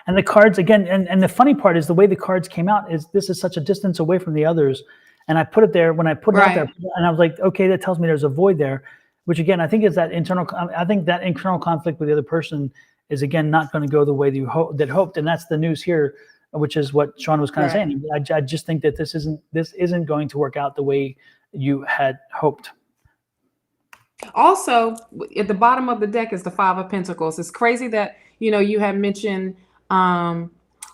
S1: and the cards again, and the funny part is the way the cards came out is this is such a distance away from the others. And I put it there when I put it out there, and I was like, okay, that tells me there's a void there, which again, I think is that internal. I think that internal conflict with the other person is again not going to go the way that hoped, and that's the news here, which is what Shawna was kind of saying. I just think that this isn't going to work out the way you had hoped.
S2: Also, at the bottom of the deck is the Five of Pentacles. It's crazy that, you have mentioned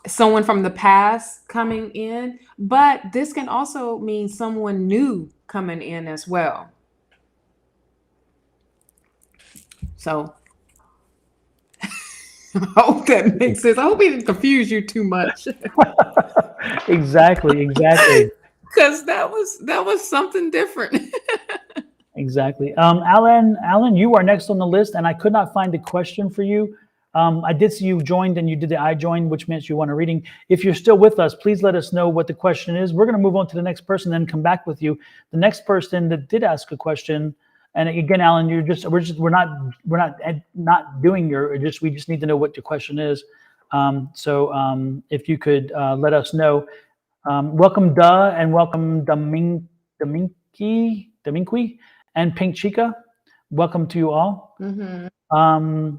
S2: someone from the past coming in, but this can also mean someone new coming in as well. So I hope that makes sense. I hope he didn't confuse you too much.
S1: Exactly.
S2: Because that was something different.
S1: Exactly. Alan, you are next on the list, and I could not find a question for you. I did see you joined, and you did the I joined, which means you want a reading. If you're still with us, please let us know what the question is. We're going to move on to the next person, then come back with you. The next person that did ask a question, and again, Alan, we're not doing we just need to know what your question is. So if you could let us know. Welcome, and welcome, Dominqui, and Pink Chica. Welcome to you all. Mm-hmm.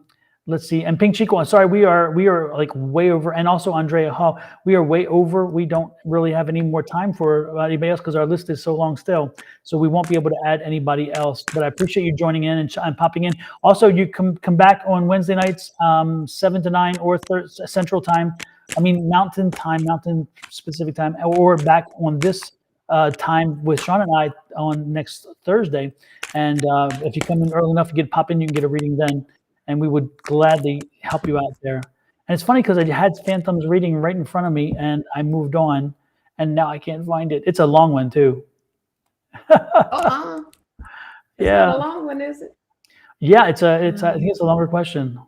S1: Let's see. And Pink Chica, sorry, we are like way over. And also Andrea Hall, we are way over. We don't really have any more time for anybody else because our list is so long still. So we won't be able to add anybody else. But I appreciate you joining in and popping in. Also, you come back on Wednesday nights, 7 to 9 or Central Time. I mean, Mountain specific time, or back on this time with Shawna and I on next Thursday. And if you come in early enough to pop in, you can get a reading then. And we would gladly help you out there. And it's funny because I had Phantom's reading right in front of me, and I moved on, and now I can't find it. It's a long one too.
S2: It's
S1: yeah,
S2: not a long one, is it?
S1: Yeah, I think it's a longer question.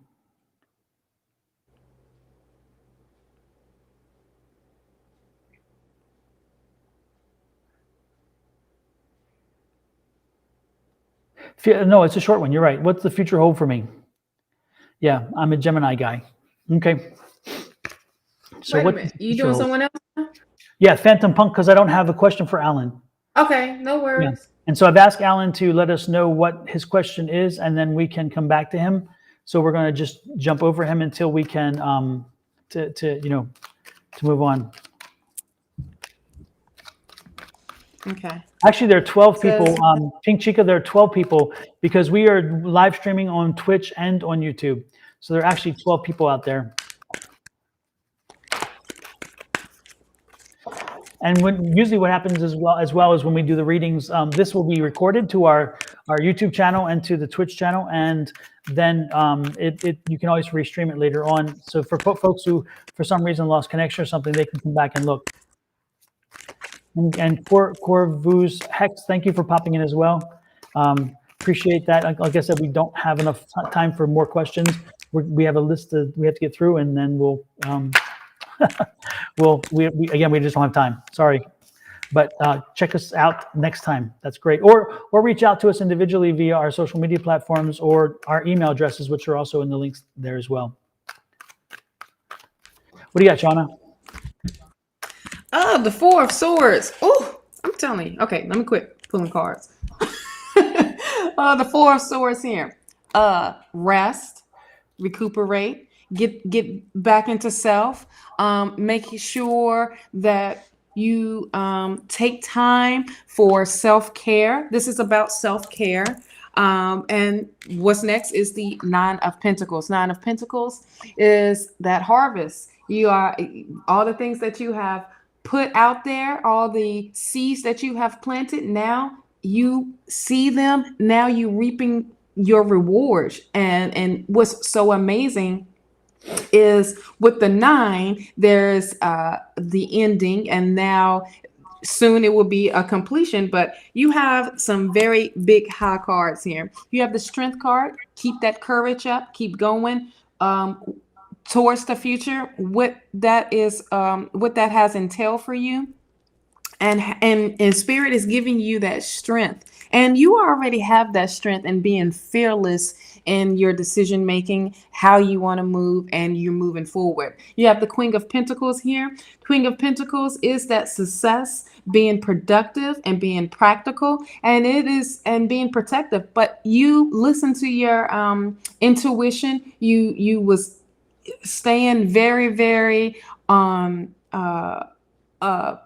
S1: No, it's a short one. You're right. What's the future hold for me? Yeah, I'm a Gemini guy. Okay. So
S2: wait a minute. You doing someone else?
S1: Yeah, Phantom Punk, because I don't have a question for Alan.
S2: Okay, no worries.
S1: Yeah. And so I've asked Alan to let us know what his question is, and then we can come back to him. So we're going to just jump over him until we can to move on.
S2: Okay.
S1: Actually, there are 12 people. Pink Chica, there are 12 people because we are live streaming on Twitch and on YouTube. So there are actually 12 people out there. And usually what happens as well as when we do the readings, this will be recorded to our YouTube channel and to the Twitch channel, and then you can always restream it later on. So for folks who for some reason lost connection or something, they can come back and look. And Corvus Hex, thank you for popping in as well. Appreciate that. Like I said, we don't have enough time for more questions. We have a list that we have to get through, and then we'll we just don't have time. Sorry, but check us out next time. That's great. Or reach out to us individually via our social media platforms or our email addresses, which are also in the links there as well. What do you got, Shawna?
S2: Oh, the Four of Swords. Oh, I'm telling you. Okay, let me quit pulling cards. The Four of Swords here. Rest, recuperate, get back into self. Making sure that you take time for self-care. This is about self-care. And what's next is the Nine of Pentacles. Nine of Pentacles is that harvest. You are all the things that you have put out there, all the seeds that you have planted. Now you see them. Now you reaping your rewards. And what's so amazing is with the nine, there's the ending, and now soon it will be a completion. But you have some very big high cards here. You have the Strength card. Keep that courage up, keep going towards the future. What that is, what that has entailed for you, and spirit is giving you that strength, and you already have that strength and being fearless in your decision making, how you want to move, and you're moving forward. You have the Queen of Pentacles here. Queen of Pentacles is that success, being productive and being practical, and it is, and being protective. But you listen to your intuition. You was staying very, very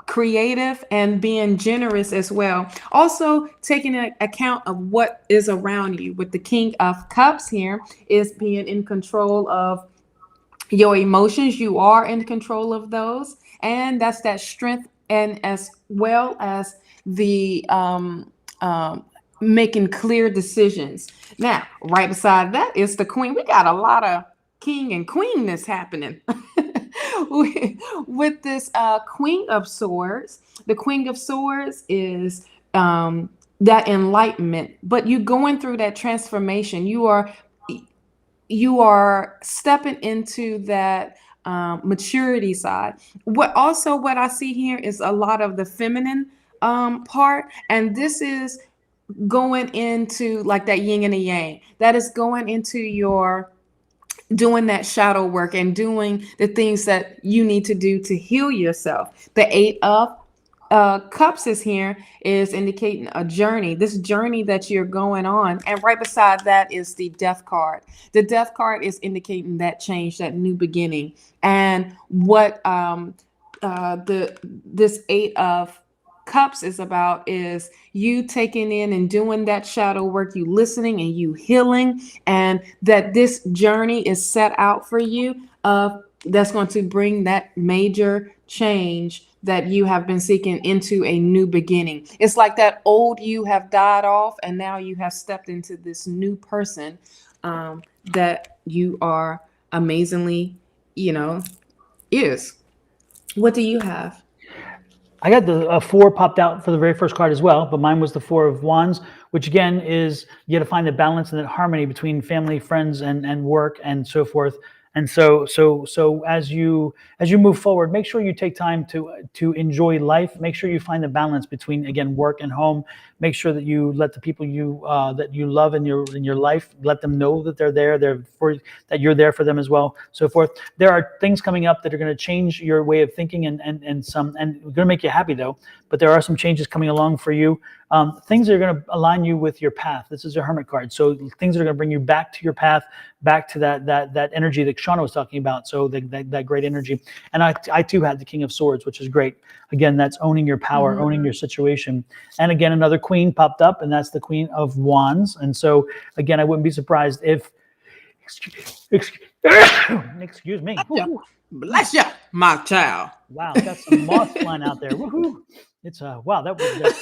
S2: creative and being generous as well. Also taking account of what is around you. With the King of Cups here is being in control of your emotions. You are in control of those, and that's that strength, and as well as the making clear decisions. Now, right beside that is the Queen. We got a lot of king and queen that's happening. with this Queen of Swords. The Queen of Swords is that enlightenment, but you going through that transformation. You are stepping into that maturity side. What I see here is a lot of the feminine part, and this is going into like that yin and a yang. That is going into your doing that shadow work and doing the things that you need to do to heal yourself. The Eight of Cups is here, is indicating a journey, this journey that you're going on. And right beside that is the Death card. The Death card is indicating that change, that new beginning. And what this Eight of Cups is about is you taking in and doing that shadow work, you listening and you healing, and that this journey is set out for you that's going to bring that major change that you have been seeking into a new beginning. It's like that old you have died off, and now you have stepped into this new person that you are amazingly, is. What do you have?
S1: I got the four popped out for the very first card as well, but mine was the Four of Wands, which again is you got to find the balance and that harmony between family, friends, and work and so forth. And so as you move forward, make sure you take time to enjoy life. Make sure you find the balance between, again, work and home. Make sure that you let the people that you love in your life, let them know that they're there. That you're there for them as well. So forth. There are things coming up that are going to change your way of thinking and going to make you happy though. But there are some changes coming along for you. Things that are going to align you with your path. This is your Hermit card. So things that are going to bring you back to your path, back to that energy that Shawna was talking about. So that great energy. And I too had the King of Swords, which is great. Again, that's owning your power, owning your situation. And again, another queen popped up, and that's the Queen of Wands. And so again, I wouldn't be surprised if, excuse me.
S2: Bless you, my child.
S1: Wow, got some moss flying out there. Woohoo! It's wow, that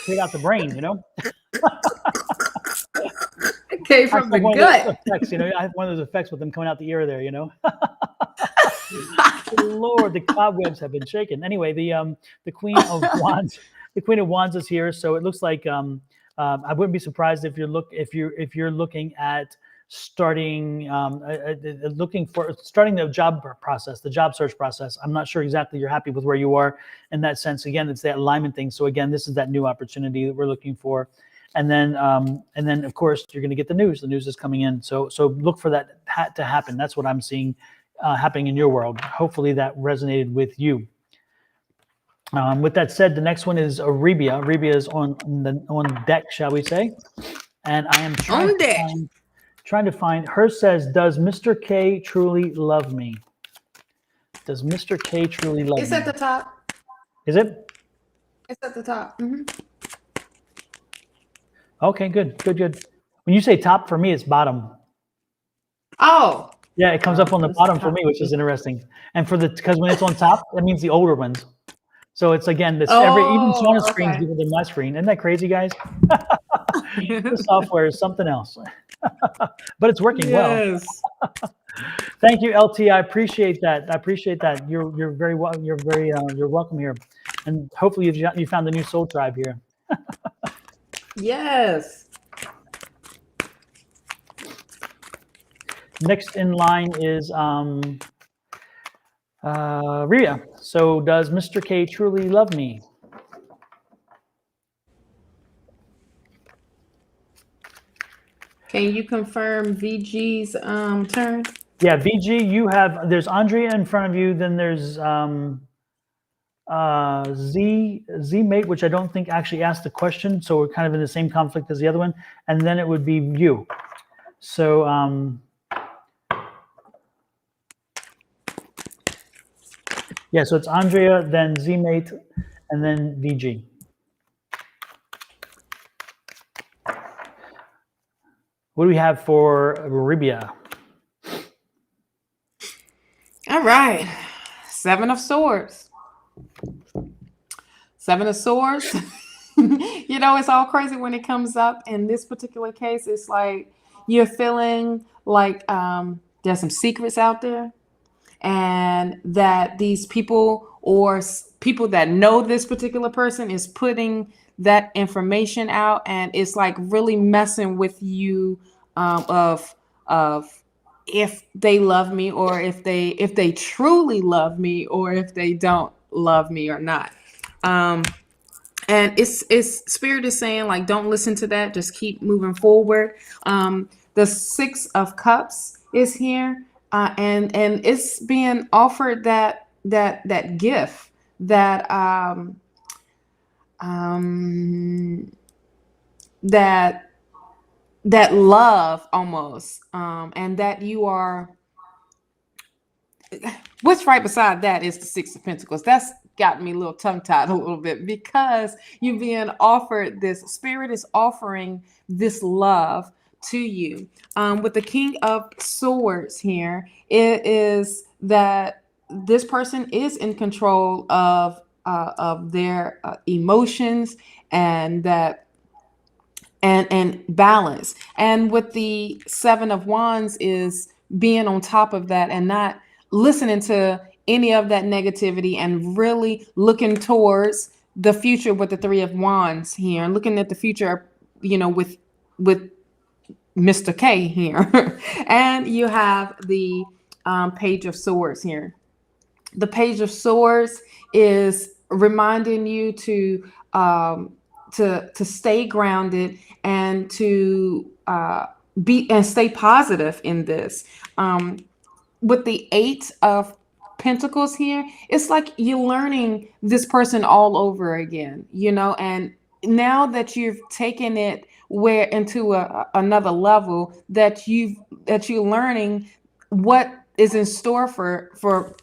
S1: cleared out the brain,
S2: It came from the gut.
S1: Effects, I have one of those effects with them coming out the ear there, Lord, the cobwebs have been shaken. Anyway, the Queen of Wands, is here. So it looks like I wouldn't be surprised if you're looking at starting the job process, the job search process. I'm not sure exactly you're happy with where you are in that sense. Again, it's that alignment thing. So again, this is that new opportunity that we're looking for. And then of course you're going to get the news. The news is coming in. So look for that to happen. That's what I'm seeing happening in your world. Hopefully that resonated with you. With that said, the next one is Arabia. Arabia is on deck, shall we say? And I am
S2: On deck.
S1: trying to find. Hers says, "Does Mr. K truly love me? Does Mr. K truly love me?"
S2: It's at the top.
S1: Is it?
S2: It's at the top. Mm-hmm.
S1: Okay, good. When you say top, for me, it's bottom.
S2: Oh.
S1: Yeah, it comes up on the bottom for me, which is interesting. And because when it's on top, that means the older ones. So it's again even Shawna's screen's bigger than my screen. Isn't that crazy, guys? The software is something else, but it's working well. Thank you, LT. I appreciate that. You're very well. You're welcome here, and hopefully you found a new soul tribe here.
S2: Yes.
S1: Next in line is Ria. So, does Mr. K truly love me?
S2: Can you confirm VG's turn?
S1: Yeah, VG, there's Andrea in front of you, then there's Z mate, which I don't think actually asked the question, so we're kind of in the same conflict as the other one, and then it would be you. So yeah, so it's Andrea, then Z mate, and then VG. What do we have for Arabia?
S2: All right. 7 of Swords. 7 of Swords. You know, it's all crazy when it comes up. In this particular case, it's like you're feeling like there's some secrets out there, and that these people or people that know this particular person is putting that information out, and it's like really messing with you of if they love me, or if they truly love me, or if they don't love me or not. And it's Spirit is saying, like, don't listen to that, just keep moving forward. The 6 of Cups is here, and it's being offered that gift, that that love almost, and that you are. What's right beside that is the 6 of Pentacles. That's got me a little tongue-tied a little bit, because you're being offered this. Spirit is offering this love to you. With the King of Swords here, it is that this person is in control of their emotions, and that and balance. And with the 7 of Wands is being on top of that and not listening to any of that negativity, and really looking towards the future with the 3 of Wands here, and looking at the future, you know, with Mr. K here. And you have the Page of Swords here. The Page of Swords is reminding you to stay grounded, and to stay positive in this. With the 8 of Pentacles here, it's like you're learning this person all over again, you know, and now that you've taken it into another level, that you're learning what is in store for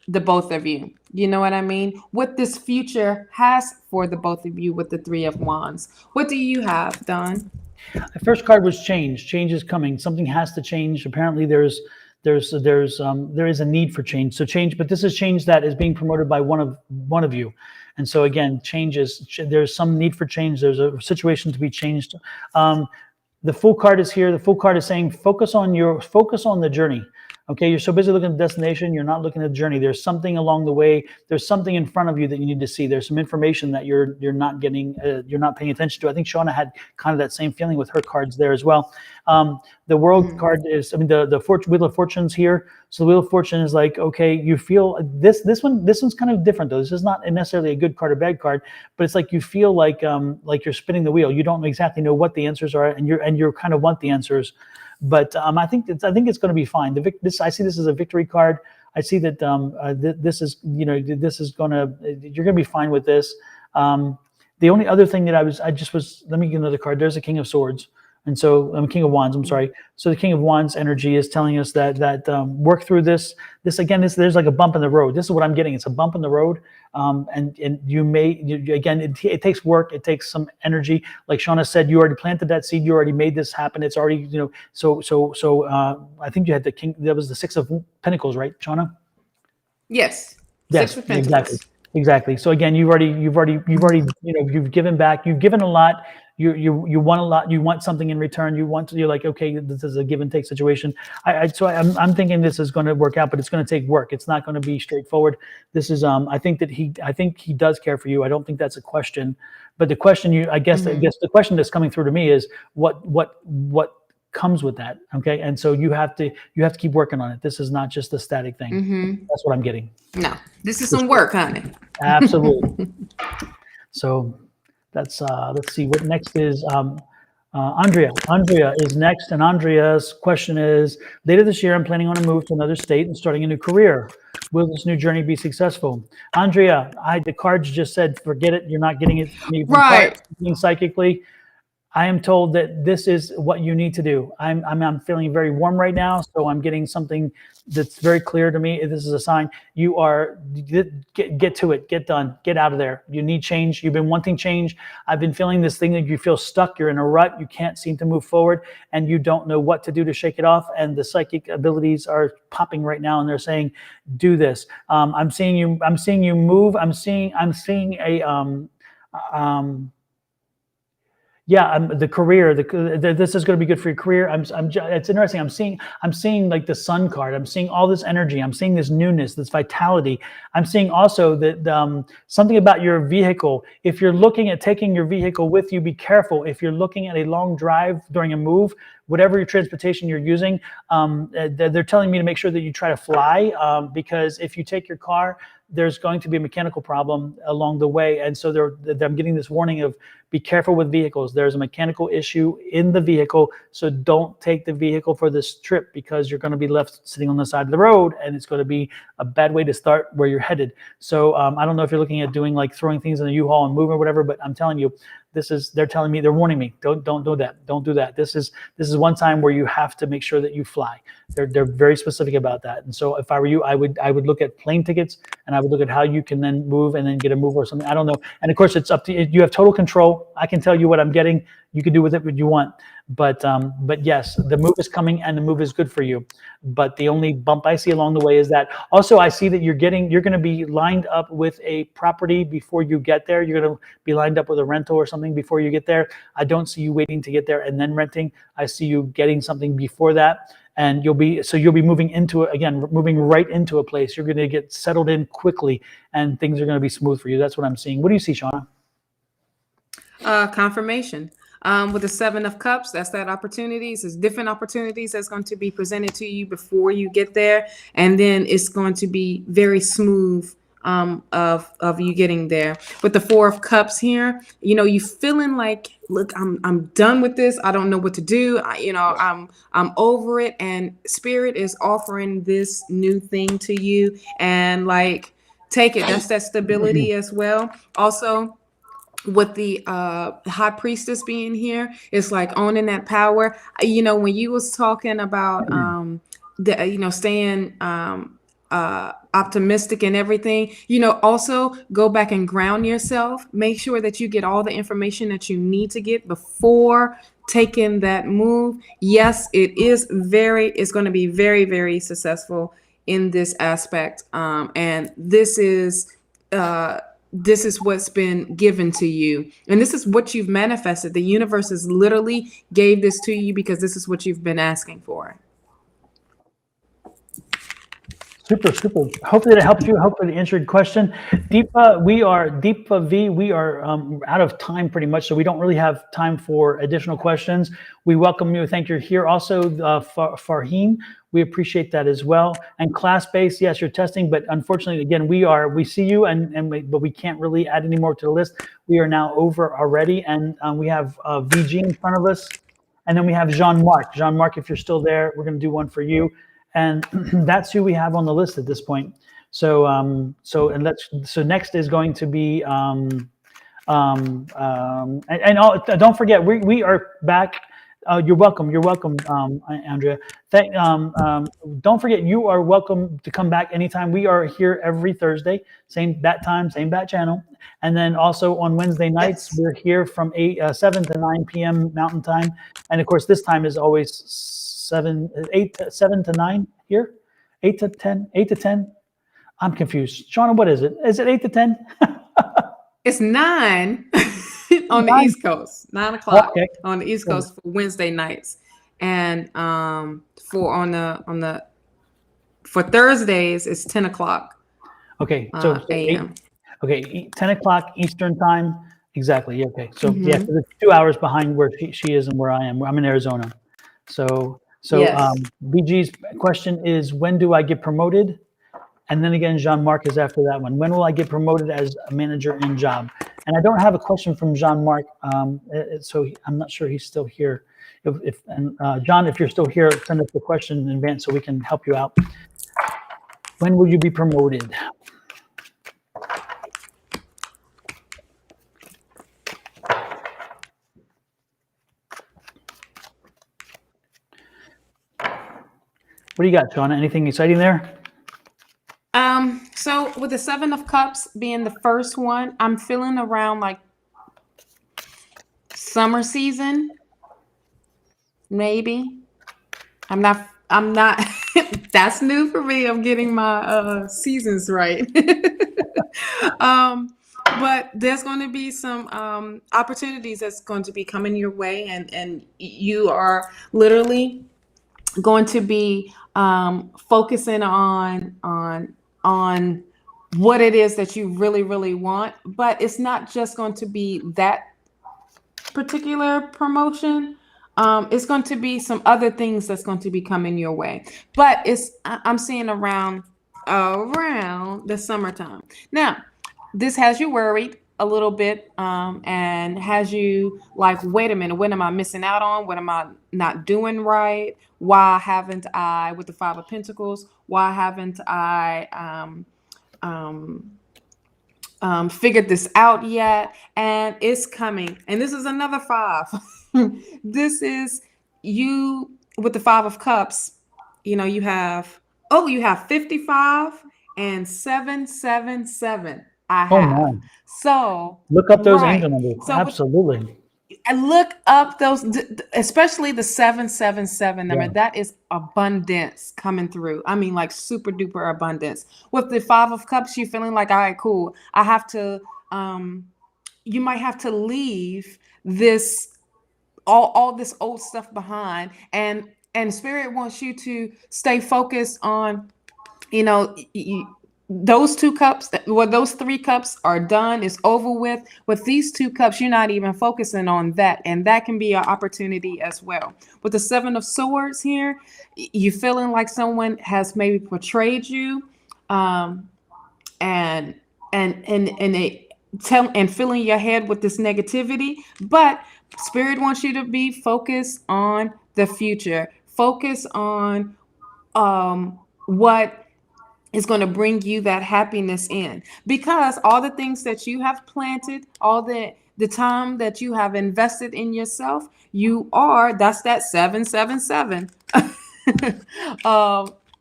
S2: the both of you. You know what I mean? What this future has for the both of you with the 3 of Wands. What do you have, Don?
S1: The first card was change. Change is coming. Something has to change. Apparently, there is a need for change. So change, but this is change that is being promoted by one of you. And so again, there's some need for change. There's a situation to be changed. The Fool card is here. The Fool card is saying, focus on the journey. Okay, you're so busy looking at the destination, you're not looking at the journey. There's something along the way. There's something in front of you that you need to see. There's some information that you're not getting, you're not paying attention to. I think Shawna had kind of that same feeling with her cards there as well. The World card is, the Wheel of Fortune's here. So the Wheel of Fortune is like, okay, you feel this one's kind of different though. This is not necessarily a good card or bad card, but it's like you feel like you're spinning the wheel. You don't exactly know what the answers are, and you kind of want the answers. but I think it's going to be fine. I see this as a victory card. I see that this is, this is gonna, you're gonna be fine with this. The only other thing that let me get another card. There's a King of Swords. And so I'm King of Wands, I'm sorry. So the King of Wands energy is telling us that work through this. There's like a bump in the road. This is what I'm getting. It's a bump in the road. And it takes work. It takes some energy. Like Shawna said, you already planted that seed. You already made this happen. It's already, I think you had the King, that was the Six of Pentacles, right, Shawna?
S2: Yes.
S1: Yes,
S2: Six of Pentacles.
S1: Exactly. So again, you've given back. You've given a lot. You want a lot. You want something in return. You're like, okay, this is a give and take situation. I'm thinking this is going to work out, but it's going to take work. It's not going to be straightforward. This is I think he does care for you. I don't think that's a question. But the question I guess the question that's coming through to me is what comes with that. Okay, and so you have to keep working on it. This is not just a static thing. That's what I'm getting.
S2: No, this is some work, honey.
S1: Absolutely. So that's let's see what next is. Andrea is next, and Andrea's question is: later this year, I'm planning on a move to another state and starting a new career. Will this new journey be successful? Andrea, the cards just said, forget it. You're not getting it from me.
S2: Right.
S1: Psychically. I am told that this is what you need to do. I'm feeling very warm right now, so I'm getting something that's very clear to me. This is a sign. You are get to it, get done, get out of there. You need change. You've been wanting change. I've been feeling this thing that you feel stuck. You're in a rut. You can't seem to move forward, and you don't know what to do to shake it off. And the psychic abilities are popping right now, and they're saying, "Do this." I'm seeing you. I'm seeing you move. I'm seeing a the career. This is going to be good for your career. It's interesting. I'm seeing like the Sun card. I'm seeing all this energy. I'm seeing this newness, this vitality. I'm seeing also that something about your vehicle. If you're looking at taking your vehicle with you, be careful. If you're looking at a long drive during a move, whatever your transportation you're using, they're telling me to make sure that you try to fly because if you take your car, there's going to be a mechanical problem along the way. And so I'm getting this warning of be careful with vehicles. There's a mechanical issue in the vehicle. So don't take the vehicle for this trip because you're going to be left sitting on the side of the road and it's going to be a bad way to start where you're headed. So I don't know if you're looking at doing like throwing things in the U-Haul and moving or whatever, but I'm telling you, they're warning me, don't do that. Don't do that. This is one time where you have to make sure that you fly. They're very specific about that. And so if I were you, I would look at plane tickets and I would look at how you can then move and then get a move or something. I don't know. And of course it's up to you. You have total control. I can tell you what I'm getting. You can do with it what you want. But yes, the move is coming and the move is good for you. But the only bump I see along the way is that. Also, I see that you're going to be lined up with a property before you get there. You're going to be lined up with a rental or something before you get there. I don't see you waiting to get there and then renting. I see you getting something before that. And you'll be moving moving right into a place. You're going to get settled in quickly and things are going to be smooth for you. That's what I'm seeing. What do you see, Shawna?
S2: Confirmation. With the Seven of Cups, that's that opportunities. There's different opportunities that's going to be presented to you before you get there. And then it's going to be very smooth of you getting there. With the Four of Cups here, you feeling like, look, I'm done with this. I don't know what to do. I'm over it. And Spirit is offering this new thing to you. And like, take it. That's that stability as well. Also, with the High Priestess being here, it's like owning that power. When you was talking about staying optimistic and everything, also go back and ground yourself. Make sure that you get all the information that you need to get before taking that move. Yes, it's going to be very, very successful in this aspect. And this is what's been given to you. And this is what you've manifested. The universe has literally gave this to you because this is what you've been asking for.
S1: Super. Hopefully that helps you. Hopefully it answered your question. Deepa V, we are out of time pretty much, so we don't really have time for additional questions. We welcome you. Thank you here. Also, Farheen, we appreciate that as well. And class-based, yes, you're testing, but unfortunately, again, we see you, but we can't really add any more to the list. We are now over already, and we have VG in front of us. And then we have Jean-Marc. Jean-Marc, if you're still there, we're going to do one for you. And that's who we have on the list at this point. So next is going to be don't forget we are back. You're welcome, Andrea. Don't forget, you are welcome to come back anytime. We are here every Thursday, same bat time, same bat channel. And then also on Wednesday nights, we're here from 7 to 9 p.m. Mountain Time. And of course, this time is always 7 to 9 here, 8 to 10. I'm confused. Shawna, what is it? Is it 8 to 10?
S2: It's 9 on the East Coast, 9 o'clock on the East Coast for Wednesday nights, and for Thursdays it's 10 o'clock.
S1: Okay, so
S2: a.m.
S1: 10 o'clock Eastern time. Exactly. Okay, so yeah, so it's 2 hours behind where she is and where I am. I'm in Arizona. So
S2: Yes.
S1: BG's question is, when do I get promoted? And then again, Jean-Marc is after that one. When will I get promoted as a manager in job? And I don't have a question from Jean-Marc, so I'm not sure he's still here. John, if you're still here, send us the question in advance so we can help you out. When will you be promoted? What do you got, Shawna? Anything exciting there?
S2: So with the 7 of Cups being the first one, I'm feeling around like summer season, maybe. I'm not, that's new for me. I'm getting my seasons right. But there's going to be some opportunities that's going to be coming your way, and you are literally going to be focusing on what it is that you really, really want. But it's not just going to be that particular promotion. It's going to be some other things that's going to be coming your way. But I'm seeing around the summertime. Now, this has you worried a little bit, and has you like, wait a minute, what am I missing out on? What am I not doing right? Why haven't I, with the 5 of Pentacles, why haven't I figured this out yet? And it's coming. And this is another 5. This is you with the 5 of Cups. You know, you have 55 and 777. I have. So
S1: look up those angel numbers. So absolutely.
S2: And look up those, especially the 777 number. Yeah. That is abundance coming through. I mean, like super duper abundance. With the 5 of Cups, you're feeling like, all right, cool. I have to, you might have to leave this, all this old stuff behind. And Spirit wants you to stay focused on, you know, those 2 cups, those 3 cups are done. It's over with. With these 2 cups, you're not even focusing on that. And that can be an opportunity as well. With the 7 of Swords here, you're feeling like someone has maybe portrayed you, and filling your head with this negativity. But Spirit wants you to be focused on the future. Focus on what is going to bring you that happiness in, because all the things that you have planted, all the time that you have invested in yourself, that's that 777.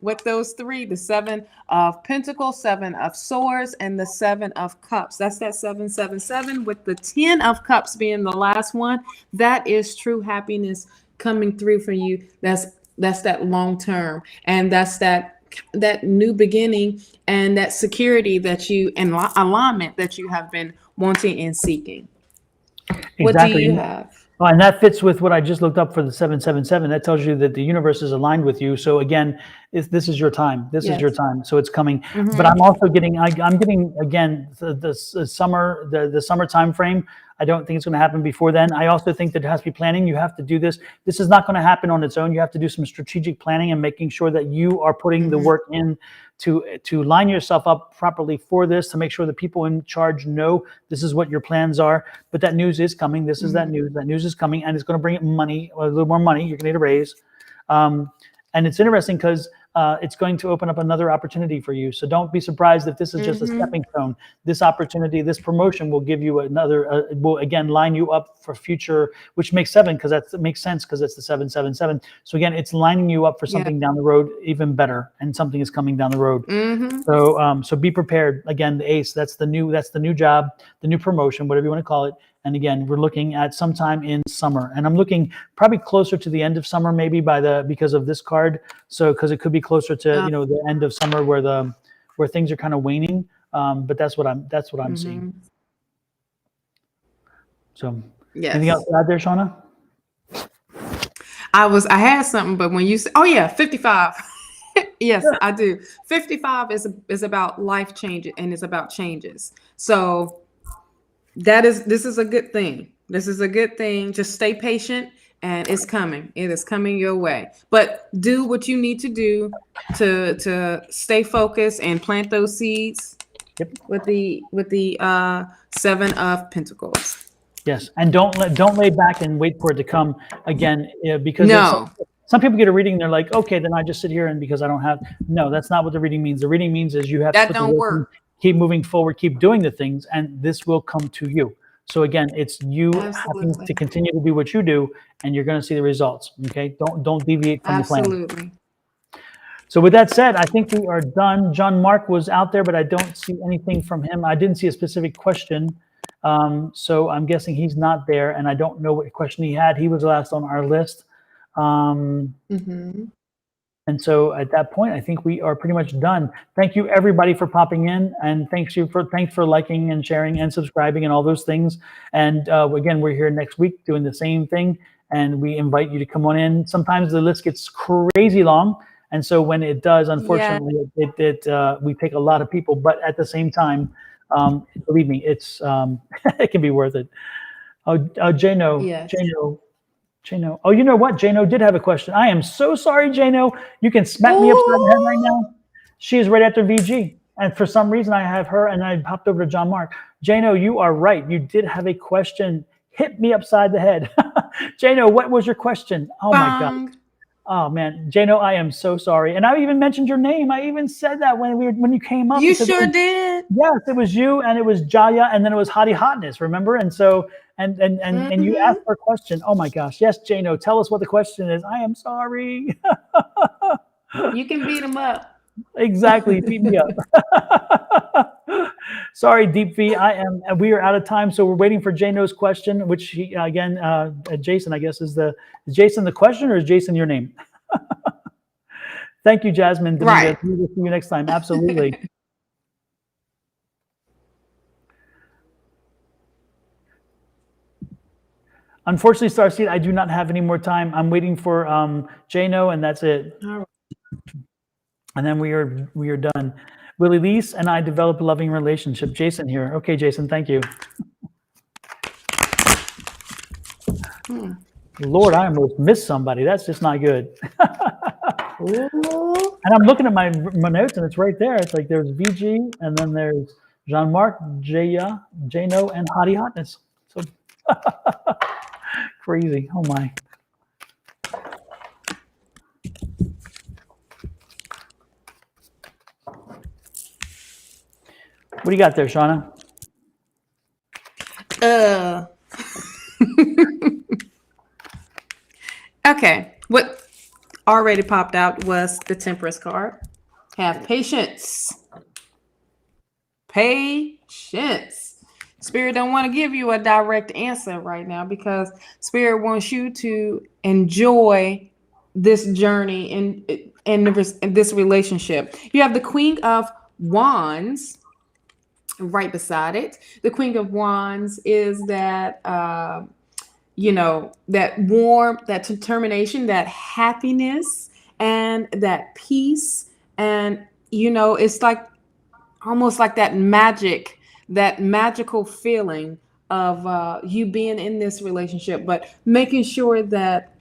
S2: With those 3, the 7 of Pentacles, 7 of Swords, and the 7 of Cups. That's that 777, with the 10 of Cups being the last one. That is true happiness coming through for you. That's that long term, and that's that new beginning, and that security that you, and alignment that you have been wanting and seeking. Exactly. What do you have?
S1: Oh, and that fits with what I just looked up for the 777. That tells you that the universe is aligned with you. So again, this is your time. This is your time. So it's coming. Mm-hmm. But I'm also getting, I'm getting again the summer time frame. I don't think it's going to happen before then. I also think that there has to be planning. You have to do this. This is not going to happen on its own. You have to do some strategic planning and making sure that you are putting the work in to line yourself up properly for this, to make sure the people in charge know this is what your plans are. But that news is coming. This is that news. That news is coming, and it's going to bring in money, a little more money. You're going to need a raise. And it's interesting because it's going to open up another opportunity for you. So don't be surprised if this is just a stepping stone. This opportunity, this promotion will give you another, will again line you up for future, which makes 7 because that makes sense because it's the 777. So again, it's lining you up for something down the road even better, and something is coming down the road. So be prepared. Again, the ace, that's the new job, the new promotion, whatever you want to call it. And again, we're looking at sometime in summer, and I'm looking probably closer to the end of summer, maybe because of this card. So because it could be closer to the end of summer where things are kind of waning. But that's what I'm seeing. So anything else to add there, Shawna?
S2: I had something, but when you said, 55. Yes, I do. 55 is about life changes, and it's about changes. So this is a good thing. This is a good thing. Just stay patient, and it's coming. It is coming your way. But do what you need to do to stay focused and plant those seeds. With the 7 of Pentacles.
S1: Yes, and don't lay back and wait for it to come again, because some people get a reading and they're like, okay, then I just sit here and because I don't have. No, that's not what the reading means. The reading means is you have
S2: that
S1: to
S2: don't work.
S1: Keep moving forward, keep doing the things, and this will come to you. So again, it's you having to continue to do what you do, and you're going to see the results. Okay, don't deviate from the plan.
S2: Absolutely.
S1: So with that said, I think we are done. John Mark was out there, but I don't see anything from him. I didn't see a specific question, so I'm guessing he's not there, and I don't know what question he had. He was last on our list. And so at that point, I think we are pretty much done. Thank you everybody for popping in, and thanks for liking and sharing and subscribing and all those things. And again, we're here next week doing the same thing, and we invite you to come on in. Sometimes the list gets crazy long, and so when it does, unfortunately, we take a lot of people. But at the same time, believe me, it's it can be worth it. Jano. Oh, you know what? Jano did have a question. I am so sorry, Jano. You can smack me upside the head right now. She is right after VG. And for some reason, I have her, and I popped over to John Mark. Jano, you are right. You did have a question. Hit me upside the head. Jano, what was your question? Oh, my God. Oh, man. Jano, I am so sorry. And I even mentioned your name. I even said that when you came up.
S2: You sure did?
S1: Yes, it was you, and it was Jaya, and then it was Hottie Hotness, remember? And so... And you asked for a question. Oh my gosh. Yes, Jano, tell us what the question is. I am sorry.
S2: You can beat him up.
S1: Exactly. Beat me up. Sorry, Deep V. We are out of time. So we're waiting for Jano's question, which he, again, Jason, I guess is Jason the question, or is Jason your name? Thank you, Jasmine.
S2: Right.
S1: We'll see you next time. Absolutely. Unfortunately, Starseed, I do not have any more time. I'm waiting for Jano, and that's it. And then we are done. Willie Lease and I develop a loving relationship. Jason here. Okay, Jason, thank you. Lord, I almost missed somebody. That's just not good. And I'm looking at my notes, and it's right there. It's like there's VG, and then there's Jean-Marc, Jano, and Hottie Hotness. So crazy. Oh my. What do you got there, Shawna?
S2: Okay. What already popped out was the Temperance card. Have patience. Patience. Spirit don't want to give you a direct answer right now because Spirit wants you to enjoy this journey in this relationship. You have the Queen of Wands right beside it. The Queen of Wands is that, that warmth, that determination, that happiness, and that peace. And, it's like almost like that magical feeling you being in this relationship, but making sure that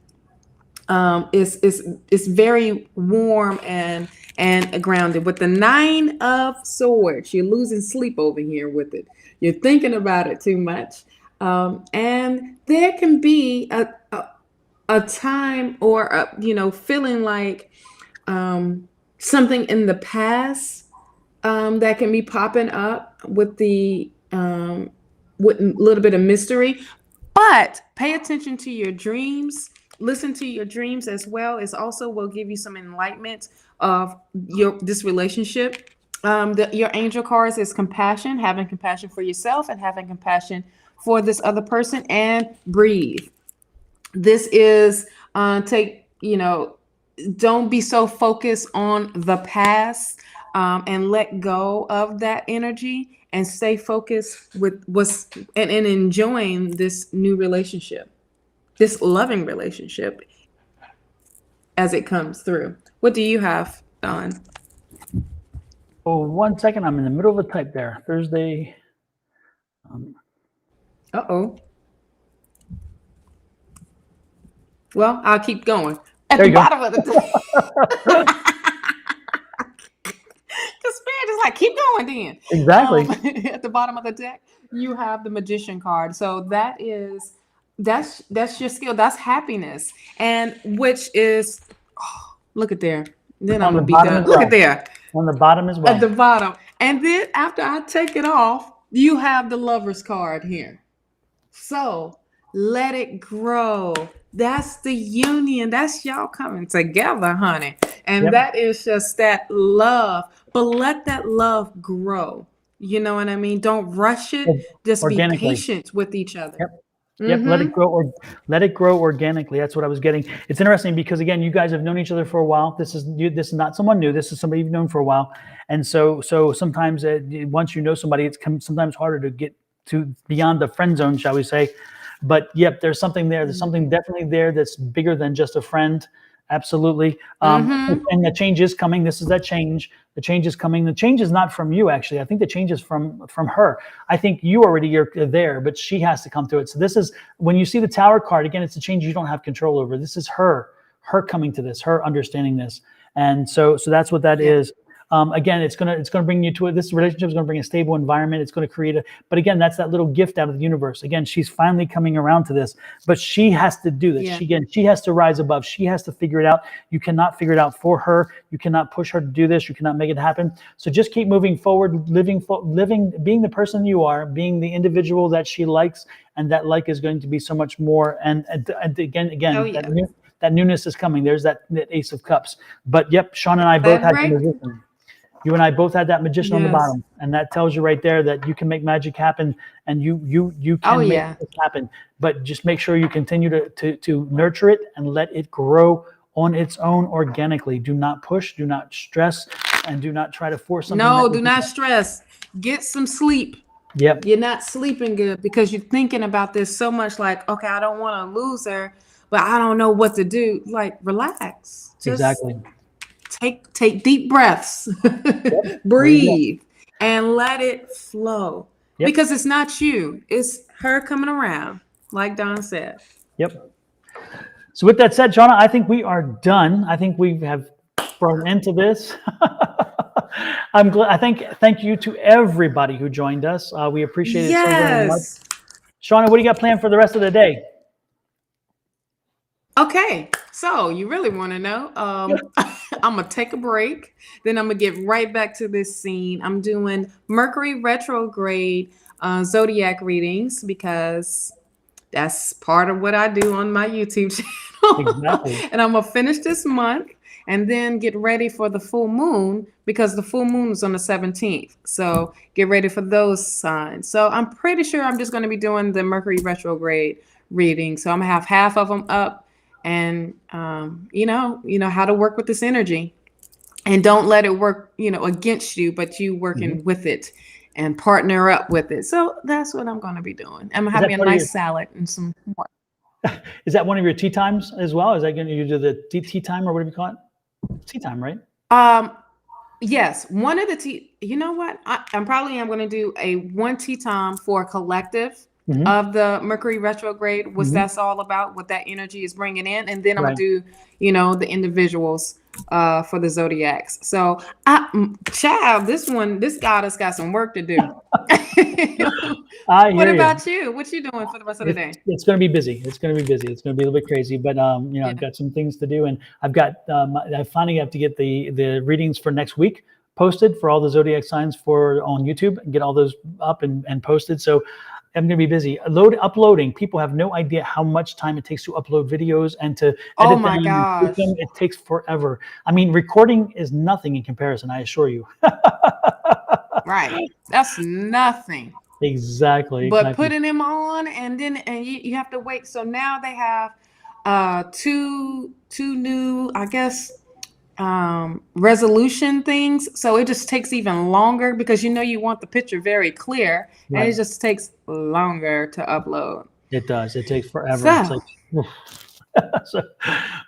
S2: it's very warm and grounded. With the 9 of Swords, you're losing sleep over here with it. You're thinking about it too much, and there can be a time or feeling like something in the past that can be popping up with with a little bit of mystery. But pay attention to your dreams. Listen to your dreams as well. It also will give you some enlightenment of this relationship. Your angel cards is compassion, having compassion for yourself and having compassion for this other person, and breathe. This is don't be so focused on the past, and let go of that energy and stay focused with and enjoying this new relationship, this loving relationship as it comes through. What do you have, Don?
S1: Oh, 1 second. I'm in the middle of a type there. Thursday.
S2: Uh-oh. Well, I'll keep going. At
S1: There
S2: the
S1: you go.
S2: bottom of the Because Spirit is like, keep going then.
S1: Exactly.
S2: At the bottom of the deck, you have the Magician card. So that's your skill. That's happiness. And which is, look at there. Then I'm going to be done. Look at there.
S1: On the bottom as well.
S2: At the bottom. And then after I take it off, you have the Lover's card here. So let it grow. That's the union. That's y'all coming together, honey. And that is just that love. But let that love grow. You know what I mean? Don't rush it. Just be patient with each other.
S1: Yep, let it grow, or let it grow organically. That's what I was getting. It's interesting because, again, you guys have known each other for a while. This is not someone new. This is somebody you've known for a while, and so sometimes once you know somebody, it's sometimes harder to get to beyond the friend zone, shall we say? But yep, there's something there. There's something definitely there that's bigger than just a friend. Absolutely. And the change is coming. This is that change. The change is coming. The change is not from you, actually. I think the change is from her. I think you already are there, but she has to come to it. So this is, when you see the Tower card, again, it's a change you don't have control over. This is her coming to this, her understanding this. And so that's what that is. Again, it's gonna bring you to it. This relationship is gonna bring a stable environment. It's gonna create but again, that's that little gift out of the universe. Again, she's finally coming around to this, but she has to do this. She has to rise above. She has to figure it out. You cannot figure it out for her. You cannot push her to do this. You cannot make it happen. So just keep moving forward, living, being the person you are, being the individual that she likes, and that like is going to be so much more. And again, that newness is coming. There's that Ace of Cups. But yep, Sean and I both had the Magician. You and I both had that Magician on the bottom, and that tells you right there that you can make magic happen, and you can make it happen. But just make sure you continue to nurture it and let it grow on its own organically. Do not push, do not stress, and do not try to force something.
S2: No, do not stress. Get some sleep.
S1: Yep.
S2: You're not sleeping good because you're thinking about this so much, like, okay, I don't want to lose her, but I don't know what to do. Like, relax.
S1: Exactly.
S2: Take deep breaths, breathe, and let it flow. Because it's not you, it's her coming around, like Don said.
S1: Yep. So with that said, Shawna, I think we are done. I think we have brought an end to this. I'm glad. Thank you to everybody who joined us. We appreciate it so very much. Shawna, what do you got planned for the rest of the day?
S2: Okay, so you really want to know? I'm gonna take a break, then I'm gonna get right back to this scene. I'm doing Mercury retrograde zodiac readings because that's part of what I do on my YouTube channel. Exactly. And I'm gonna finish this month and then get ready for the full moon because the full moon is on the 17th. So get ready for those signs. So I'm pretty sure I'm just gonna be doing the Mercury retrograde reading. So I'm gonna have half of them up. And, you know how to work with this energy, and don't let it work, against you, but you working with it and partner up with it. So that's what I'm going to be doing. I'm having a nice salad and some more.
S1: Is that one of your tea times as well? Is that going to do the tea time or whatever you call it? Tea time, right?
S2: Yes. One of the tea, you know what? I'm going to do one tea time for a collective.
S1: Mhm.
S2: of the Mercury retrograde, what
S1: Mhm.
S2: that's all about, what that energy is bringing in, and then I'm
S1: Right.
S2: gonna do, the individuals for the zodiacs. So, child, this goddess got some work to do.
S1: I
S2: What
S1: hear you.
S2: about you? What you doing for the rest of the day?
S1: It's going to be busy. It's going to be busy. It's going to be a little bit crazy, but
S2: Yeah.
S1: I've got some things to do, and I've got I finally have to get the readings for next week posted for all the zodiac signs on YouTube and get all those up and posted. So I'm going to be busy. Uploading. People have no idea how much time it takes to upload videos and to
S2: Oh
S1: edit them
S2: my
S1: and tweak
S2: gosh.
S1: them. It takes forever. I mean, recording is nothing in comparison, I assure you.
S2: Right. That's nothing.
S1: Exactly.
S2: But putting them on, and you have to wait. So now they have two new, I guess, resolution things. So it just takes even longer because you want the picture very clear, and
S1: Right.
S2: it just takes longer to upload.
S1: It does. It takes forever. It's
S2: So
S1: like, oof. So,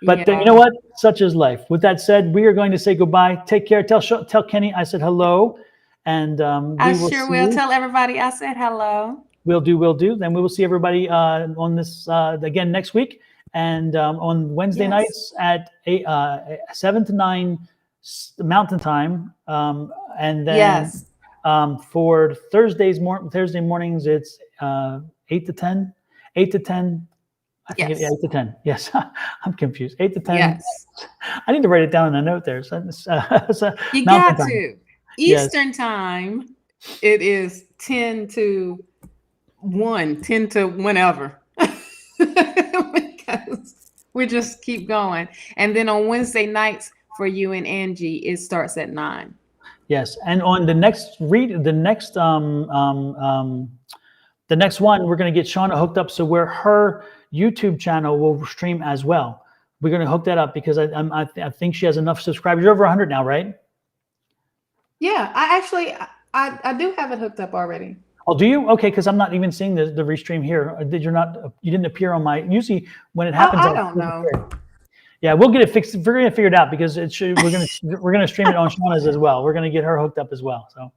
S1: but you know
S2: yeah,
S1: what? Such is life. With that said, we are going to say goodbye. Take care. Tell Kenny I said hello, and
S2: I
S1: we will
S2: sure
S1: see
S2: will.
S1: you.
S2: Tell everybody I said hello.
S1: We'll do. Then we will see everybody on this again next week, and on Wednesday
S2: Yes.
S1: nights at 7 to 9 Mountain Time, and then
S2: Yes.
S1: for Thursday mornings it's 8 to 10, 8 to 10. I think
S2: Yes.
S1: 8 to 10. Yes, I'm confused. 8 to 10.
S2: Yes.
S1: I need to write it down in a note there. So,
S2: You
S1: Mountain
S2: got
S1: Time.
S2: to.
S1: Yes.
S2: Eastern time, it is 10 to 1, 10 to whenever. Because we just keep going. And then on Wednesday nights for you and Angie, it starts at 9.
S1: Yes, and on the next the next one, we're going to get Shawna hooked up so where her YouTube channel will stream as well. We're going to hook that up because I think she has enough subscribers. You're over 100 now, right?
S2: Yeah, I do have it hooked up already.
S1: Oh, do you? Okay, because I'm not even seeing the restream here. You didn't appear on my, usually when it happens.
S2: I don't know.
S1: Yeah, we'll get it fixed. We're going to figure it out because we're going to stream it on Shawna's as well. We're going to get her hooked up as well. So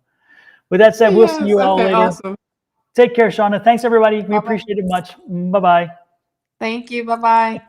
S1: with that said, we'll see you all
S2: okay,
S1: later.
S2: awesome.
S1: Take care, Shawna. Tthanks, everybody. We
S2: Bye-bye.
S1: appreciate it much. Bye-bye.
S2: Thank you. Bye-bye.